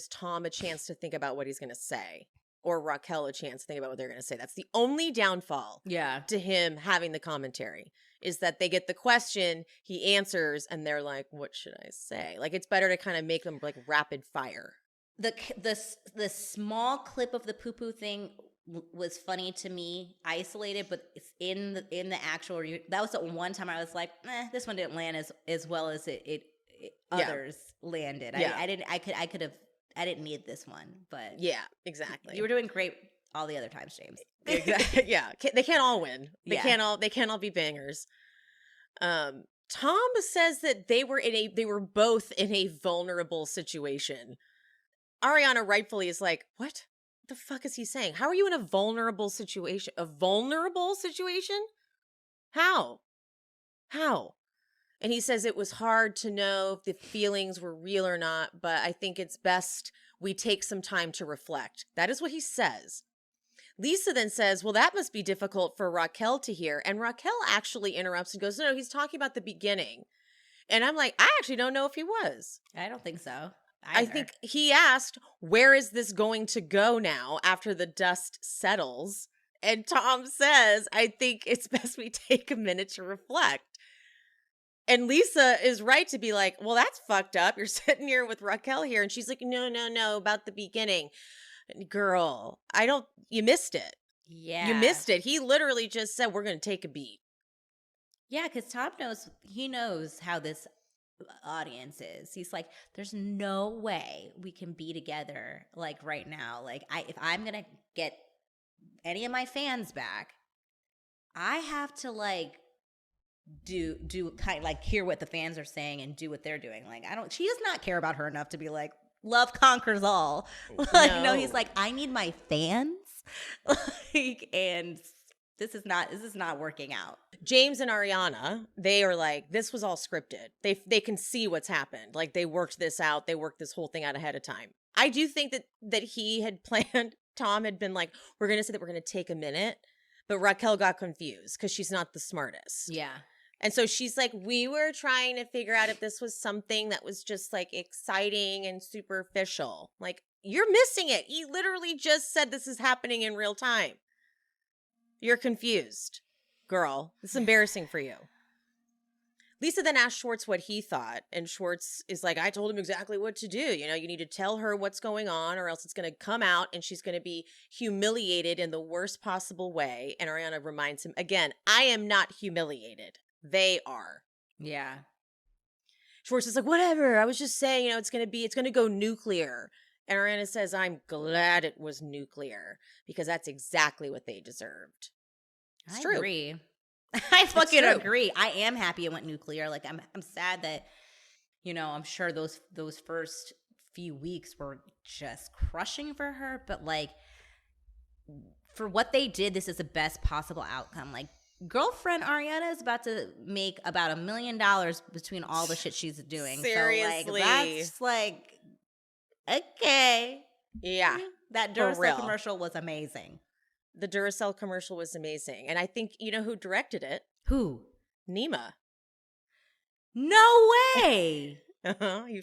Tom a chance to think about what he's going to say, or Raquel a chance to think about what they're going to say. That's the only downfall to him having the commentary, is that they get the question, he answers, and they're like, what should I say? Like, it's better to kind of make them like rapid fire. The small clip of the poo-poo thing was funny to me, isolated, but it's in the actual that was the one time I was like, this one didn't land as well as it others landed. I didn't need this one, but yeah, exactly. You were doing great all the other times, James. Exactly. Yeah, they can't all win. They can't all be bangers. Tom says that they were both in a vulnerable situation. Ariana rightfully is like, what the fuck is he saying? How are you in a vulnerable situation? A vulnerable situation? How? And he says it was hard to know if the feelings were real or not, but I think it's best we take some time to reflect. That is what he says. Lisa then says, well, that must be difficult for Raquel to hear. And Raquel actually interrupts and goes, no, he's talking about the beginning. And I'm like, I actually don't know if he was. I don't think so. I think he asked, where is this going to go now after the dust settles? And Tom says, I think it's best we take a minute to reflect. And Lisa is right to be like, well, that's fucked up. You're sitting here with Raquel here. And she's like, no, about the beginning. Girl, you missed it. Yeah. You missed it. He literally just said, we're going to take a beat. Yeah, because Tom knows how this audience is. He's like, there's no way we can be together like right now. Like, if I'm going to get any of my fans back, I have to like do kind of like hear what the fans are saying and do what they're doing. Like, she does not care about her enough to be like, love conquers all. Like, no, he's like, I need my fans. Like, and this is not working out. James and Ariana, they are like, this was all scripted. They can see what's happened. Like, they worked this out. They worked this whole thing out ahead of time. I do think that he had planned, Tom had been like, we're going to say that we're going to take a minute. But Raquel got confused because she's not the smartest. Yeah. And so she's like, we were trying to figure out if this was something that was just like exciting and superficial. Like, you're missing it. He literally just said this is happening in real time. You're confused, girl. It's embarrassing for you. Lisa then asked Schwartz what he thought. And Schwartz is like, I told him exactly what to do. You know, you need to tell her what's going on or else it's going to come out and she's going to be humiliated in the worst possible way. And Ariana reminds him, again, I am not humiliated. They are. Yeah. Schwartz is like, whatever. I was just saying, you know, it's going to go nuclear. And Ariana says, I'm glad it was nuclear because that's exactly what they deserved. It's I true. agree. I fucking true. agree. I am happy it went nuclear. Like I'm sad that, you know, I'm sure those first few weeks were just crushing for her, but like for what they did, this is the best possible outcome. Like girlfriend Ariana is about to make about $1 million between all the shit she's doing. Seriously. So like that's like okay. Yeah. That For Duracell real. commercial was amazing. The Duracell commercial was amazing. And I think, you know who directed it? Who? Nema. No way. He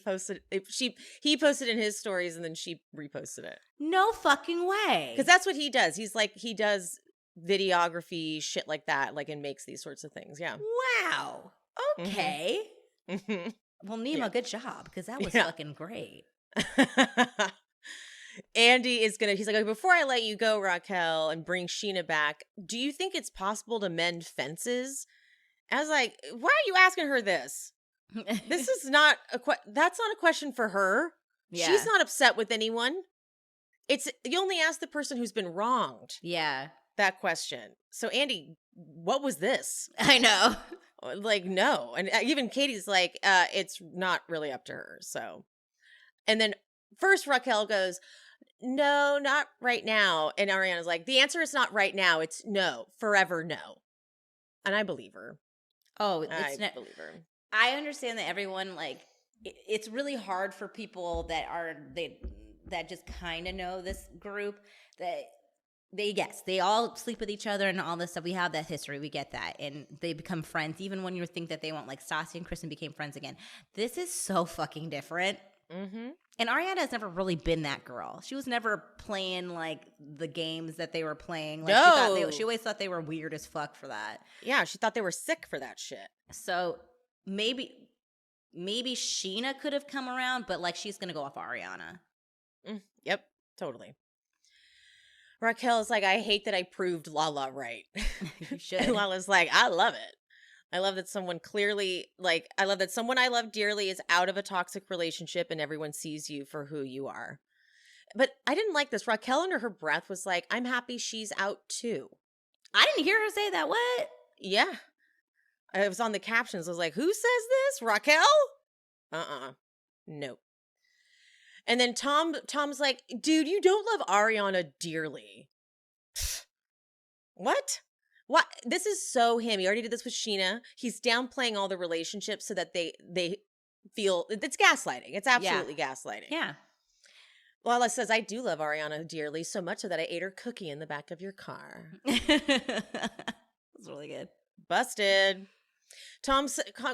posted in his stories and then she reposted it. No fucking way. Because that's what he does. He does videography, shit like that, like, and makes these sorts of things. Yeah. Wow. Okay. Mm-hmm. Well, Nema, Yeah. good job, because that was Yeah. fucking great. Andy is he's like, before I let you go, Raquel, and bring Sheena back, do you think it's possible to mend fences? I was like, why are you asking her this? This is not that's not a question for her. Yeah. She's not upset with anyone. You only ask the person who's been wronged Yeah. that question. So Andy, what was this? I know. Like, no. And even Katie's like, it's not really up to her. So, and then first Raquel goes, no, not right now. And Ariana's like, the answer is not right now. It's no, forever no. And I believe her. Oh, I believe her. I understand that everyone, like, it's really hard for people that just kind of know this group, that they all sleep with each other and all this stuff. We have that history. We get that. And they become friends, even when you think that they won't. Like, Stassi and Kristen became friends again. This is so fucking different. Mm-hmm. And Ariana has never really been that girl. She was never playing, like, the games that they were playing. Like, No. she always thought they were weird as fuck for that. Yeah, she thought they were sick for that shit. So maybe Sheena could have come around, but, like, she's going to go off Ariana. Yep, totally. Raquel is like, I hate that I proved Lala right. You should. And Lala's like, I love it. I love that someone I love dearly is out of a toxic relationship and everyone sees you for who you are. But I didn't like this. Raquel under her breath was like, I'm happy she's out too. I didn't hear her say that. What? Yeah. I was on the captions. I was like, who says this? Raquel? Nope. And then Tom's like, dude, you don't love Ariana dearly. What? What? This is so him. He already did this with Sheena. He's downplaying all the relationships so that they feel it's gaslighting. It's absolutely gaslighting. Yeah. Lala says, I do love Ariana dearly, so much so that I ate her cookie in the back of your car. That's really good. Busted. Tom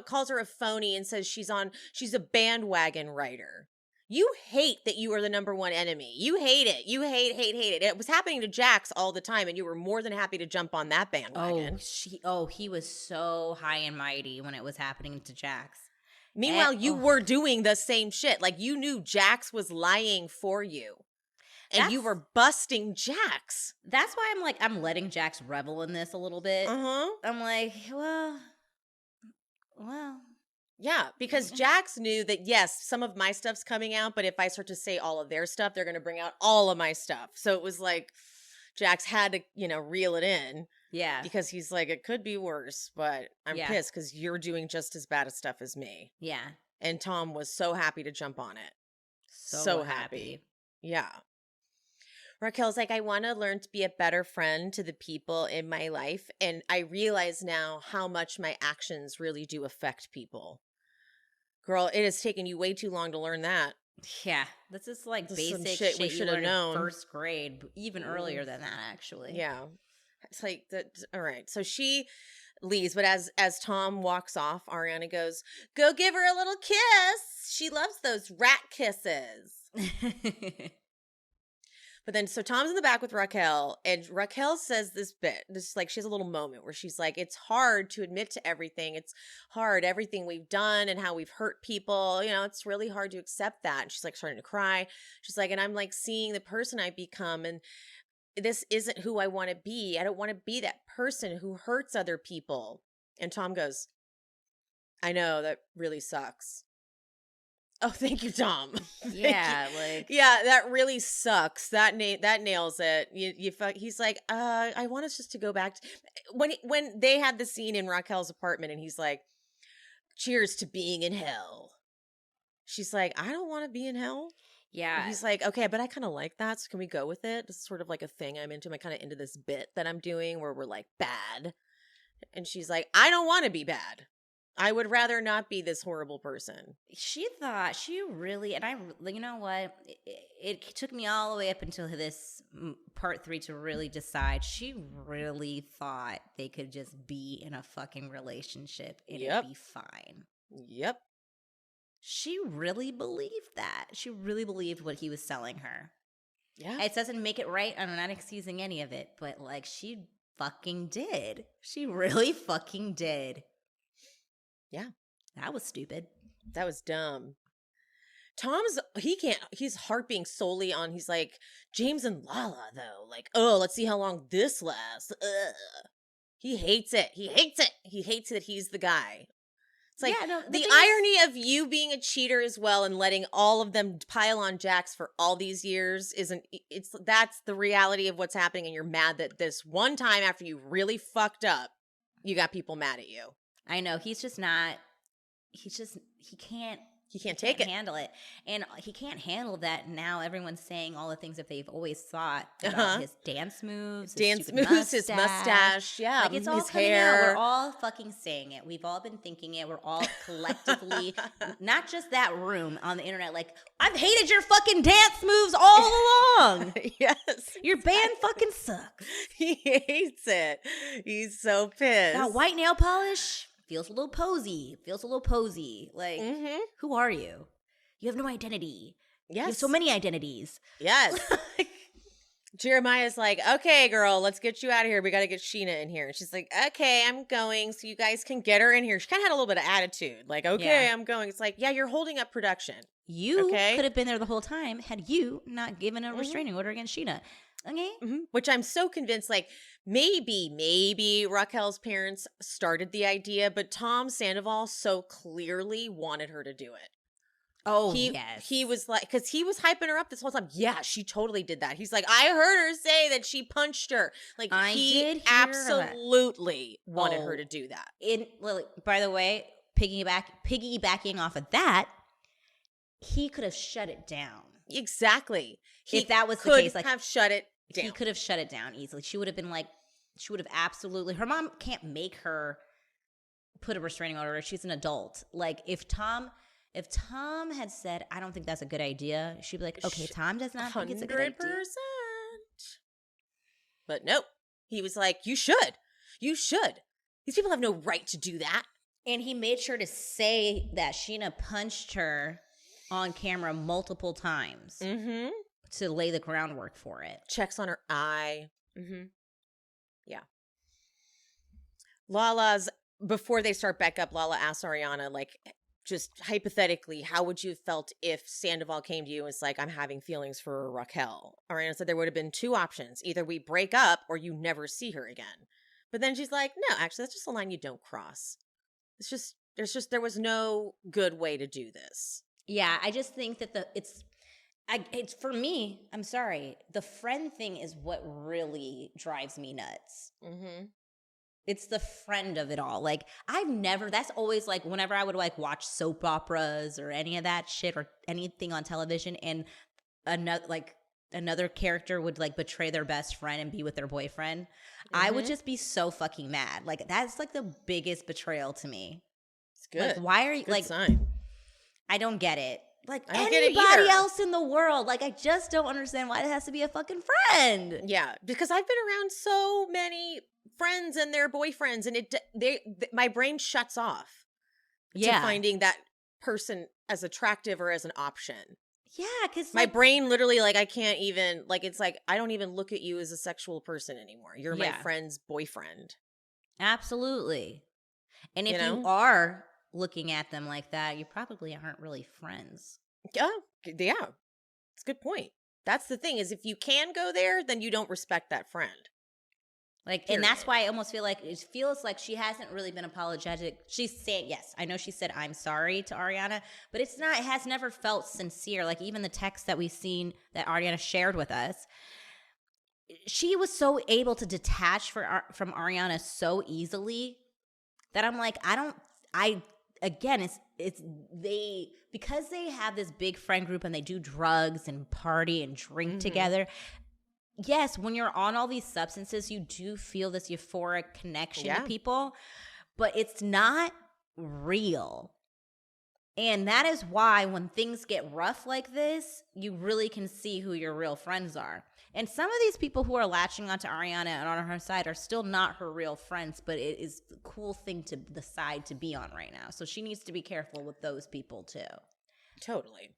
calls her a phony and says she's a bandwagon writer. You hate that you are the number one enemy. You hate it. You hate it. It was happening to Jax all the time, and you were more than happy to jump on that bandwagon. He was so high and mighty when it was happening to Jax. Meanwhile, you were doing the same shit. Like, you knew Jax was lying for you. And you were busting Jax. That's why I'm letting Jax revel in this a little bit. Uh-huh. I'm like, well. Yeah, because Jax knew that, yes, some of my stuff's coming out, but if I start to say all of their stuff, they're going to bring out all of my stuff. So it was like Jax had to, reel it in. Yeah. Because he's like, it could be worse, but I'm pissed because you're doing just as bad of stuff as me. Yeah. And Tom was so happy to jump on it. So happy. Yeah. Raquel's like, I want to learn to be a better friend to the people in my life. And I realize now how much my actions really do affect people. Girl, it has taken you way too long to learn that. Yeah. This is like basic shit we should have known. First grade, even earlier than that, actually. Yeah. It's like that. All right. So she leaves, but as Tom walks off, Ariana goes, go give her a little kiss. She loves those rat kisses. But then, so Tom's in the back with Raquel, and Raquel says this like, she has a little moment where she's like, it's hard to admit to everything. It's hard, everything we've done and how we've hurt people. It's really hard to accept that. And she's like starting to cry. She's like, and I'm like seeing the person I become, and this isn't who I want to be. I don't want to be that person who hurts other people. And Tom goes, I know, that really sucks. Oh, thank you, Tom. Yeah, like yeah, that really sucks. That nails it. He's like, I want us just to go back to when they had the scene in Raquel's apartment, and he's like, cheers to being in hell. She's like, I don't want to be in hell. yeah. And he's like, okay, but I kind of like that. So can we go with it? This is sort of like a thing I'm into. I'm kind of into this bit that I'm doing where we're like bad. And she's like, I don't want to be bad. I would rather not be this horrible person. She thought she really, and you know what? It took me all the way up until this part 3 to really decide. She really thought they could just be in a fucking relationship and it'd be fine. Yep. She really believed that. She really believed what he was selling her. Yeah. It doesn't make it right. I'm not excusing any of it, but like she fucking did. She really fucking did. Yeah. That was stupid. That was dumb. He's harping solely on, he's like, James and Lala, though. Like, oh, let's see how long this lasts. Ugh. He hates it. He hates that he's the guy. It's like, the irony of you being a cheater as well and letting all of them pile on Jax for all these years that's the reality of what's happening, and you're mad that this one time after you really fucked up, you got people mad at you. I know, he can't handle it. And he can't handle that now everyone's saying all the things that they've always thought about his dance moves, his mustache, yeah, like it's all his coming hair. out. We're all fucking saying it. We've all been thinking it. We're all collectively, not just that room on the internet, like, I've hated your fucking dance moves all along. Yes. Your band fucking sucks. He hates it. He's so pissed. That white nail polish feels a little posy. Like, who are you? You have no identity. Yes. You have so many identities. Yes. Jeremiah's like, okay, girl, let's get you out of here. We got to get Sheena in here. And she's like, okay, I'm going so you guys can get her in here. She kind of had a little bit of attitude. Like, okay, I'm going. It's like, yeah, you're holding up production. You could have been there the whole time had you not given a restraining order against Sheena. Okay. Which I'm so convinced, like, maybe Raquel's parents started the idea, but Tom Sandoval so clearly wanted her to do it. Oh, yes. He was like, because he was hyping her up this whole time. Yeah, she totally did that. He's like, I heard her say that she punched her. Like, he absolutely wanted her to do that. By the way, piggybacking off of that, he could have shut it down. Exactly. If that was the case, like, have shut it down. He could have shut it down easily. She would have been like, absolutely. Her mom can't make her put a restraining order. She's an adult. Like, if Tom had said, I don't think that's a good idea, she'd be like, okay, Tom does not think it's a good idea. 100%. But nope. He was like, you should. These people have no right to do that. And he made sure to say that Sheena punched her on camera multiple times to lay the groundwork for it. Checks on her eye. Yeah. Lala's, before they start back up, Lala asks Ariana, like, just hypothetically, how would you have felt if Sandoval came to you and was like, I'm having feelings for Raquel? Ariana said there would have been two options. Either we break up or you never see her again. But then she's like, no, actually, that's just a line you don't cross. There was no good way to do this. Yeah, I just think that it's for me, I'm sorry, the friend thing is what really drives me nuts. It's the friend of it all. Like, that's always like, whenever I would like watch soap operas or any of that shit or anything on television, and another character would like betray their best friend and be with their boyfriend, I would just be so fucking mad. Like, that's like the biggest betrayal to me. It's good. Like, why are you like, sign. I don't get it. Like, anybody else in the world. Like, I just don't understand why it has to be a fucking friend. Yeah, because I've been around so many friends and their boyfriends, and my brain shuts off to finding that person as attractive or as an option. Yeah, because my brain literally, like, I can't even, like, it's like, I don't even look at you as a sexual person anymore. You're my friend's boyfriend. Absolutely. And if you are looking at them like that, you probably aren't really friends. Yeah. It's a good point. That's the thing, is if you can go there, then you don't respect that friend. Like, Period. and that's why I almost feel like it feels like she hasn't really been apologetic. She's saying, yes, I know she said, I'm sorry to Ariana, but it has never felt sincere. Like, even the text that we've seen that Ariana shared with us, she was so able to detach from Ariana so easily that I'm like, again, because they have this big friend group and they do drugs and party and drink together. Yes, when you're on all these substances, you do feel this euphoric connection to people, but it's not real. And that is why when things get rough like this, you really can see who your real friends are. And some of these people who are latching onto Ariana and on her side are still not her real friends, but it is the cool thing to decide to be on right now. So she needs to be careful with those people too. Totally.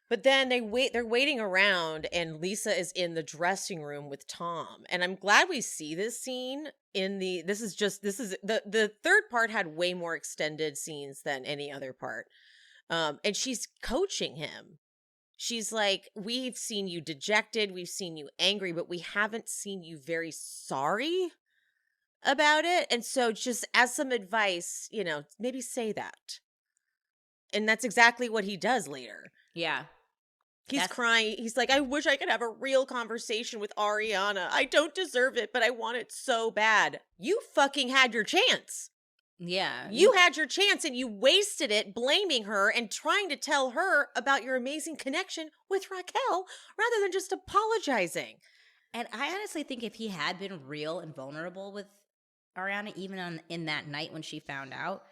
But then they're waiting around and Lisa is in the dressing room with Tom. And I'm glad we see this scene the third part had way more extended scenes than any other part. And she's coaching him. She's like, we've seen you dejected, we've seen you angry, but we haven't seen you very sorry about it. And so just as some advice, maybe say that. And that's exactly what he does later. Yeah. He's crying. He's like, I wish I could have a real conversation with Ariana. I don't deserve it, but I want it so bad. You fucking had your chance. Yeah. You had your chance and you wasted it blaming her and trying to tell her about your amazing connection with Raquel rather than just apologizing. And I honestly think if he had been real and vulnerable with Ariana, even in that night when she found out,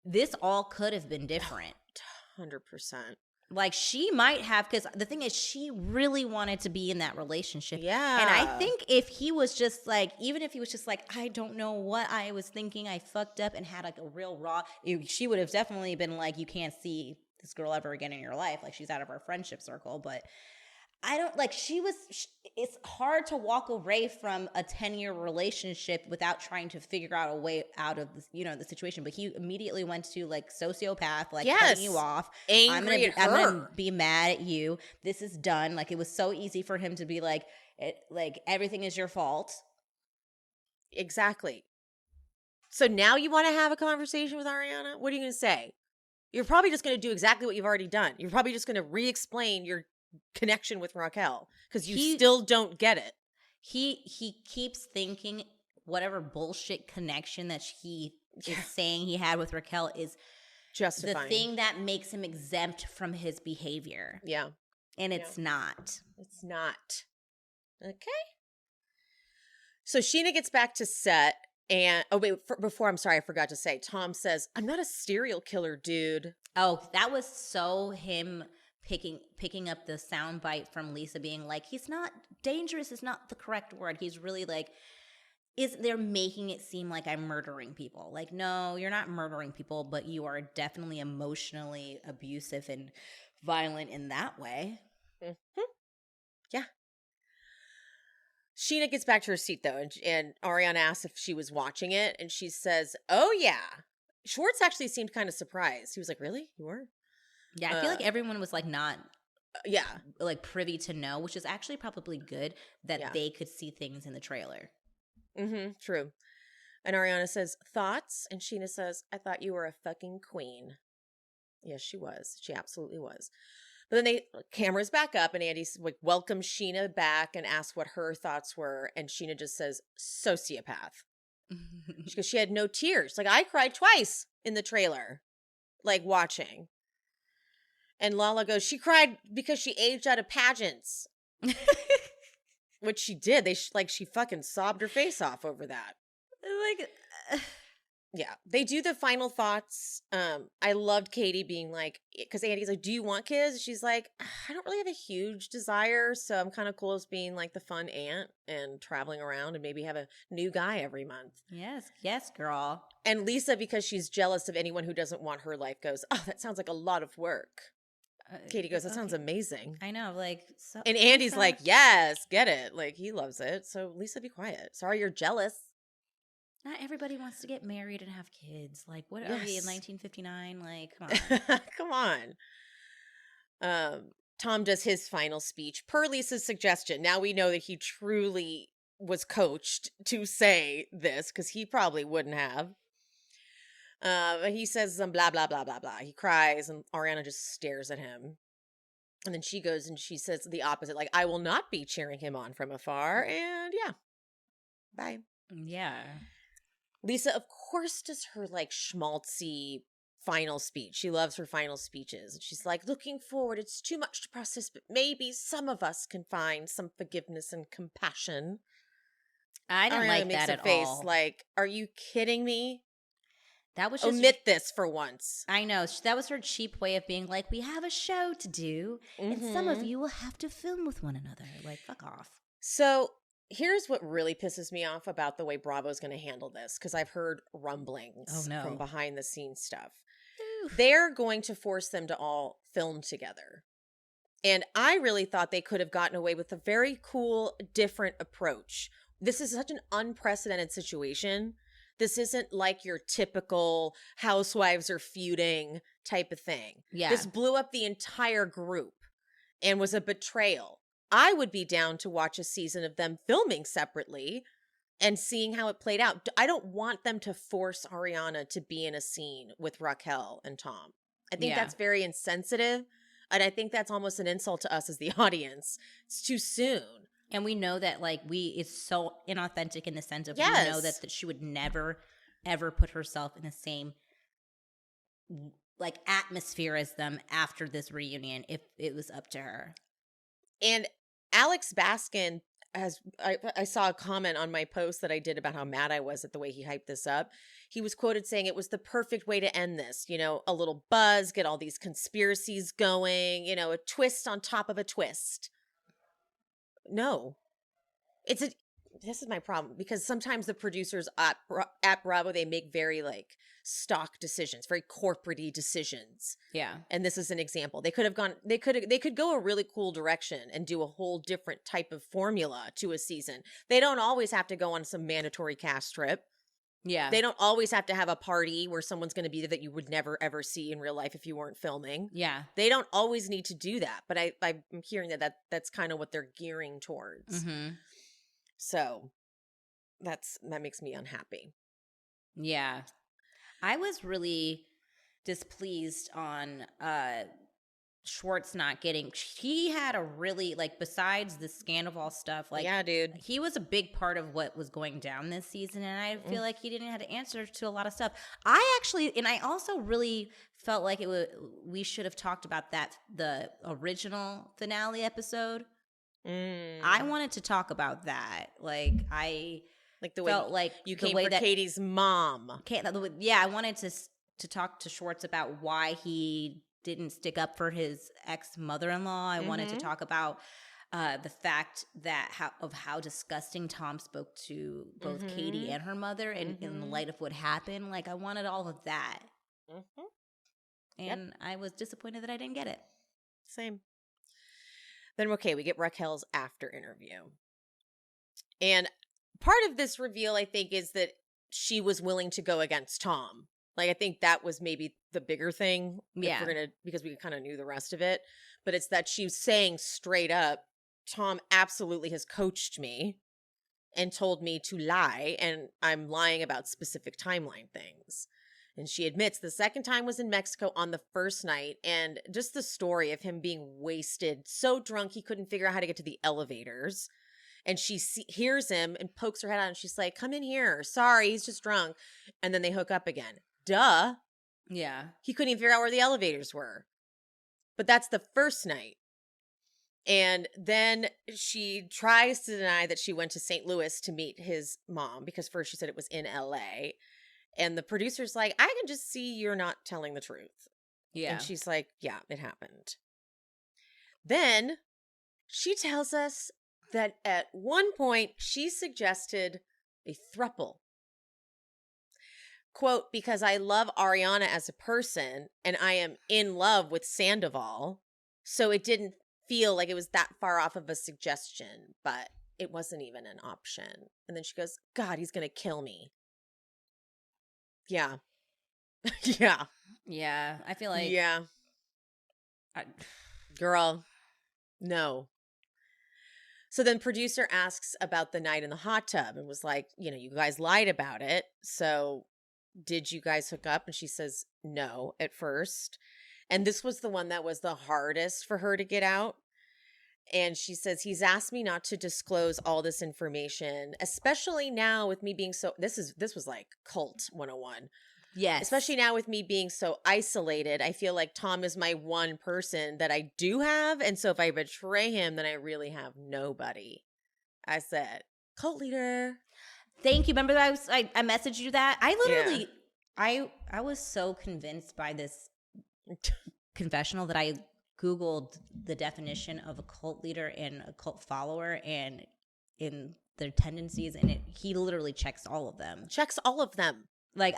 this all could have been different. 100%. Like, she might have, because the thing is, she really wanted to be in that relationship. Yeah. And I think if he was just like, even if he was just like, I don't know what I was thinking, I fucked up, and had like a real raw, she would have definitely been like, you can't see this girl ever again in your life. Like, she's out of our friendship circle. But I don't, like, it's hard to walk away from a 10-year relationship without trying to figure out a way out of this, the situation. But he immediately went to like sociopath, like cutting you off. Angry at her. I'm gonna be mad at you. This is done. Like, it was so easy for him to be like, everything is your fault. Exactly. So now you want to have a conversation with Ariana? What are you going to say? You're probably just going to do exactly what you've already done. You're probably just going to re-explain your connection with Raquel because you still don't get it. He keeps thinking whatever bullshit connection that he is saying he had with Raquel is justifying the thing that makes him exempt from his behavior. Yeah. And it's not. It's not. Okay. So Sheena gets back to set and before, I'm sorry, I forgot to say, Tom says, I'm not a serial killer, dude. Oh, that was so him picking up the soundbite from Lisa being like, he's not dangerous is not the correct word. He's really like, they're making it seem like I'm murdering people. Like, no, you're not murdering people, but you are definitely emotionally abusive and violent in that way. Mm-hmm. Yeah. Sheena gets back to her seat though, and Ariana asks if she was watching it, and she says, oh yeah. Schwartz actually seemed kind of surprised. He was like, really? You were? Yeah, I feel like everyone was like not like privy to know, which is actually probably good that they could see things in the trailer. Mm-hmm, true. And Ariana says, thoughts? And Sheena says, I thought you were a fucking queen. Yes, she was. She absolutely was. But then camera's back up and Andy like welcomes Sheena back and asks what her thoughts were. And Sheena just says, sociopath. Because she had no tears. Like, I cried twice in the trailer, like watching. And Lala goes, she cried because she aged out of pageants. Which she did. She fucking sobbed her face off over that. Yeah. They do the final thoughts. I loved Katie being like, because Andy's like, do you want kids? She's like, I don't really have a huge desire. So I'm kind of cool as being like the fun aunt and traveling around and maybe have a new guy every month. Yes, girl. And Lisa, because she's jealous of anyone who doesn't want her life, goes, oh, that sounds like a lot of work. Katie goes, that sounds amazing. I know, like. So, and Andy's like, yes, get it. Like, he loves it. So Lisa, be quiet. Sorry, you're jealous. Not everybody wants to get married and have kids. Like, what are we in 1959? Like, come on. Come on. Tom does his final speech per Lisa's suggestion. Now we know that he truly was coached to say this because he probably wouldn't have. He says some blah, blah, blah, blah, blah. He cries and Ariana just stares at him. And then she goes and she says the opposite, like, I will not be cheering him on from afar. And yeah, bye. Yeah. Lisa, of course, does her like schmaltzy final speech. She loves her final speeches. And she's like, looking forward, it's too much to process, but maybe some of us can find some forgiveness and compassion. I didn't Ariana like makes that a at face all. like, are you kidding me? That was just Omit this for once. I know. That was her cheap way of being like, we have a show to do, and some of you will have to film with one another. Like, fuck off. So here's what really pisses me off about the way Bravo's going to handle this, because I've heard rumblings from behind the scenes stuff. Oof. They're going to force them to all film together. And I really thought they could have gotten away with a very cool, different approach. This is such an unprecedented situation. This isn't like your typical housewives are feuding type of thing. Yeah. This blew up the entire group and was a betrayal. I would be down to watch a season of them filming separately and seeing how it played out. I don't want them to force Ariana to be in a scene with Raquel and Tom. I think that's very insensitive. And I think that's almost an insult to us as the audience. It's too soon. And we know that, like, it's so inauthentic in the sense of we know that she would never, ever put herself in the same, like, atmosphere as them after this reunion if it was up to her. And Alex Baskin I saw a comment on my post that I did about how mad I was at the way he hyped this up. He was quoted saying it was the perfect way to end this. You know, a little buzz, get all these conspiracies going, you know, a twist on top of a twist. No. This is my problem, because sometimes the producers at Bravo, they make very like stock decisions, very corporate-y decisions. Yeah. And this is an example. They could go a really cool direction and do a whole different type of formula to a season. They don't always have to go on some mandatory cast trip. Yeah. They don't always have to have a party where someone's going to be there that you would never ever see in real life if you weren't filming. Yeah. They don't always need to do that, but I'm hearing that's kind of what they're gearing towards. Mm-hmm. So that makes me unhappy. Yeah. I was really displeased on Schwartz not getting, he had a really, like, besides the Sandoval stuff, like, yeah, dude, he was a big part of what was going down this season, and I feel like he didn't have to answer to a lot of stuff. I also really felt like we should have talked about the original finale episode. I wanted to talk about that. Like, I like the felt way like you came for Katie's mom. I wanted to talk to Schwartz about why he didn't stick up for his ex-mother-in-law. I wanted to talk about the fact that how disgusting Tom spoke to both Katie and her mother, and in the light of what happened. Like, I wanted all of that. And I was disappointed that I didn't get it. Same. Then, okay, we get Raquel's after interview. And part of this reveal, I think, is that she was willing to go against Tom. Like, I think that was maybe the bigger thing. Yeah. Because we kind of knew the rest of it. But it's that she's saying straight up, Tom absolutely has coached me and told me to lie. And I'm lying about specific timeline things. And she admits the second time was in Mexico on the first night. And just the story of him being wasted, so drunk he couldn't figure out how to get to the elevators. And she hears him and pokes her head out and she's like, come in here. Sorry, he's just drunk. And then they hook up again. Duh. Yeah. He couldn't even figure out where the elevators were. But that's the first night. And then she tries to deny that she went to St. Louis to meet his mom, because first she said it was in LA. And the producer's like, I can just see you're not telling the truth. Yeah. And she's like, yeah, it happened. Then she tells us that at one point she suggested a throuple. Quote, because I love Ariana as a person and I am in love with Sandoval. So it didn't feel like it was that far off of a suggestion, but it wasn't even an option. And then she goes, God, he's going to kill me. Yeah. Yeah. Yeah. I feel like. Yeah. Girl. No. So then producer asks about the night in the hot tub and was like, you know, you guys lied about it. So did you guys hook up? And she says no at first. And this was the one that was the hardest for her to get out. And she says, he's asked me not to disclose all this information, especially now with me being so, this was like cult 101. Yes. Especially now with me being so isolated. I feel like Tom is my one person that I do have. And so if I betray him, then I really have nobody. I said, cult leader. Thank you. Remember that I messaged you that? I literally, I was so convinced by this confessional that I Googled the definition of a cult leader and a cult follower and in their tendencies, and he literally checks all of them. Checks all of them. Like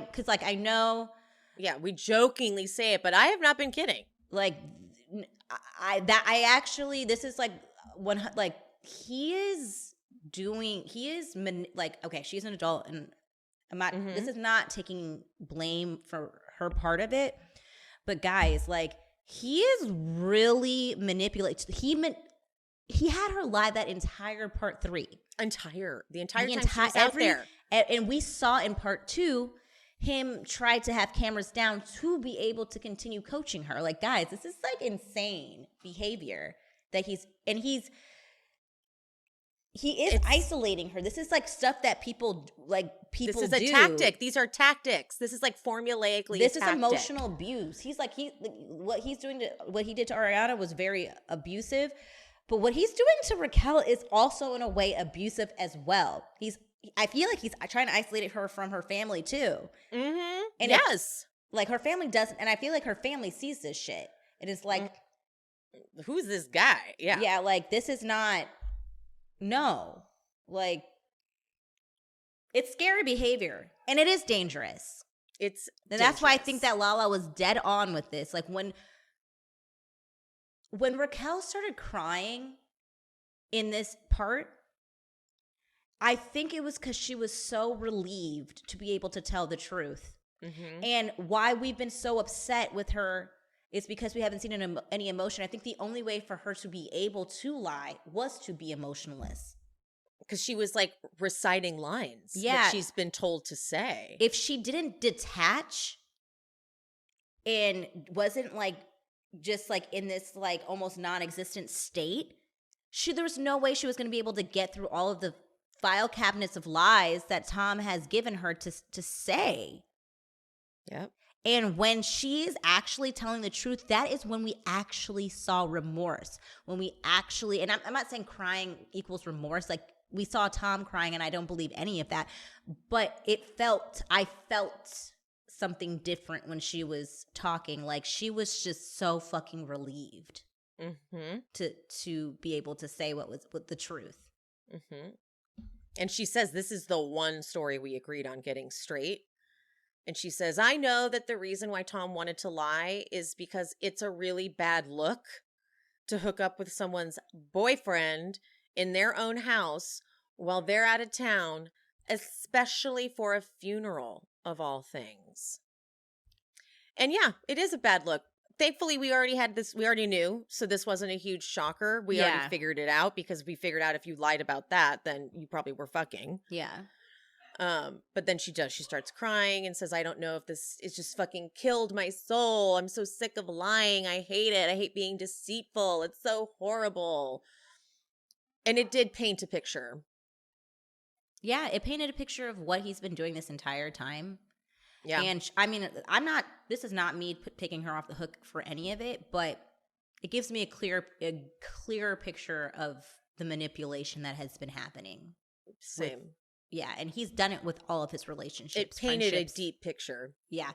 because like I know. Yeah, we jokingly say it, but I have not been kidding. Like this is like one, like okay, she's an adult, and I'm not. Mm-hmm. This is not taking blame for her part of it, but guys, like. He is really manipulates. He had her lie that entire part 3. The entire time she was out there. And we saw in part 2 him try to have cameras down to be able to continue coaching her. Like, guys, this is like insane behavior that he is isolating her. This is like stuff that people do. This is a tactic. These are tactics. This is like formulaically. This is emotional abuse. He's like what he did to Ariana was very abusive, but what he's doing to Raquel is also in a way abusive as well. I feel like he's trying to isolate her from her family too. Mm-hmm. And yes, like her family doesn't, and I feel like her family sees this shit. And it's like, who's this guy? Yeah, yeah, like this is not. No, like it's scary behavior, and it is dangerous. That's why I think that Lala was dead on with this. Like when Raquel started crying in this part, I think it was because she was so relieved to be able to tell the truth. Mm-hmm. And why we've been so upset with her is because we haven't seen any emotion. I think the only way for her to be able to lie was to be emotionless. Because she was like reciting lines that she's been told to say. If she didn't detach and wasn't like just like in this like almost non-existent state, there was no way she was going to be able to get through all of the file cabinets of lies that Tom has given her to say. Yep. And when she is actually telling the truth, that is when we actually saw remorse. When we actually, and I'm not saying crying equals remorse. Like we saw Tom crying, and I don't believe any of that. But I felt something different when she was talking. Like she was just so fucking relieved to be able to say what the truth. Mm-hmm. And she says, this is the one story we agreed on getting straight. And she says, I know that the reason why Tom wanted to lie is because it's a really bad look to hook up with someone's boyfriend in their own house while they're out of town, especially for a funeral of all things. And yeah, it is a bad look. Thankfully, we already knew, so this wasn't a huge shocker. We already figured it out because we figured out if you lied about that, then you probably were fucking. Yeah. But then she starts crying and says, I don't know if this is just fucking killed my soul. I'm so sick of lying. I hate it. I hate being deceitful. It's so horrible. And it did paint a picture. Yeah, it painted a picture of what he's been doing this entire time. Yeah. And I mean, this is not me picking her off the hook for any of it, but it gives me a clearer picture of the manipulation that has been happening. Same. Yeah, and he's done it with all of his relationships. It painted a deep picture. Yeah.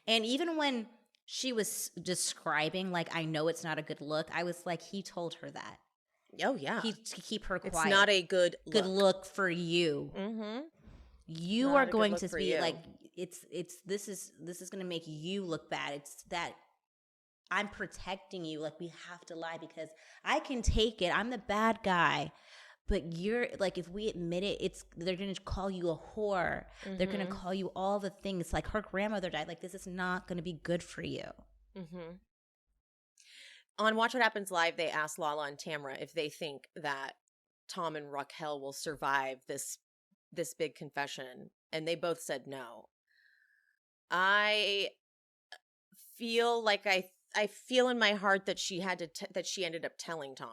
And even when she was describing, like, I know it's not a good look, I was like, he told her that. Oh, yeah. To keep her quiet. It's not a good look. Good look for you. Mm-hmm. You not are going to be you. like, this is going to make you look bad. It's that I'm protecting you. Like, we have to lie because I can take it. I'm the bad guy. But you're like, if we admit it, they're going to call you a whore. Mm-hmm. They're going to call you all the things. Like her grandmother died. Like, this is not going to be good for you. Mm-hmm. On Watch What Happens Live, they asked Lala and Tamra if they think that Tom and Raquel will survive this big confession, and they both said no. I feel like I feel in my heart that she had to that she ended up telling Tom.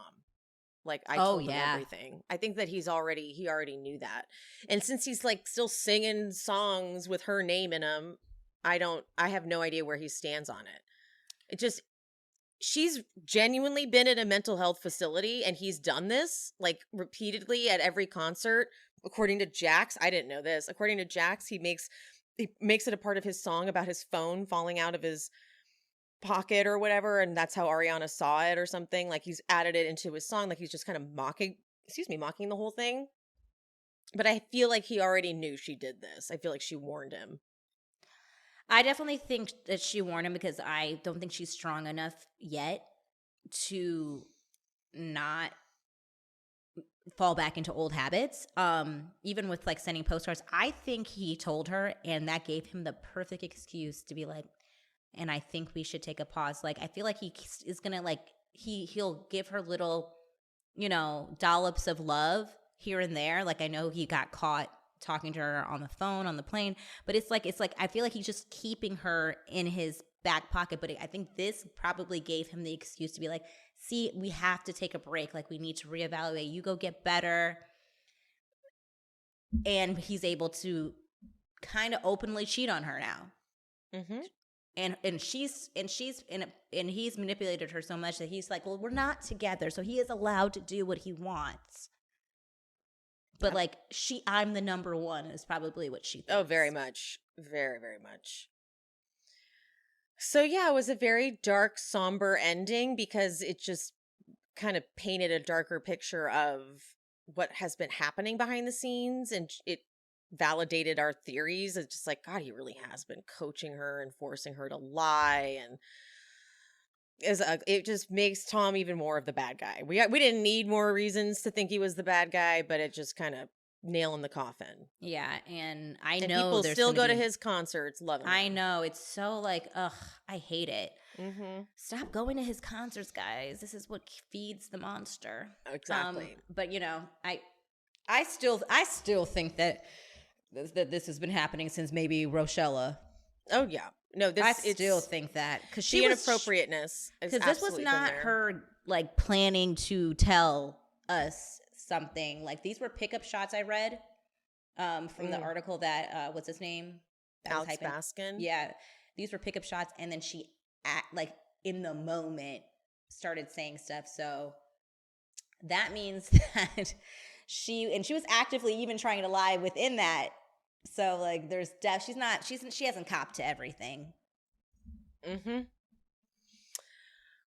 Like, I told him everything. I think that he already knew that. And since he's like still singing songs with her name in them, I have no idea where he stands on it. It just, she's genuinely been in a mental health facility, and he's done this like repeatedly at every concert. According to Jax, I didn't know this. According to Jax, he makes it a part of his song about his phone falling out of his pocket or whatever, and that's how Ariana saw it or something. Like, he's added it into his song, like he's just kind of mocking the whole thing. But I feel like he already knew she did this. I feel like she warned him. I definitely think that she warned him, because I don't think she's strong enough yet to not fall back into old habits. Even with like sending postcards, I think he told her, and that gave him the perfect excuse to be like, and I think we should take a pause. Like, I feel like he is gonna like he'll give her little, dollops of love here and there. Like, I know he got caught talking to her on the phone on the plane, but it's like I feel like he's just keeping her in his back pocket. But I think this probably gave him the excuse to be like, see, we have to take a break. Like, we need to reevaluate. You go get better. And he's able to kind of openly cheat on her now. Mm-hmm. And he's manipulated her so much that he's like, well, we're not together. So he is allowed to do what he wants. But like, I'm the number one is probably what she thinks. Oh, very much. Very, very much. So yeah, it was a very dark, somber ending, because it just kind of painted a darker picture of what has been happening behind the scenes, and it validated our theories. It's just like, God, he really has been coaching her and forcing her to lie, and it just makes Tom even more of the bad guy. We didn't need more reasons to think he was the bad guy, but it just kind of nail in the coffin. Yeah, and know people still go to his concerts, loving him. I know, it's so like, ugh, I hate it. Mm-hmm. Stop going to his concerts, guys. This is what feeds the monster. Exactly. But I still think that this has been happening since maybe Rochella. Oh yeah, no, I still think that, because the inappropriateness, because this was not her like planning to tell us something. Like, these were pickup shots I read from the article that what's his name, Alex Baskin. Yeah, these were pickup shots, and then she like in the moment started saying stuff. So that means that she was actively even trying to lie within that. So like, there's she hasn't copped to everything. Mm-hmm.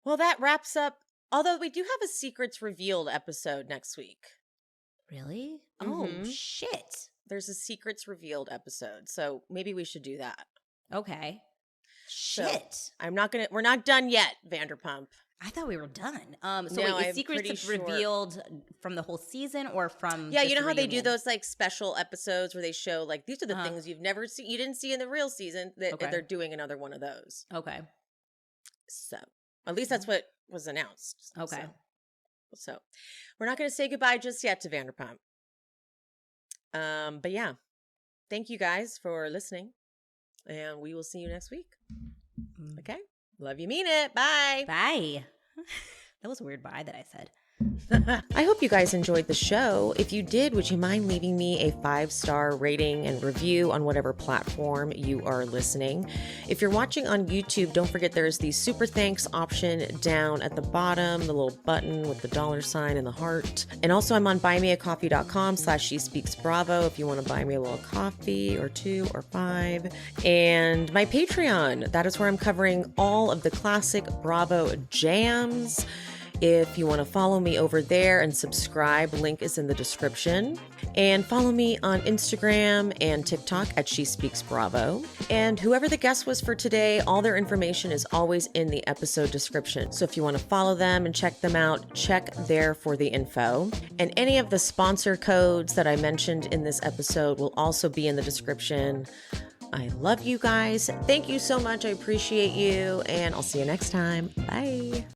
Well, that wraps up. Although we do have a Secrets Revealed episode next week. Really? Mm-hmm. Oh shit! There's a Secrets Revealed episode, so maybe we should do that. Okay. Shit. So we're not done yet, Vanderpump. I thought we were done. Is Secrets revealed from the whole season or from? Yeah, you know how they do those like special episodes where they show like, these are the things you've never seen, you didn't see in the real season. They're doing another one of those. Okay. So at least that's what was announced. Okay. So we're not going to say goodbye just yet to Vanderpump. But yeah, thank you guys for listening, and we will see you next week. Okay. Love you, mean it. Bye. Bye. That was a weird bye that I said. I hope you guys enjoyed the show. If you did, would you mind leaving me a 5-star rating and review on whatever platform you are listening? If you're watching on YouTube, don't forget there's the super thanks option down at the bottom, the little button with the $ and the heart. And also I'm on buymeacoffee.com/SheSpeaksBravo if you want to buy me a little coffee or 2 or 5. And my Patreon, that is where I'm covering all of the classic Bravo jams. If you want to follow me over there and subscribe, link is in the description. And follow me on Instagram and TikTok at She Speaks Bravo. And whoever the guest was for today, all their information is always in the episode description. So if you want to follow them and check them out, check there for the info. And any of the sponsor codes that I mentioned in this episode will also be in the description. I love you guys. Thank you so much. I appreciate you. And I'll see you next time. Bye.